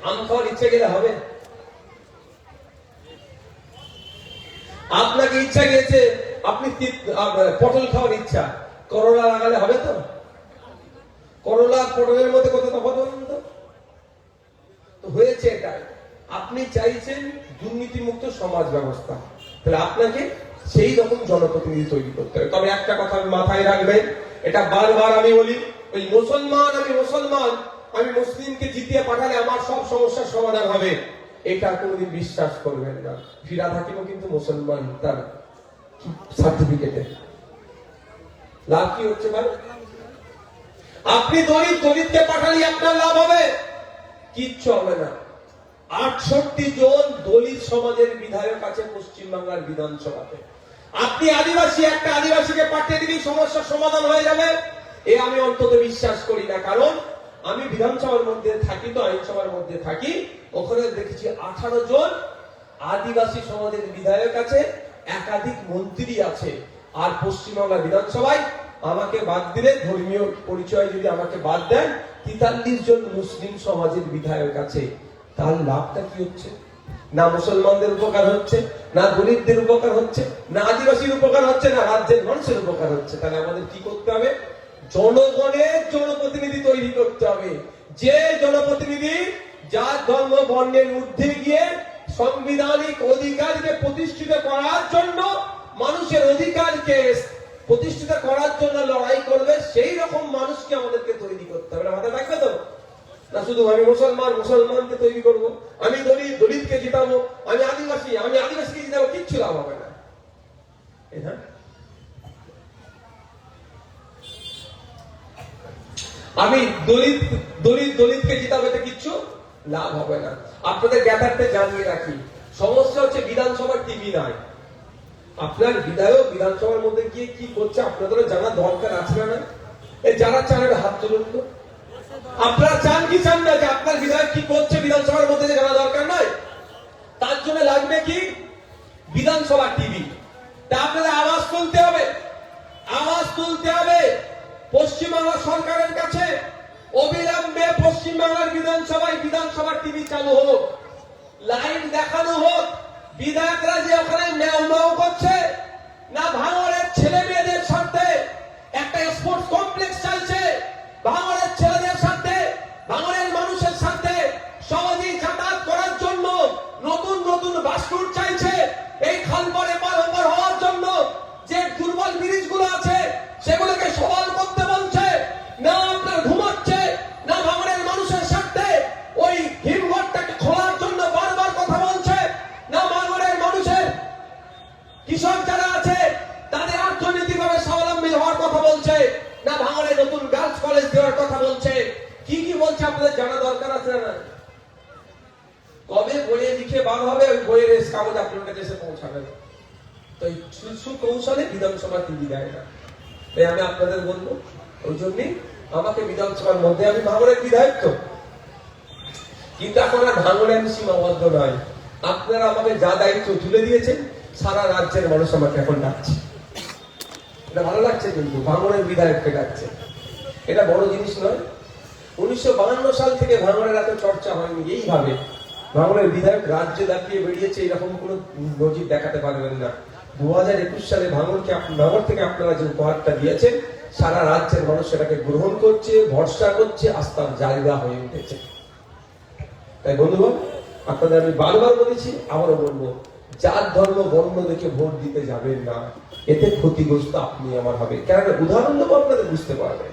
আম খাওয়ার ইচ্ছা গেলে হবে? আপনাকে ইচ্ছা গেছে, আপনি পটল খাওয়ার ইচ্ছা, করলা লাগালে হবে তো? করলা পটলের মধ্যে কত তফাৎ বলুন তো? হয়েছে এটাই, আপনি চাইছেন দুর্নীতিমুক্ত সমাজ ব্যবস্থা, তাহলে আপনাকে সেই রকম জনপ্রতিনিধি তৈরি করতে হবে। তবে একটা কথা মাথায় রাখবেন, এটা বারবার আমি বলি, ওই আমি মুসলিমকে জিতিয়ে পাঠালে আমার সব সমস্যার সমাধান হবে, এটা কোনোদিন বিশ্বাস করবেন না। ফিরাদ হাকিমও কিন্তু মুসলমান, তার সার্টিফিকেটে লাভ কি হচ্ছে ভাই? আপনি দলিতকে পাঠালে আপনার লাভ হবে? কিচ্ছু হবে না। 68 জন দলিত সমাজের বিধায়ক আছে পশ্চিমবাংলার বিধানসভাতে। আপনি একটা আদিবাসীকে পাঠিয়ে দিলেই সমস্যার সমাধান হয়ে যাবে, এ আমি অন্তত বিশ্বাস করি না। কারণ আমি বিধানসভার মধ্যে থাকি, তো আইনসভার মধ্যে থাকি, ওখানে দেখেছি 18 জন আদিবাসী সমাজের বিধায়ক আছে, একাধিক মন্ত্রী আছে। আর পশ্চিমবাংলা বিধানসভায় আমাকে বাদ দিলে, ধর্মীয় পরিচয় যদি আমাকে বাদ দেন, 43 জন মুসলিম সমাজের বিধায়ক আছে। তার লাভটা কি হচ্ছে? না মুসলমানদের উপকার হচ্ছে, না দলিতদের উপকার হচ্ছে, না আদিবাসীর উপকার হচ্ছে, না রাজ্যের মানুষের উপকার হচ্ছে। তাহলে আমাদের কি করতে হবে? জনগণের জনপ্রতিনিধি তৈরি করতে হবে, যে জনপ্রতিনিধি যার ধর্ম বর্ণের ঊর্ধ্বে গিয়ে সাংবিধানিক অধিকারকে প্রতিষ্ঠিত করার জন্য, মানুষের অধিকারকে প্রতিষ্ঠিত করার জন্য লড়াই করবে, সেই রকম মানুষকে আমাদেরকে তৈরি করতে হবে। মাথায় রাখবে তো? না শুধু আমি মুসলমানকে তৈরি করব, আমি দলিতকে জিতাবো, আমি আদিবাসীকে জিতাবো, কিচ্ছু লাভ হবে না। আমি দলিতকে জিতাবো, এটা কিচ্ছু লাভ হবে না। আপনাদের জ্ঞাতার্থে জানিয়ে রাখি, সমস্যা হচ্ছে বিধানসভার টিভি নাই। আপনার বিধায়ক বিধানসভার মধ্যে গিয়ে কি করছে আপনাদের জানা দরকার আছে না? যারা চান হাত তুলুন তো। আপনারা চান কি চান না যে আপনার বিধায়ক কি করছে বিধানসভার মধ্যে জানা দরকার নয়? তার জন্য লাগবে কি? বিধানসভা টিভি। তা আপনাদের আওয়াজ তুলতে হবে পশ্চিমবাংলা সরকারের কাছে, অবিলম্বে পশ্চিমবাংলার বিধানসভা টিভি চালু হোক, লাইন দেখানো হোক। বিধায়করা যে ওখানে ম্যাও করছে না, ভাঙড়ের ছেলে মেয়েদের সাথে একটা স্পোর্টস কমপ্লেক্স চাইছে, ভাঙড়ের ছেলেদের সাথে, ভাঙড়ের মানুষের সাথে সহজেই যাতায়াত করার জন্য নতুন বাস রুট চাইছে, এই খালপার এপার ওপার হওয়ার জন্য যে দুর্বল ব্রিজগুলো আছে সেগুলোকে সমান করতে বলছে। না আপনার ঘুমাচ্ছে, না ভাঙড়ের মানুষের সাথে ওই হিমঘরটাকে খোলার জন্য বারবার কথা বলছে, না ভাঙড়ের মানুষের কৃষক যারা আছে তাদের অর্থনৈতিকভাবে স্বাবলম্বী হওয়ার কথা বলছে, না ভাঙড়ে নতুন গার্লস কলেজ দেওয়ার কথা বলছে। কি বলছে আপনাদের জানা দরকার আছে না? কবে বইয়ে লিখে বার হবে, ওই বইয়ের কাগজ আপনার কাছে এসে পৌঁছাবে। তো এই সুকৌশলে বিধানসভা টিভি দেয় না। তাই আমি আপনাদের বলবো, ওই জন্যই আমাকে বিধানসভার মধ্যে, আমি ভাঙড়ের বিধায়ক তো, কিন্তু এখন আর ভাঙড়ে আমি সীমাবদ্ধ নয়। আপনারা আমাকে যা দায়িত্ব তুলে দিয়েছেন, সারা রাজ্যের মানুষ আমাকে এখন ডাকছে। এটা ভালো লাগছে, কিন্তু ভাঙড়ের বিধায়ককে ডাকছে, এটা বড় জিনিস নয়। 1952 সাল থেকে ভাঙড়ের এত চর্চা হয়নি এইভাবে। ভাঙড়ের বিধায়ক রাজ্যে দাপিয়ে বেরিয়েছে, এরকম কোন নজির দেখাতে পারবেন না। 2021 সালে ভাঙড় থেকে আপনারা যে উপহারটা দিয়েছেন, সারা রাজ্যের মানুষ সেটাকে গ্রহণ করছে, ভরসা করছে, আস্থার জায়গা হয়ে উঠেছে। তাই বন্ধুগণ, আপনাদের আমি বারবার বলেছি, আবারও বলবো, যার ধর্ম বর্ণ দেখে ভোট দিতে যাবেন না, এতে ক্ষতিগ্রস্ত আপনি আমার হবে। কেন উদাহরণ দেবো, আপনাদের বুঝতে পারবেন।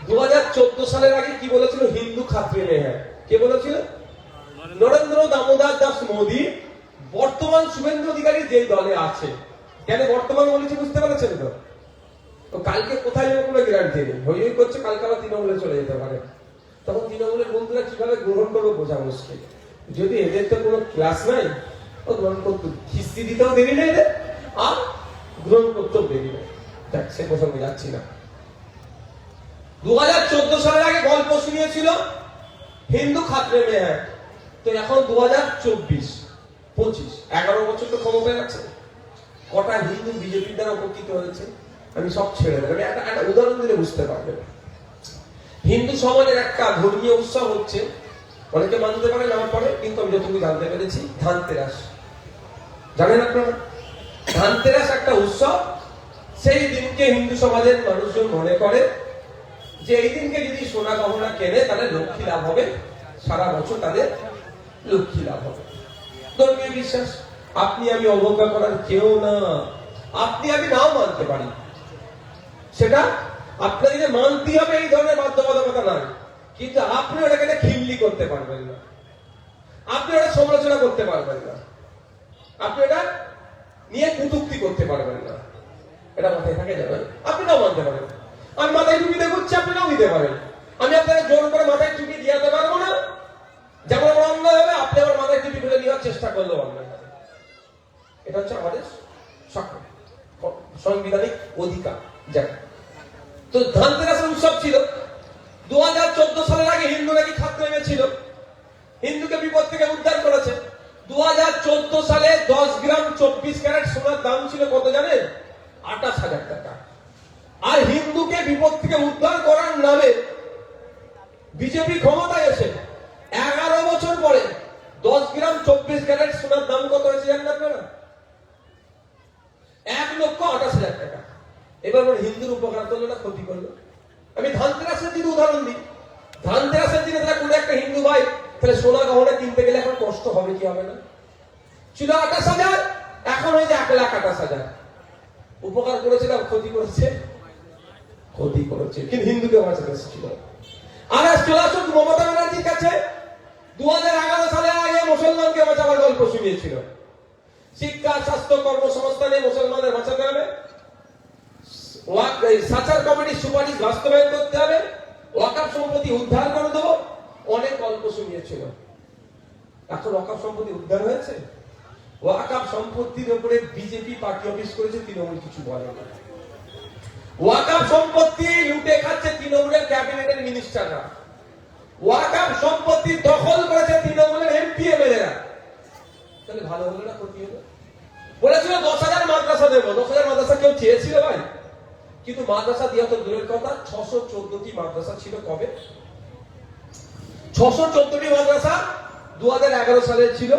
2014 সালের আগে কি বলেছিল? হিন্দু খাত্রে মেয়ে হ্যাঁ। কে বলেছিল? নরেন্দ্র দামোদর দাস মোদী। বর্তমান শুভেন্দু অধিকারী যে দলে আছে, কেন বর্তমান বলেছে বুঝতে পেরেছেন তো? তো কালকে কোথায় যাবে কোনো গ্যারান্টি নেই, হই করছে, কালকে আবার তৃণমূলে চলে যেতে পারে। তখন তৃণমূলের বন্ধুরা কিভাবে গ্রহণ করবে বোঝা মুশকিল। যদি এদের তো কোনো ক্লাস নাই, ও গ্রহণ করতো, খিস্তি দিতেও দেরি নেই এদের, আর গ্রহণ করতেও দেরি নেই। দেখ, সে প্রসঙ্গে যাচ্ছি না। 2014 সালের আগে গল্প শুনিয়েছিল হিন্দু খাতরে মে হ্যাঁ, তো এখন 2024-25, 11 বছর তো ক্ষমতায় আছে। কটা হিন্দু বিজেপির দ্বারা উপকৃত হয়েছে আমি সব ছেড়ে দেবো। একটা উদাহরণ দিলে বুঝতে পারবেন। হিন্দু সমাজের একটা ধর্মীয় উৎসব হচ্ছে, অনেকে মানতে পারে না পারে, কিন্তু আমি যতটুকু জানতে পেরেছি, ধানতেরাস। জানেন আপনারা? ধানতেরাস একটা উৎসব। সেই দিনকে হিন্দু সমাজের মানুষজন মনে করে যে এই দিনকে যদি সোনা গহনা কেনে তাহলে লক্ষ্মী লাভ হবে, সারা বছর তাদের লক্ষ্মী লাভ হবে। ধর্মীয় বিশ্বাস, আপনি আমি অবজ্ঞা করার কেউ না। আপনি আমি নাও মানতে পারি, সেটা আপনাকে মানতে হবে এই ধরনের বাধ্যবাধকতা নাই, কিন্তু আপনি ওটাকে খিল্লি করতে পারবেন না, আপনি ওটা সমালোচনা করতে পারবেন না, আপনি এটা নিয়ে কটূক্তি করতে পারবেন না। এটা মাথায় থাকে যাবেন। আপনি নাও মানতে পারেন, আমি মাথায় টুপি দিয়ে ঘুরছি, আপনি নাও দিতে পারেন। আমি আপনাকে জোর করে মাথায় টুপি দিয়ে পারবো না। যেমন আমার অন্যায় হবে, আপনি আমার মাথায় টুপি খুলে নেওয়ার চেষ্টা করলেও অন্যায় হবে। এটা হচ্ছে আমাদের সাংবিধানিক অধিকার। যাক, তো ধানতেরাসের উৎসব ছিল 2014 সালের আগে। হিন্দু নাকি খাতরে নেমেছিল, হিন্দুকে বিপদ থেকে উদ্ধার করেছে। 2014 সালে 10 গ্রাম 24 ক্যারেট সোনার দাম ছিল কত জানেন? 28,000 টাকা। আর হিন্দুকে বিপদ থেকে উদ্ধার করার নামে বিজেপি ক্ষমতায় এসে 11 বছর পরে 10 গ্রাম 24 ক্যারেট সোনার দাম কত হয়েছে জানেন আপনারা? 1,28,000 টাকা। এবার হিন্দুর উপকার করলো না ক্ষতি করলো? আমি ধানতেরাসের দিন উদাহরণ দিই। ধানতেরাসের দিনে তারা কোনো একটা হিন্দু ভাই তাহলে সোনা গহনা কিনতে গেলে এখন কষ্ট হবে কি হবে না? ছিল 28,000, এখন হয়েছে 1,28,000। উপকার করেছে না ক্ষতি করেছে? ক্ষতি করেছে, কিন্তু হিন্দুকে বাঁচাতে এসেছিল। আর আজ চলে আসুন মমতা ব্যানার্জির কাছে। 2011 সালে আগে মুসলমানকে বাঁচাবার গল্প শুনিয়েছিল। শিক্ষা, স্বাস্থ্য, কর্মসংস্থানে মুসলমানদের বাঁচাতে হবে, সাচার কমিটির সুপারিশ বাস্তবায়ন করতে হবে, ওয়াকফ সম্পত্তি উদ্ধার করে দেবো, অনেক গল্প শুনিয়েছিল। এখন ওয়াকফ সম্পত্তি উদ্ধার হয়েছে? ওয়াকফ সম্পত্তির উপরে বিজেপি পার্টি অফিস করেছে, তৃণমূল কিছু বলে না। ওয়াকফ সম্পত্তি লুটে খাচ্ছে তৃণমূলের ক্যাবিনেটের মিনিস্টাররা, ওয়াকফ সম্পত্তি দখল করেছে তৃণমূলের এমপি এমএলএরা। তাহলে ভালো হলো না ক্ষতি হলো? বলেছিল 10,000 মাদ্রাসা দেবো, 10,000 মাদ্রাসা কেউ চেয়েছিল ভাই? কিন্তু মাদ্রাসা দিয়া তো দূরের কথা, 614টি মাদ্রাসা ছিল। কবে? 614টি মাদ্রাসা 2011 সালে ছিল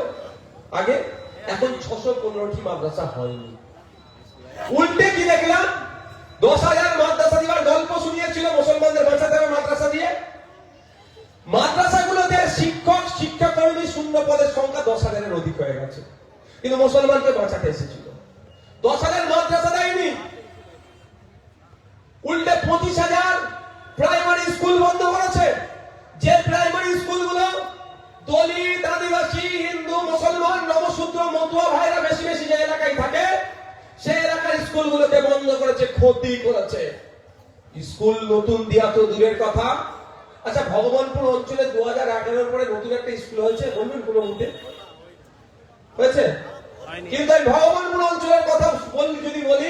আগে, এখন 615টি মাদ্রাসা হয়নি। উল্টে কি দেখলাম? 10,000 মাদ্রাসা দিবার গল্প শুনিয়েছিল মুসলমানদের বাঁচাতে হবে মাদ্রাসা দিয়ে। মাদ্রাসাগুলোতে শিক্ষক শিক্ষাকর্মী শূন্য পদের সংখ্যা 10,000-এর অধিক হয়ে গেছে, কিন্তু মুসলমানকে বাঁচাতে এসেছিল। 10,000 মাদ্রাসা দেয়নি, উল্টে 25,000 প্রাইমারি স্কুল বন্ধ করেছে। যে প্রাইমারি স্কুলগুলো দলিত, আদিবাসী, হিন্দু, মুসলমান, নবশূদ্র, মতুয়া ভাইরা বেশি বেশি যে এলাকায় থাকে, সেই এলাকার স্কুলগুলোকে বন্ধ করেছে, ক্ষতি করেছে। স্কুল নতুন দিয়া তো দূরের কথা। আচ্ছা, ভগবানপুর অঞ্চলে 2011 পরে নতুন একটা স্কুল হয়েছে, বলবেন কোনো মুখে হয়েছে? কিন্তু আমি ভগবানপুর অঞ্চলের কথা যদি বলি,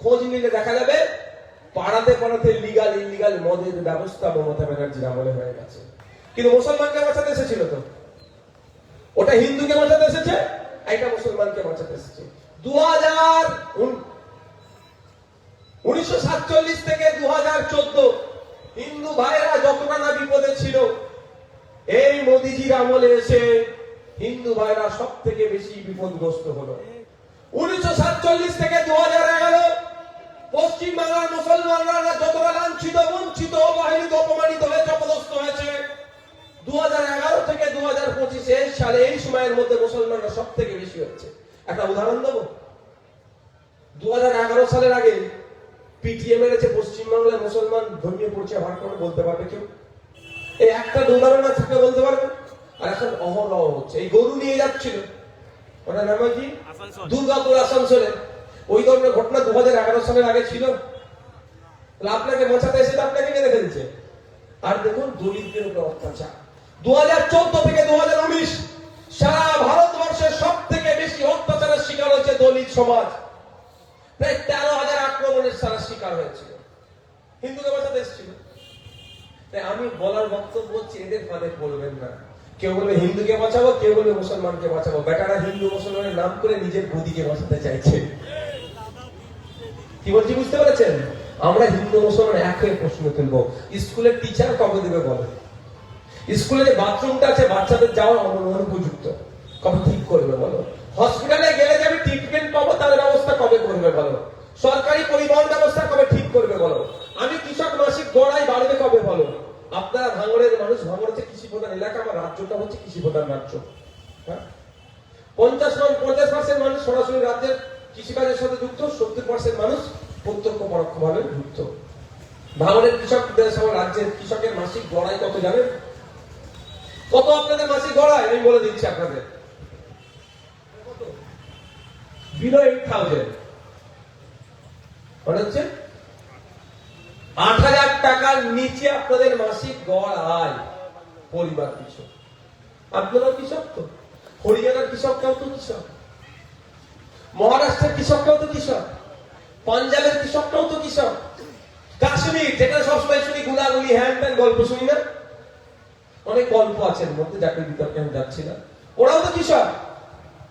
খোঁজ নিলে দেখা যাবে পাড়াতে পাড়াতে লিগাল ইলিগাল মদের ব্যবস্থা মমতা ব্যানার্জির আমলে হয়ে গেছে। কিন্তু মুসলমানকে বাঁচাতে এসেছিল তো? ওটা হিন্দুকে বাঁচাতে এসেছে, এটা মুসলমানকে বাঁচাতে এসেছে। 1947 থেকে 2014 হিন্দু ভাইরা যতটা না বিপদে ছিল, এই মোদিজির আমলে এসে হিন্দু ভাইরা সব থেকে বেশি বিপদগ্রস্ত হলো। 1947 থেকে 2011 পশ্চিম বাংলার মুসলমানরা যতটা লাঞ্ছিত, বঞ্চিত, অবহেলিত, অপমানিত হয়েছে, অপদস্থ হয়েছে, 2011 থেকে 2025 সালে এই সময়ের মধ্যে মুসলমানরা সব থেকে বেশি হচ্ছে। একটা উদাহরণ দেবো। 2011 সালের আগে পিটিএ মেরেছে পশ্চিমবাংলায় মুসলমান ধর্মীয় পরিচয় ভাগ করে বলতে পারবে কেউ? এই একটা উদাহরণ না থাকলে বলতে পারবে? আর এখন অহরহ হচ্ছে। এই গরু নিয়ে যাচ্ছিল, ওটার নাম কি? দুর্গাপুর, আসানসোলে। ওই ধরনের ঘটনা 2011 সালের আগে ছিল। আপনাকে বাঁচাতে এসে আপনাকে মেরে ফেলছে। আর দেখুন দলিতদের উপর অত্যাচার। 2014 থেকে 2019 সারা ভারতবর্ষের সব থেকে বেশি অত্যাচারের শিকার হয়েছে দলিত সমাজ। প্রায় 13,000 আক্রমণের সারা শিকার হয়েছিল, হিন্দুকে বাঁচাতে এসেছিল। তাই আমি বলার বক্তব্য হচ্ছে, এদের ফাঁদে পড়বেন না। কেউ বলবে হিন্দুকে বাঁচাবো, কেউ বলবে মুসলমানকে বাঁচাবো। বেটারা হিন্দু মুসলমানের নাম করে নিজের গদিকে বাঁচাতে চাইছে। কি বলছি বুঝতে পেরেছেন? আমরা হিন্দু মুসলমান এক হয়ে প্রশ্ন তুলবো, স্কুলের টিচার কবে দেবে বলো? স্কুলে যে বাথরুমটা আছে বাচ্চাদের যাওয়ার অনুপযুক্ত, কবে ঠিক করবে বলো? হসপিটালে গেলে যে আমি ট্রিটমেন্ট পাবো তার ব্যবস্থা কবে করবে বলো? সরকারি পরিবহন ব্যবস্থা কবে ঠিক করবে বলো? আমি কৃষক মাসিক গড়াই বাড়বে কবে বলো? আপনারা ভাঙড়ের মানুষ, ভাঙড় হচ্ছে কৃষি প্রধান এলাকা, আমার রাজ্যটা হচ্ছে কৃষি প্রধান রাজ্য। 50% মানুষ সরাসরি রাজ্যের কৃষিকাজের সাথে যুক্ত, 70% মানুষ প্রত্যক্ষ পরোক্ষ ভাবে যুক্ত। ভাঙড়ের কৃষকদের সঙ্গে রাজ্যের কৃষকের মাসিক গড়াই কত জানেন? কত আপনাদের মাসিক গড়াই আমি বলে দিচ্ছি আপনাদের, বিলো 8,000 মানে হচ্ছে 8,000 টাকার নিচে আপনাদের মাসিক গড় আয় পরিবার পিছু। আপনারা কৃষক তো, হরিয়ানার কৃষকরাও তো কৃষক, মহারাষ্ট্রের কৃষকরাও তো কৃষক, পাঞ্জাবের কৃষকরাও তো কৃষক, কাশ্মীর যেটা সবসময় শুনি গুলাগুলি হ্যান ত্যান গল্প শুনি না, অনেক গল্প আছে এর মধ্যে, যাকে বিতর্কে আমি যাচ্ছি না, ওরাও তো কৃষক।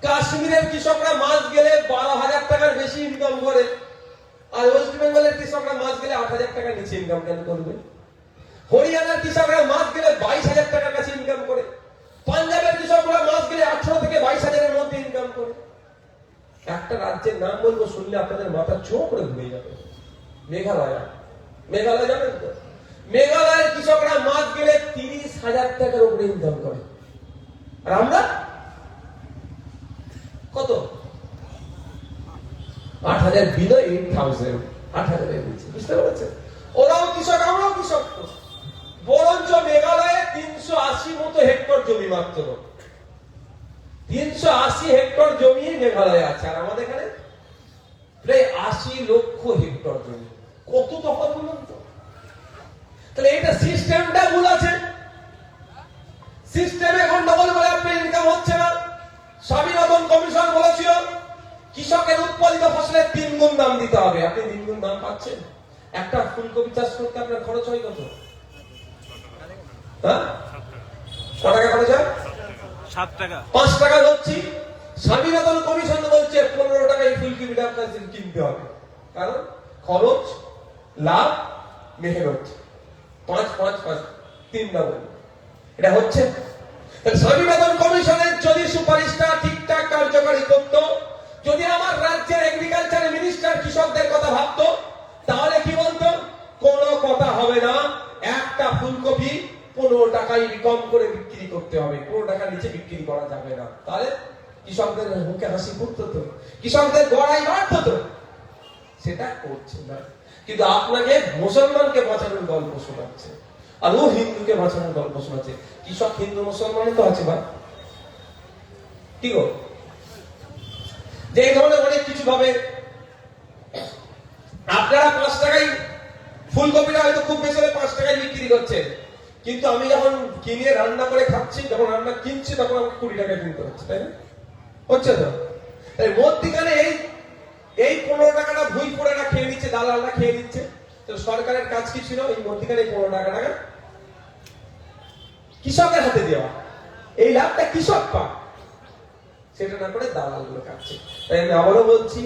কাশ্মীরের কৃষকরা মাস গেলে 12,000 টাকার বেশি ইনকাম করে, আর ওয়েস্ট বেঙ্গলের কৃষকরা মাস গেলে 8,000 টাকার নিচে ইনকাম কেন করবে? হরিয়ানার কৃষকরা মাস গেলে 22,000 টাকার কাছে ইনকাম করে, পাঞ্জাবের কৃষকরা মাস গেলে 18 থেকে 22,000 এর মধ্যে ইনকাম করে। একটা রাজ্যের নাম বলবো, শুনলে আপনাদের মাথা চোখ করে ঘুরে যাবে, মেঘালয়। মেঘালয় জানেন তো? মেঘালয়ের কৃষকরা মাস গেলে 30,000 টাকার উপরে ইনকাম করে, আর আমরা কত? 8,000 বিলো 8,000, 8,000 এর নিচে। বুঝতে পেরেছেন? ওরাও কৃষক, আমরাও কৃষক। বরঞ্চ মেঘালয়ে 380 মতো হেক্টর জমি, মাত্র 380 হেক্টর জমি মেঘালয়ে আছে, আর আমাদের এখানে প্রায় 80 লক্ষ হেক্টর জমি। কত তফাৎ বলুন তো? তাহলে এটা সিস্টেমটা ভুল আছে। সিস্টেমে গন্ডগোল বলে আপনার ইনকাম হচ্ছে না। স্বামীনাথন কমিশন বলেছিল কৃষকের উৎপাদিত ফসলের 3 গুণ দাম দিতে হবে। আপনি 3 গুণ দাম পাচ্ছেন? একটা ফুলকপি চাষ করতে আপনার খরচ হয় কত? হ্যাঁ, কত টাকা খরচ হয়? 7 টাকা, 5 টাকা ধরছি। স্বামীনাথন কমিশন বলছে 15 টাকায় ফুলকপিটা আপনার কিনতে হবে, কারণ খরচ, লাভ, মেহনত, 5 5 5 3 ডাবল। এটা হচ্ছে স্বামীনাথন কমিশনের যদি সুপারিশটা ঠিকঠাক কার্যকরী করত, যদি আমার রাজ্যের এগ্রিকালচার মিনিস্টার কৃষকদের কথা ভাবতো, তাহলে কি বলতো? কোনো কথা হবে না, একটা ফুলকপি 15 টাকায় কম করে বিক্রি করতে হবে, 15 টাকার নিচে বিক্রি করা যাবে না। তাহলে কৃষকদের মুখে হাসি ফুটতো তো, কৃষকদের গড়াই বাড়তো তো। সেটা করছে না, কিন্তু আপনাকে মুসলমানকে বাঁচানোর গল্প শোনাচ্ছে, আর ও হিন্দুকে বাঁচানোর গল্প শোনাচ্ছে। কৃষক হিন্দু মুসলমানই তো আছে ভাই, কি গো? যে এই ধরনের অনেক কিছু ভাবে আপনারা 5 টাকায় ফুলকপিটা হয়তো খুব বেশি হলে 5 টাকায় বিক্রি করছে, কিন্তু আমি যখন কিনে রান্না করে খাচ্ছি, যখন রান্না কিনছি, তখন আমাকে 20 টাকায় কিনতে হচ্ছে, তাই না? হচ্ছে তো? এই মধ্যিখানে এই 15 টাকাটা ভুই করে না খেয়ে নিচ্ছে, দালালরা খেয়ে নিচ্ছে। তো সরকারের কাজ কি ছিল? এই মধ্যিখানে 15 টাকা কৃষকের হাতে দেওয়া, এই লাভটা কৃষক পায়, সেটা না করে দালালগুলো কাটছে। তাই আমি আবারও বলছি,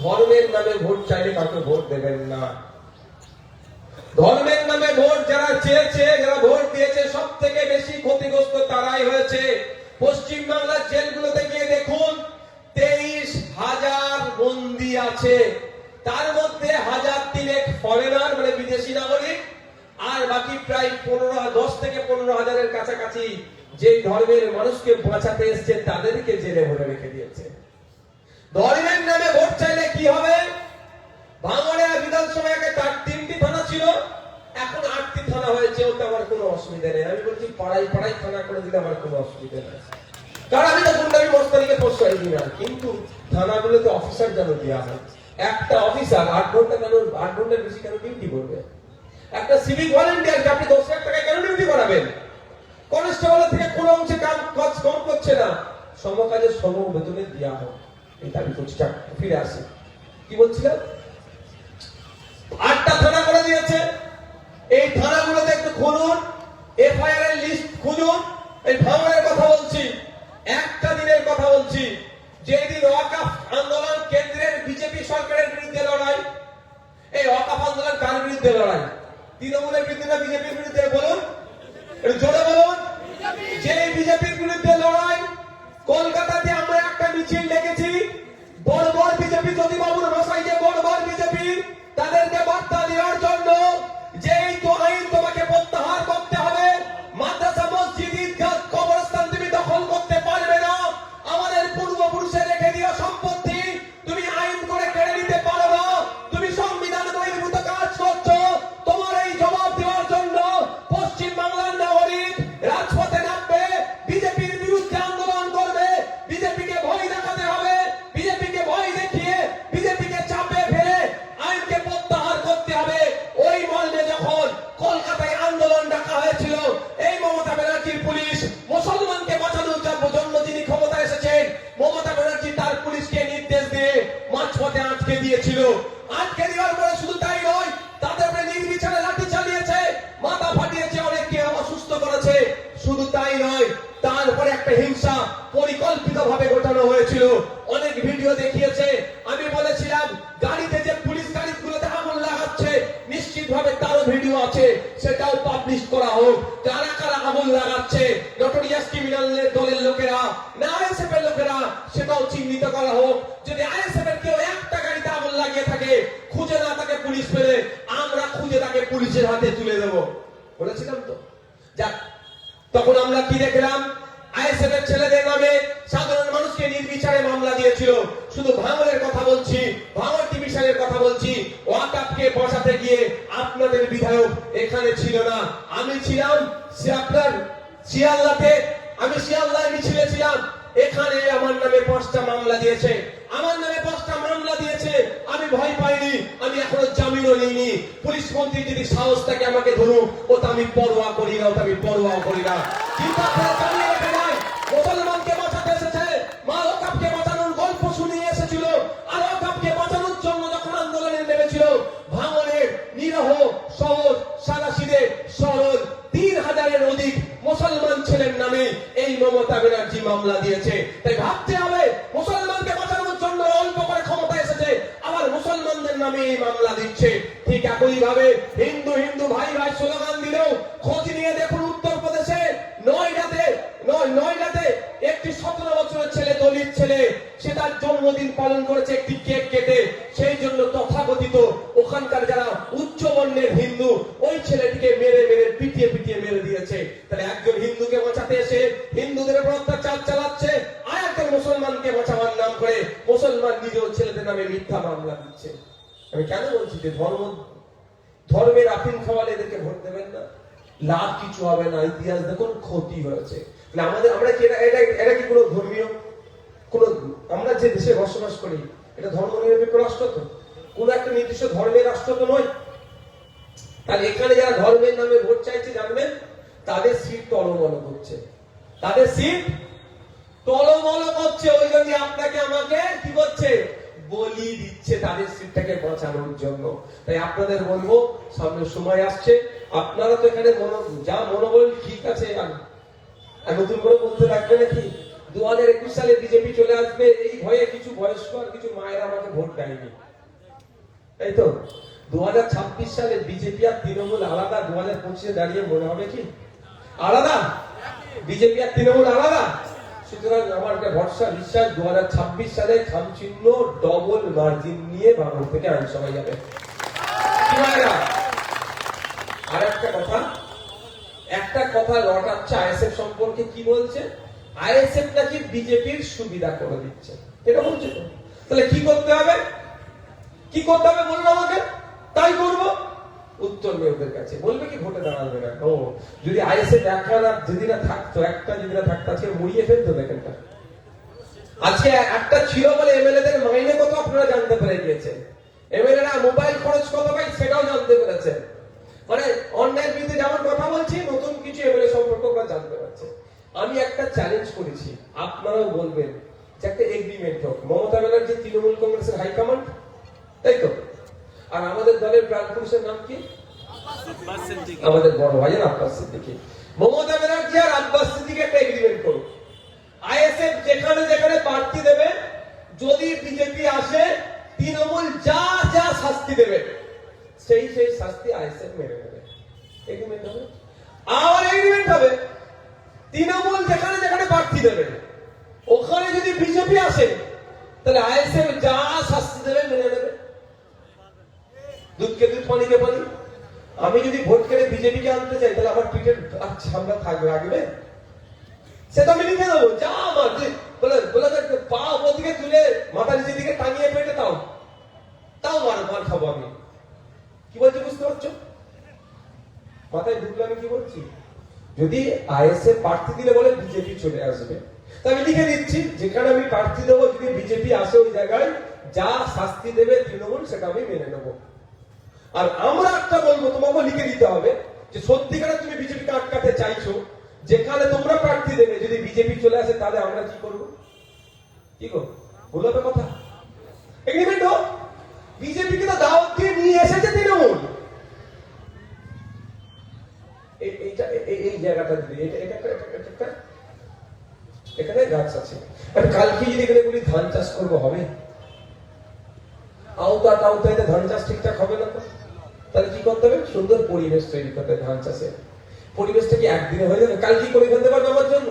ধর্মের নামে ভোট চাইলে কাউকে ভোট দেবেন না। ধর্মের নামে ভোট যারা চেয়েছে, যারা ভোট দিয়েছে, সব থেকে বেশি ক্ষতিগ্রস্ত তারাই হয়েছে। পশ্চিম বাংলার জেলগুলোতে গিয়ে দেখুন, 23,000 বন্দী আছে, তার মধ্যে 1,003 ফরেনার মানে বিদেশি নাগরিক, আর বাকি প্রায় 10 থেকে 15,000-এর কাছাকাছি যে ধর্মের মানুষকে বাঁচাতে এসছে, তাদেরকে জেলে ভরে রেখে দিয়েছে। ধর্মের নামে ভোট চাইলে কি হবে? ভাঙড়ে বিধানসভায় আগে 3টি থানা ছিল, এখন 8টি থানা হয়েছে, ওতে আমার কোনো অসুবিধা নেই। আমি বলছি পাড়ায় পাড়ায় থানা করে দিলে আমার কোনো অসুবিধা নেই, কারণ আমি তো গুন্ডামি মস্তানিকে প্রশ্রয় দিই না। কিন্তু থানাগুলোতে অফিসার যেন দেওয়া হয়। একটা অফিসার 8 ঘন্টা কেন, 8 ঘন্টার বেশি কেন ডিউটি করবে? একটা সিভিক ভলেন্টিয়ারকে আপনি 10 লাখ টাকায় কেন ডিউটি করাবেন? কনস্টেবলের থেকে কোনো অংশে কাজ কম করছে না, সমকাজে সম বেতনে দেওয়া হোক, এই দাবি করছি। ফিরে আসি, কি বলছিলাম? 8টা থানা করে দিয়েছে। এই থানাগুলোতে একটু খুঁজুন, এফআইআর এর লিস্ট খুঁজুন। এই ভাঙনের কথা বলছি, একটা দিনের কথা বলছি, যেদিন ওয়াকফ আন্দোলন কেন্দ্রের বিজেপি সরকারের বিরুদ্ধে লড়াই। এই ওয়াকফ আন্দোলন কার বিরুদ্ধে লড়াই? তৃণমূলের বিরুদ্ধে না বিজেপির বিরুদ্ধে? বলুন, একটু জোরে বলুন। যে বিজেপির বিরুদ্ধে লড়াই, কলকাতাতে আমরা একটা মিছিল ডেকেছি। বড় বড় বিজেপি জ্যোতিবাবুর ভাষায় যে বড় বড় বিজেপি, তাদেরকে বার্তা দেওয়ার জন্য যে এই তো আইন তোমাকে প্রত্যাহার করতে হবে, মাদ্রাসা মসজিদ ঈদগাহ কবরস্থান তুমি দখল করতে পারবে না, আমাদের পূর্বপুরুষের রেখে দেওয়া সম্পত্তি তুমি আইন করে কেড়ে নিতে পারো না, তুমি সংবিধান বহির্ভূত কাজ করছো। তোমার এই জবাব দেওয়ার জন্য পশ্চিম বাংলার নাগরিক রাজপথে নামবে, বিজেপির বিরুদ্ধে আন্দোলন করবে। বিজেপিকে ভয় দেখাতে হবে, বিজেপিকে ভয় দেখিয়ে বিজেপিকে চাপে ফেলে আইনকে প্রত্যাহার করতে হবে। ওই মর্মে যখন কলকাতায় আন্দোলন ডাকা হয়েছিল, এই মমতা ব্যানার্জির পুলিশ মুসলমানকে বাঁচানোর জন্য যিনি ক্ষমতায় এসেছেন, মমতা ব্যানার্জি তার পুলিশকে নির্দেশ দিয়ে মাঝপথে আটকে দিয়েছিল। আটকে দেওয়ার পরে শুধু তাই নয়, তাদের উপরে নির্বিচারে লাঠি চালিয়েছে, মাথা ফাটিয়েছে, অনেককে অসুস্থ করেছে। শুধু তাই নয়, তারপরে একটা হিংসা পরিকল্পিতভাবে ঘটানো হয়েছিল। অনেক ভিডিও দেখিয়েছে। আমি বলেছিলাম গাড়িতে যে পুলিশ গাড়িগুলোতে আগুন লাগাচ্ছে, নিশ্চিতভাবে তারও ভিডিও আছে, সেটাও পাবলিশ করা হোক। কারা কারা আগুন লাগাচ্ছে, নটোরিয়াস ক্রিমিনাল দলের লোকেরা না আইএসএফ এর লোকেরা, সেটাও চিহ্নিত করা হোক। যদি আইএসএফ এর কেউ একটা গাড়িতে আগুন লাগিয়ে থাকে, খুঁজে না তাকে পুলিশ পেলে, আমরা খুঁজে তাকে পুলিশের হাতে তুলে দেব, বলেছিলাম তো। যাক, তখন আমরা কি দেখলাম? আইএসএফ এর ছেলেদের নামে সাধারণ মানুষকে নির্বিচারে মামলা দিয়েছিল। শুধু ভাঙনের কথা বলছি, ভাঙর ডিভিশনের কথা বলছি। ওয়াকফকে বসাতে গিয়ে আপনাদের বিধায়ক এখানে ছিল না, আমি ছিলাম আপনার শিয়ালদাতে। আমি শিয়ালদায় মিছিলে ছিলাম। এখানে আমার নামে 5টা মামলা দিয়েছে, আমার নামে 5টা মামলা দিয়েছে। আমি ভয় পাইনি, আমি এখনো জামিনও নিইনি। পুলিশ মন্ত্রী যদি সাহস থাকে আমাকে ধরুক, ওটা আমি পরোয়া করি না, ওটা আমি পরোয়া করি না। কিন্তু আপনারা জানিয়ে রেখে যায়, মুসলমানকে বাঁচাতে এসেছে, মা ওয়াকফকে বাঁচানোর গল্প শুনিয়ে এসেছিল। আর ওয়াকফকে বাঁচানোর জন্য যখন আন্দোলনে নেমেছিল, ভাঙনের নিরহ সহজ সাদাসিধে সরল 3000-এর অধিক মুসলমান ছেলের নামে এই মমতা ব্যানার্জি মামলা দিয়েছে। তাই ভাবতে হবে, মুসলমানকে বাঁচানোর জন্য অল্প করে ক্ষমতা এসেছে, আবার মুসলমানদের নামে এই মামলা দিচ্ছে। ঠিক একই ভাবে হিন্দু হিন্দু ভাই ভাই স্লোগান দিলেও খোঁজ নিয়ে দেখুন, উত্তরপ্রদেশে নয়ডাতে একটি 17 বছরের ছেলে, দলিত ছেলে, সে তার জন্মদিন পালন করেছে একটি কেক কেটে। সেই জন্য তথাকথিত ওখানকার যারা উচ্চ বর্ণের হিন্দু, ওই ছেলেটিকে মেরে মেরে পিটিয়ে পিটিয়ে মেরে দিয়েছে। তাহলে একজন হিন্দুকে বাঁচাতে এসে হিন্দুদের উপর অত্যাচার চালাচ্ছে, আর একজন মুসলমানকে বাঁচাবার নাম করে মুসলমান নিজের ছেলেদের নামে মিথ্যা মামলা দিচ্ছে। আমি কেন বলছি যে ধর্মের আফিম খাওয়ালে এদেরকে ভোট দেবেন না, লাভ কিছু হবে না। ইতিহাস দেখুন, ক্ষতি হয়েছে। আমরা কি এটা কি কোনো ধর্মীয় কোন, আমরা যে দেশে বসবাস করি, এটা ধর্ম নিরপেক্ষ রাষ্ট্র তো, কোন একটা নির্দিষ্ট ধর্মের রাষ্ট্র তো নয়। তাহলে এখানে যারা ধর্মের নামে ভোট চাইছে, জানবেন তাদের সিট টলমল করছে, তাদের সিট টলমল করছে। ওই জন্য আপনাকে আমাকে কি করছে, বলি দিচ্ছে তাদের সিটটাকে বাঁচানোর জন্য। তাই আপনাদের বলবো, সামনে সময় আসছে, আপনারা তো এখানে যা মনোবল ঠিক আছে, আর নতুন করে বলতে রাখবে নাকি 2021 সালে বিজেপি চলে আসবে, এই ভয়ে কিছু বয়স্ক আর কিছু মায়েরা আমাকে ভোট দেয়নি, তাই তো। 2026 সালে বিজেপি আর তৃণমূল আলাদা, 2025-এ দাঁড়িয়ে মনে হবে কি আলাদা? বিজেপি আর তৃণমূল আলাদা। সুতরাং আমার একটা ভরসা, বিশ্বাস, 2026 সালে খামচিহ্ন ডবল মার্জিন নিয়ে বাংলা থেকে আইনসভায় যাবে। আর একটা কথা রটাচ্ছে আইএসএফ সম্পর্কে, কি বলছে? আইএসএফ নাকি বিজেপির সুবিধা করে দিচ্ছে, এটা বলছে তো। তাহলে কি করতে হবে, কি করতে হবে বলুন আমাকে, তাই করবো। উত্তর নেই ওদের কাছে, বলবে কি ভোটে দাঁড়াবে না। ও যদি আইএসএফ যদি না থাকতো, একটা যদি না থাকতো, আজকে মুড়িয়ে ফেলতো। দেখেন, আজকে একটা ছিল বলে এমএলএদের মাইনে কত আপনারা জানতে পেরে গিয়েছেন, এমএলএরা মোবাইল খরচ কত পায় সেটাও জানতে পেরেছেন। মানে অন্যায়ের বিরুদ্ধে যেমন কথা বলছি, নতুন কিছু এমএলএ সম্পর্কে জানতে পারছে। আমি একটা চ্যালেঞ্জ করেছি, আপনারাও বলবেন যে একটা এগ্রিমেন্ট হোক। মমতা ব্যানার্জি তৃণমূল কংগ্রেসের হাইকমান্ড, তাই তো? আর আমাদের দলের প্রাণ পুরুষের নাম কি? আমাদের বড় ভাইয়ের আব্বাস সিদ্দিকী। মমতা ব্যানার্জি আর আব্বাস সিদ্দিকী একটা এগ্রিমেন্ট করুক। আইএসএফ যেখানে যেখানে প্রার্থী দেবে, যদি বিজেপি আসে, তৃণমূল যা যা শাস্তি দেবে সেই সেই শাস্তি আইএসএফ মেনে নেবে। এগ্রিমেন্ট হবে। আর এগ্রিমেন্ট হবে, তৃণমূল যেখানে যেখানে প্রার্থী দেবে, ওখানে যদি বিজেপি আসে, তাহলে আইএসএফ যা শাস্তি দেবে মেনে নেবে। দুধকে দুধ, পানিকে পানি। আমি যদি ভোট কেড়ে বিজেপিকে আনতে চাই, তাহলে আমার পিঠের সামনে থাকবে, রাখবে? সেটা আমি লিখে দেবো, যা আমার বলে পা ওদিকে তুলে মাথা নিচের দিকে টাঙিয়ে পেটে তাও তাও মার খাবো আমি। কি বলছি বুঝতে পারছো? মাথায় ঢুকলে আমি কি বলছি? যদি আইএসএফ প্রার্থী দিলে বলে বিজেপি চলে আসবে, তা আমি লিখে দিচ্ছি, যেখানে আমি প্রার্থী দেবো, যদি বিজেপি আসে ওই জায়গায় যা শাস্তি দেবে তৃণমূল, সেটা আমি মেনে নেবো। আর আমরা একটা বলবো, তোমাকে লিখে দিতে হবে যে সত্যিকারে তুমি বিজেপিকে আটকাতে চাইছো, যেখানে তোমরা প্রার্থী দেবে যদি বিজেপি চলে আসে, তাহলে আমরা কি করবো? কি গো, বলবে কথা? এগ্রিমেন্ট হোক। বিজেপিকে তো দাওয়াত দিয়ে নিয়ে এসেছে তৃণমূল। এই জায়গাটা দিদি, এখানে গাছ আছে। কালকে যদি এখানে বলি ধান চাষ করবো, হবে? আওতায় ধান চাষ ঠিকঠাক হবে না তো? তাহলে কি করতে হবে? সুন্দর পরিবেশ তৈরি করতে হবে ধান চাষে। পরিবেশটা কি একদিনে হয়ে যাবে? কাল কি করে ফেলতে পারবে আমার জন্য?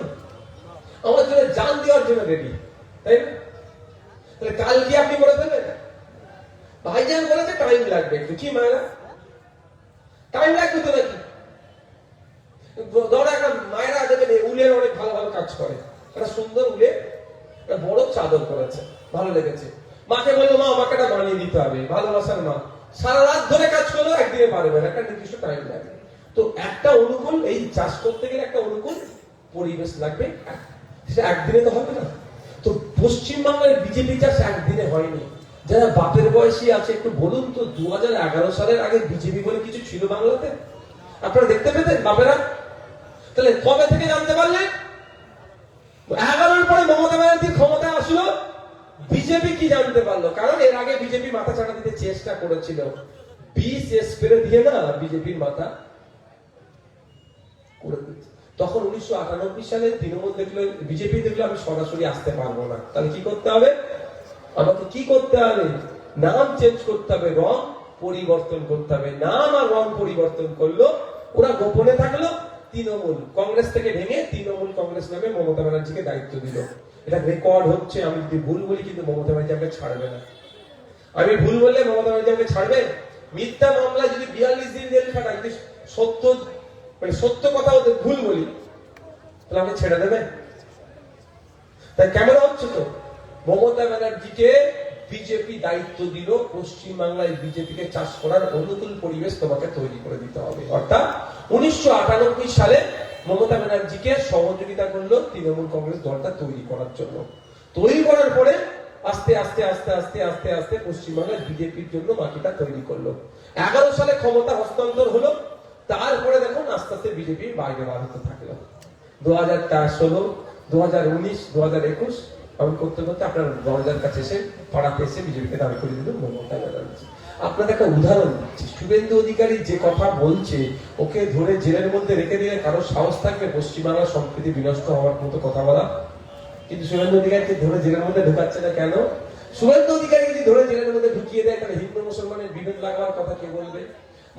আমার জন্য জান দেওয়ার জন্য রেডি, তাই না? তাহলে কাল কি আপনি করে ফেলবেন? ভাইজান বলেছে টাইম লাগবে একটু। কি মায়েরা, টাইম লাগবে তো নাকি? ধরো একটা মায়েরা দেখবেন উলের অনেক ভালো ভালো কাজ করে, একটা সুন্দর উলে একটা বড় চাদর করেছে, ভালো লেগেছে। মাকে বললো, মা আমাকে একটা বানিয়ে দিতে হবে। ভালোবাসার মা সারা রাত ধরে কাজ করলো, একদিনে পারবে না, একটা নির্দিষ্ট টাইম লাগবে। তো একটা অনুকূল, এই চাষ করতে গেলে একটা অনুকূল পরিবেশ লাগবে, সেটা একদিনে তো হবে না। তো পশ্চিমবাংলার বিজেপি চাষ একদিনে হয়নি। যারা বাপের বয়সী আছে একটু বলুন তো, 2011 সালের আগে বিজেপি বলে কিছু ছিল বাংলাতে? আপনারা দেখতে পেতেন বাপেরা? তাহলে কবে থেকে জানতে পারলেন? 11-র পরে মমতা ব্যানার্জির ক্ষমতায় আসলো, বিজেপি কি জানতে পারলো? কারণ এর আগে বিজেপি মাথা চাটা দিতে চেষ্টা করেছিল, বিষ স্প্রে দিয়ে না বিজেপির মাথা করে দিচ্ছে। তখন 1998 সালে তৃণমূল দেখলো, বিজেপি দেখলো আমি সরাসরি আসতে পারবো না, তাহলে কি করতে হবে? আমাকে কি করতে হবে? নাম চেঞ্জ করতে হবে, রং পরিবর্তন করতে হবে। নাম আর রং পরিবর্তন করলো, ওরা গোপনে থাকলো। তৃণমূল কংগ্রেস থেকে ভেঙে তৃণমূল কংগ্রেস নামে মমতা ব্যানার্জিকে দায়িত্ব দিল। এটা রেকর্ড হচ্ছে। আমি যদি ভুল বলি কিন্তু মমতা ব্যানার্জি আমাকে ছাড়বে না। আমি ভুল বললে মমতা ব্যানার্জি আমাকে ছাড়বে? মিথ্যা মামলা যদি 42 দিন জেল খাটাই, যদি সত্য কথা ওদের ভুল বলি, তাহলে আমাকে ছেড়ে দেবে? তাই ক্যামেরা হচ্ছে তো। মমতা ব্যানার্জিকে বিজেপি দায়িত্ব দিল, পশ্চিমবাংলায় বিজেপিকে চাষ করার অনুকূল পরিবেশ তোমাকে তৈরি করে দিতে হবে। অর্থাৎ 1998 সালে মমতা ব্যানার্জিকে সহযোগিতা করলো তৃণমূল কংগ্রেস দলটা তৈরি করার জন্য। তৈরি করার পরে আস্তে আস্তে আস্তে আস্তে আস্তে আস্তে পশ্চিমবাংলায় বিজেপির জন্য মাটিটা তৈরি করলো। 11 সালে ক্ষমতা হস্তান্তর হলো, তারপরে দেখুন আস্তে আস্তে বিজেপি বাইরে বার হতে থাকলো। 2016, 2019, 2021 আমি করতে করতে আপনার দরজার কাছে এসে, পাড়াতে এসে বিজেপিকে দাঁড় করে দিল মমতা ব্যানার্জি। আপনাদের একটা উদাহরণ দিচ্ছি, শুভেন্দু অধিকারী যে কথা বলছে, ওকে ধরে জেলের মধ্যে রেখে দিলে কারো সাহস থাকবে পশ্চিমবাংলার সম্প্রীতি বিনষ্ট হওয়ার মতো কথা বলা? কিন্তু শুভেন্দু অধিকারীকে ধরে জেলের মধ্যে ঢুকাচ্ছে না কেন? শুভেন্দু অধিকারী যদি ধরে জেলের মধ্যে ঢুকিয়ে দেয়, তাহলে হিন্দু মুসলমানের বিভেদ লাগাবার কথা কে বলবে?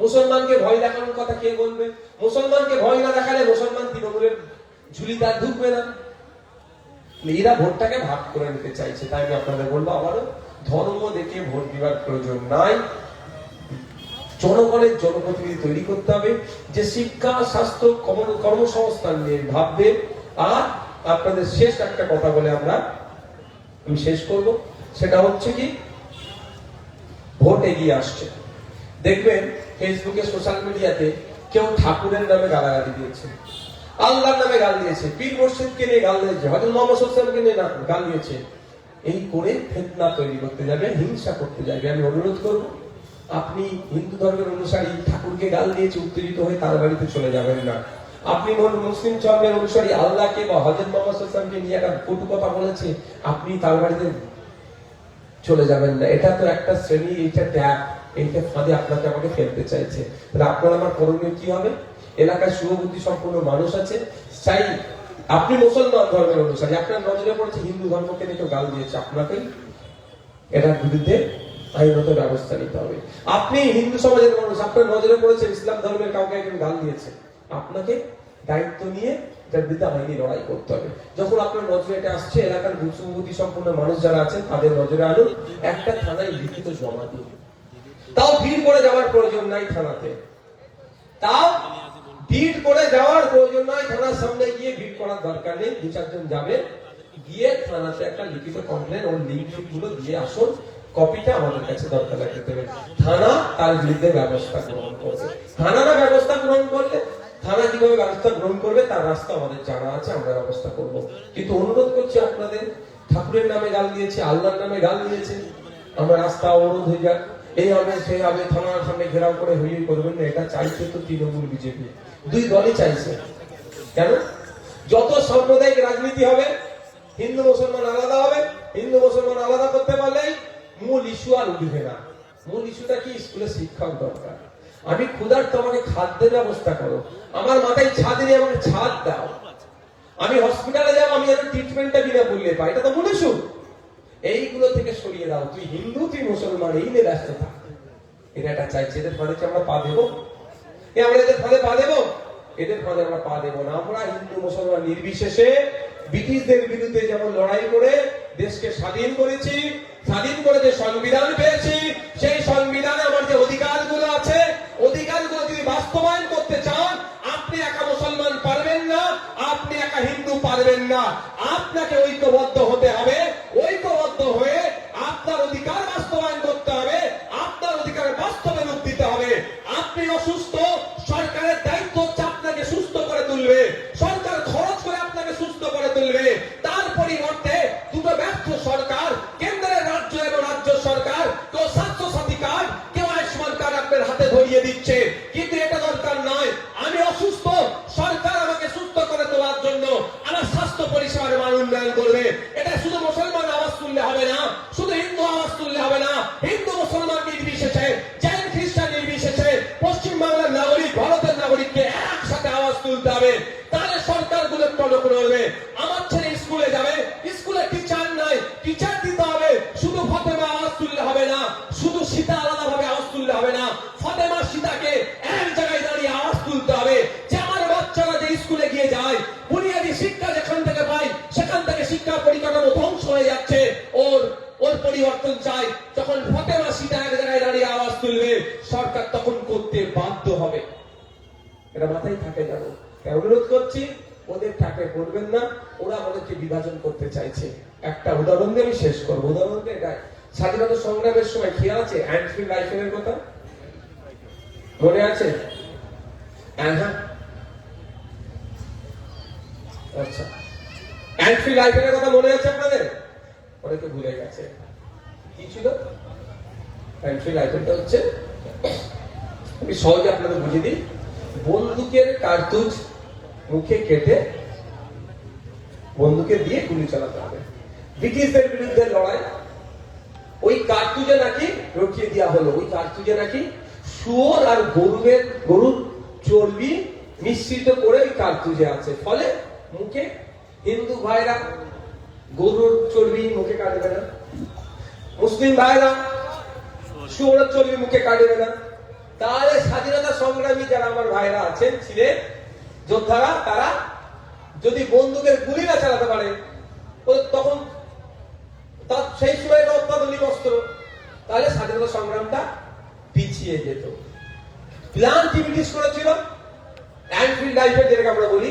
মুসলমানকে ভয় দেখানোর কথা কে বলবে? মুসলমানকে ভয় না দেখালে মুসলমান তৃণমূলের ঝুলি তার ঢুকবে না। এরা ভোটটাকে ভাগ করে নিতে চাইছে। তাই আমি আপনাদের বলবো, আবারও ধর্ম দেখে ভোট দেওয়ার প্রয়োজন নাই। জনগণের জনপ্রতিনিধি তৈরি করতে হবে, যে শিক্ষা, স্বাস্থ্য, কর্মসংস্থান নিয়ে ভাববে। আর আপনাদের শেষ একটা কথা বলে আমি শেষ করব, সেটা হচ্ছে কি, ভোট এগিয়ে আসছে। দেখবেন ফেসবুকে, সোশ্যাল মিডিয়াতে কেউ ঠাকুরের নামে গালাগালি দিয়েছে, আল্লাহর নামে গাল দিয়েছে, পীর মুর্শিদকে নিয়ে গাল দিয়েছে, হযরত মুহাম্মদ সাল্লাল্লাহু আলাইহি ওয়াসাল্লামকে নিয়ে গাল দিয়েছে। এই করে ফিতনা তৈরি করতে যাবে, হিংসা করতে যাবে। আমি অনুরোধ করব, আপনি হিন্দু ধর্মের অনুসারী ঠাকুরকে গাল দিয়েছে উত্তেজিত হয়ে তার বাড়িতে চলে যাবেন না। আপনি মুসলিম ধর্মের অনুসারী আল্লাহকে বা হযরত মুহাম্মদ সাল্লাল্লাহু আলাইহি ওয়াসাল্লামকে নিয়ে একটা কটু কথা বলেছে, আপনি তার বাড়িতে চলে যাবেন না। এটা তো একটা শ্রেণী, এটা ট্যাগ, এইটা ফাঁদে আপনাকে আমাকে ফেলতে চাইছে। তাহলে আপনার আমার করণীয় কি হবে? এলাকায় শুভবুদ্ধি সম্পন্ন মানুষ আছে, চাই আপনি মুসলমান ধর্মের অনুসারী, আপনার নজরে পড়েছে হিন্দু ধর্মকে নিয়ে কেউ গাল দিয়েছে, আপনাকে এটার বিরুদ্ধে আইনত ব্যবস্থা নিতে হবে। আপনি হিন্দু সমাজের মানুষ, আপনার নজরে পড়েছে ইসলাম ধর্মের কাউকে একজন গাল দিয়েছে, আপনাকে দায়িত্ব নিয়ে এটার বিরুদ্ধে আইনি লড়াই করতে হবে। যখন আপনার নজরে এটা আসছে, এলাকার বুদ্ধি সম্পন্ন মানুষ যারা আছেন তাদের নজরে আনুন, একটা থানায় লিখিত জমা দিন। তাও ভিড় করে যাওয়ার প্রয়োজন নাই থানাতে, তাও ভিড় করে যাওয়ার প্রয়োজন নাই, থানার সামনে গিয়ে ভিড় করার দরকার নেই, 2-4 জন যাবে, গিয়ে থানাতে একটা লিখিত কমপ্লেন ওর লিঙ্ক গুলো দিয়ে আসুন, কপিটা আমাদের কাছে দরকার লাগতে দেবে। থানা তার বিরুদ্ধে ব্যবস্থা গ্রহণ করবে। থানারা ব্যবস্থা গ্রহণ করলে, থানা কিভাবে ব্যবস্থা গ্রহণ করবে তার রাস্তা আমাদের জানা আছে, আমরা ব্যবস্থা করব। কিন্তু অনুরোধ করছি আপনাদের, ঠাকুরের নামে গাল দিয়েছে, আল্লাহর নামে গাল দিয়েছে, আমরা রাস্তা অবরোধ হয়ে যাক, এই হবে সেই হবে, থানার সামনে ঘেরাও করে হইয়ে করবেন না। এটা চাইছে তো তৃণমূল বিজেপি, দুই দলই চাইছে। কেন? যত সাম্প্রদায়িক রাজনীতি হবে, হিন্দু মুসলমান আলাদা হবে, হিন্দু মুসলমান আলাদা করতে পারলেই মূল ইস্যু আর উঠবে না। মূল ইস্যুটা কি? স্কুলে শিক্ষক দরকার। আমি ক্ষুধার্ত, আমাকে খাদ্যের ব্যবস্থা করো, আমার মাথায় ছাদ নিয়ে আমাকে ছাদ দাও, আমি হসপিটালে যাবো, আমি যেন ট্রিটমেন্টটা বিনামূল্যে পাই, এটা তো মূল ইস্যু। এইগুলো থেকে সরিয়ে দাও, তুই হিন্দু তুই মুসলমান, এই নিয়ে ব্যস্ত থাক। এটা একটা চাইছে। এদের ফাঁদে কি আমরা পা দেবো? আমরা এদের ফাঁদে পা দেবো? এদের ফাঁদে আমরা পা দেবো না। আমরা হিন্দু মুসলমান নির্বিশেষে ব্রিটিশদের বিরুদ্ধে যেমন লড়াই করে দেশকে স্বাধীন করেছি, স্বাধীন করে যে সংবিধান পেয়েছি, সেই সংবিধানে আমার যে অধিকারগুলো আছে, অধিকারগুলো যদি বাস্তবায়ন করতে চান, আপনি একা মুসলমান পারবেন না, আপনি একা হিন্দু পারবেন না, আপনাকে ঐক্যবদ্ধ হতে হবে। ঐক্যবদ্ধ হয়ে আপনার অধিকার বাস্তবায়ন করতে হবে, আপনার অধিকার বাস্তবে রূপ দিতে হবে। আপনি অসুস্থ, সরকারের দায়িত্ব হচ্ছে আপনাকে সুস্থ করে তুলবে, সরকার খরচ করে আপনাকে সুস্থ করে তুলবে। তার পরিবর্তে দুটো ব্যর্থ সরকার, কেন্দ্রের রাজ্য এবং রাজ্য সরকার, কেউ স্বাস্থ্যসাথী কার্ড, কেউ আয়ুষ্মান কার্ড আপনার হাতে ধরিয়ে দিচ্ছে। কিন্তু এটা দরকার নয়। আমি অসুস্থ, সরকার আমাকে সুস্থ করে তোলার জন্য আমার স্বাস্থ্য পরিষেবার মান উন্নয়ন করবে। এটা শুধু মুসলমান আওয়াজ তুললে হবে না, শুধু হিন্দু আওয়াজ তুললে হবে না, হিন্দু মুসলমান নির্বিশেষে, জৈন খ্রিস্টান নির্বিশেষে, পশ্চিমবাংলার নাগরিক ভারতের নাগরিককে একসাথে আওয়াজ তুলতে হবে। তাহলে সরকারগুলো টনক নড়বে। আমার ছেলে স্কুলে যাবে, স্কুলে টিচার নাই, টিচার দিতে হবে। শুধু ফাতেমা আওয়াজ তুললে হবে না, শুধু সীতা আলাদা ভাবে আওয়াজ তুললে হবে না, ফাতেমা সীতাকে এক জায়গায় দাঁড়িয়ে আওয়াজ তুলতে হবে যে আমার বাচ্চারা যে স্কুলে গিয়ে যায়, বুনিয়াদী শিক্ষা যেখান থেকে পায়, সেখান থেকে শিক্ষা পরিকাঠামো ধ্বংস হয়ে যাচ্ছে, ওর পরিবর্তন চাই। যখন ফাতেমা সীতা এক জায়গায় দাঁড়িয়ে আওয়াজ তুলবে, সরকার তখন করতে বাধ্য হবে। এটা মাথায় থাকে জানো। অনুরোধ করছি, ওদের টাকে করবেন না, ওরা আমাদেরকে বিভাজন করতে চাইছে। একটা উদাহরণ দিয়ে আমি শেষ করবো। উদাহরণটা এটা, স্বাধীনতা সংগ্রামের সময় খেয়াল আছে এনফিল্ড রাইফেলের কথা মনে আছে? হ্যাঁ, আচ্ছা, এনফিল্ড রাইফেলের কথা মনে আছে আপনাদের? অনেকে ভুলে গেছে। কি ছিল এনফিল্ড রাইফেলটা? হচ্ছে, আমি সহজে আপনাদের বুঝিয়ে দিই, বন্দুকের কার্তুজ মুখে কেটে বন্দুকে দিয়ে গুলি চালাতে হবে। ব্রিটিশদের বিরুদ্ধে লড়াই, ওই কার্তুজে নাকি রখিয়ে দেওয়া হলো, ওই কার্তুজে নাকি শুয়োর আর গরুর চর্বি মিশ্রিত করে ওই কার্তুজে আছে। ফলে মুখে, হিন্দু ভাইরা গরুর চর্বি মুখে কাটবে না, মুসলিম ভাইরা শুয়োরের চর্বি মুখে কাটবে না। তাহলে স্বাধীনতা সংগ্রামী যারা আমার ভাইরা আছেন, ছিলেন যোদ্ধারা, তারা যদি বন্দুকের গুলি না চালাতে পারে, তখন সেই সময় অত্যাধুনিক অস্ত্র, তাহলে স্বাধীনতা সংগ্রামটা পিছিয়ে যেত। প্ল্যান কি ব্রিটিশ করেছিল? এনফিল্ড রাইফেল যেটাকে আমরা বলি,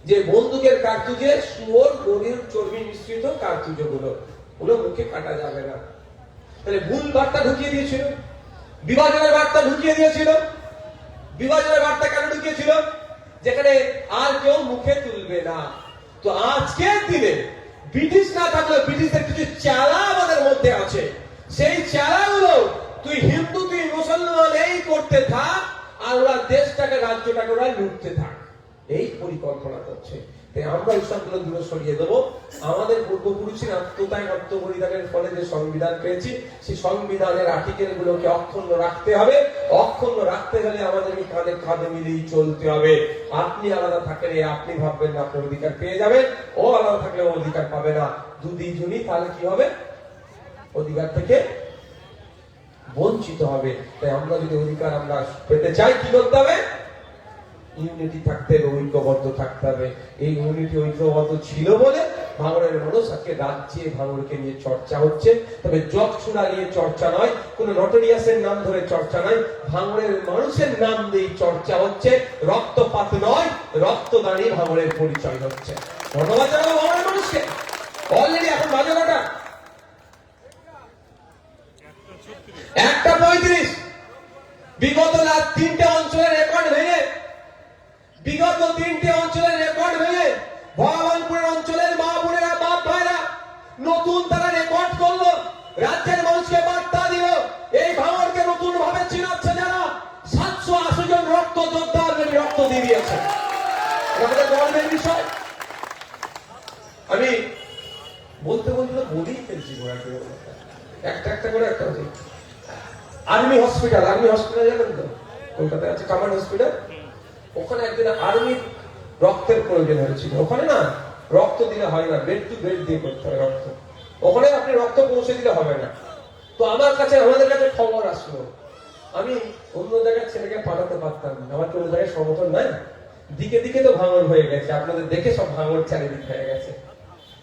যে বন্দুকের কার্তুজে শুয়োর গরুর চর্বি মিশ্রিত কার্তুজ ওগুলো মুখে কাটা যাবে না। তাহলে ভুল বার্তা ঢুকিয়ে দিয়েছিল, বিভাজনের বার্তা ঢুকিয়ে দিয়েছিল। বিভাজনের বার্তা কেন ঢুকিয়েছিল? যেখানে আর কেউ মুখে তুলবে না। তো আজকের দিনে ব্রিটিশ না থাকলে ব্রিটিশদের কিছু চালা আমাদের মধ্যে আছে, সেই চালাগুলো তুই হিন্দু তুই মুসলমান এই করতে থাক, আর ওরা দেশটাকে রাজ্যটাকে ওরা লুটতে থাক। এই পরিকল্পনা করছে। তাই আমরা এইসবগুলো দূরে সরিয়ে দেবো। আমাদের পূর্বপুরুষের আত্মত্যাগ আত্মবলিদানের ফলে যে সংবিধান পেয়েছি, সেই সংবিধানের আর্টিকেল গুলোকে অক্ষুণ্ণ রাখতে হবে। অক্ষুণ্ণ রাখতে গেলে আমাদেরকে কাঁধে কাঁধে মিলিয়ে চলতে হবে। আপনি আলাদা থাকলে আপনি ভাববেন না আপনার অধিকার পেয়ে যাবেন, ও আলাদা থাকলে ও অধিকার পাবে না। দুজনই তাহলে কি হবে? অধিকার থেকে বঞ্চিত হবে। তাই আমরা যদি অধিকার আমরা পেতে চাই, কি করতে হবে? ইউনিটি থাকতে হবে, ঐক্যবদ্ধ থাকতে হবে। এই ইউনিটি ঐক্যবদ্ধ ছিল বলে ভাঙড়ের মানুষ আজকে রাজ্যে ভাঙড়কে নিয়ে চর্চা হচ্ছে। তবে জগছুড়া নিয়ে চর্চা নয়, কোন নটোরিয়াসের নাম ধরে চর্চা নয়, ভাঙড়ের মানুষের নাম দিয়ে চর্চা হচ্ছে। রক্তপাত নয়, রক্তদানই ভাঙড়ের পরিচয় হচ্ছে। ধন্যবাদ জানাবো ভাঙড়ের মানুষকে। অলরেডি এখন বাজে কটা? 1:35। বিগত রাত 3টে অঞ্চলের রেকর্ড ভেঙে ভগবানপুরের অঞ্চলের মা বোনেরা, বাপ ভাইরা নতুন তারা রেকর্ড করলো। রাজ্যের মানুষকে বার্তা দিল, এই ভাঙড়কে নতুন ভাবে চিনাচ্ছে যারা। 780 জন রক্ত যোদ্ধা অলরেডি রক্ত দিয়ে দিয়েছে। আমাদের গর্বের বিষয়। আমি বলতে বলেই ফেলছি একটা করে একটা হচ্ছে আর্মি হসপিটাল জানেন তো? কলকাতায় আছে কামান্ড হসপিটাল। ওখানে একদিন আর্মির রক্তের প্রয়োজন হয়েছিল। ওখানে না রক্ত দিলে হয় না, বেড টু বেড দিয়ে করতে হয় রক্ত। ওখানে আপনি রক্ত পৌঁছে দিলে হবে না। তো আমাদের কাছে খবর আসলো, আমি অন্য জায়গায় ছেলেকে পাঠাতে পারতাম না, আমার কোনো জায়গায় সমর্থন নাই। দিকে দিকে তো ভাঙড় হয়ে গেছে, আপনাদের দেখে সব ভাঙড় চারিদিক হয়ে গেছে,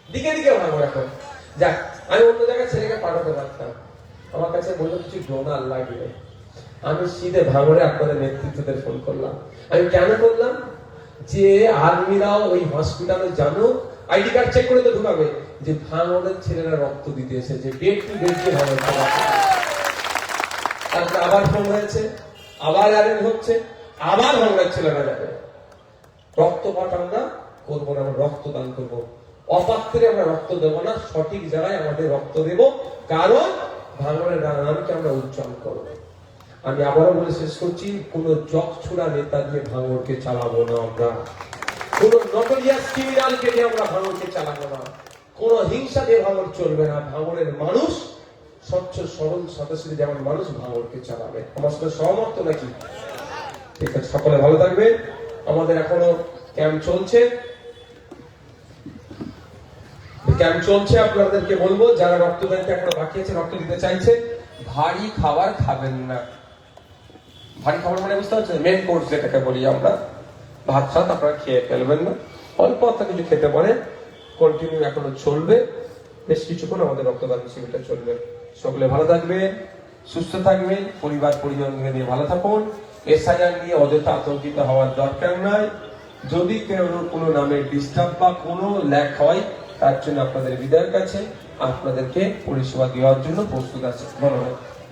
দিকে দিকে ভাঙড় এখন। যাক, আমি অন্য জায়গায় ছেলেকে পাঠাতে পারতাম। আমার কাছে বললো কিছু ডোনার লাগবে। আমি সিধে ভাঙড়ে আপনাদের নেতৃত্বদের ফোন করলাম। আমি কেন করলাম? যে আর্মিরাও ওই হসপিটালে জানো, আইডি কার্ড চেক করে তো ঢুকাবে যে ভাঙড়ের ছেলেরা রক্ত দিতে এসেছে, বেড টু বেড দিয়ে ভাঙড়। তারপরে আবার ফোন হয়েছে, আবার অ্যারেঞ্জ হচ্ছে, আবার ভাঙড়ের ছেলেরা যাবে। রক্তপাত আমরা করবো না, আমরা রক্তদান করবো। অপাত্রে আমরা রক্ত দেবো না, সঠিক জায়গায় আমাদের রক্ত দেব। কারণ ভাঙড়ের নামকে আমরা উজ্জ্বল করবো। আমি আবারও বলে শেষ করছি, কোন জগছুড়া নেতা দিয়ে ভাঙড়কে চালাবো না আমরা, কোন নটোরিয়াস ক্রিমিনালকে দিয়ে আমরা ভাঙড়কে চালাবো না, কোন হিংসা দিয়ে ভাঙড় চলবে না। ভাঙড়ের মানুষ স্বচ্ছ সরল সদস্যদের যেমন মানুষ ভাঙড়কে চালাবে। আমার সাথে সহমত নাকি? ঠিক আছে, সকলে ভালো থাকবে। আমাদের এখনো ক্যাম্প চলছে। আপনাদেরকে বলবো, যারা রক্তদানকে এখনো বাকি আছে, রক্ত দিতে চাইছে, ভারী খাবার খাবেন না। ভারী খাবার মানে বুঝতে পারছেন? মেন কোর্স যেটাকে বলি আমরা, ভাত আপনারা খেয়ে ফেলবেন না। অল্প কিছু খেতে পারেন, কন্টিনিউ এখনো চলবে, বেশ কিছুক্ষণ আমাদের রক্তদান শিবিরটা চলবে। সকলে ভালো থাকবেন, সুস্থ থাকবেন, পরিবার পরিজনকে নিয়ে ভালো থাকুন। এসআইআর নিয়ে অযথা আতঙ্কিত হওয়ার দরকার নাই। যদি কেউ কোনো নামে ডিস্টার্ব বা কোনো ল্যাক হয়, তার জন্য আপনাদের বিদায়ের কাছে আপনাদেরকে পরিষেবা দেওয়ার জন্য প্রস্তুত আছে। ধন্যবাদ।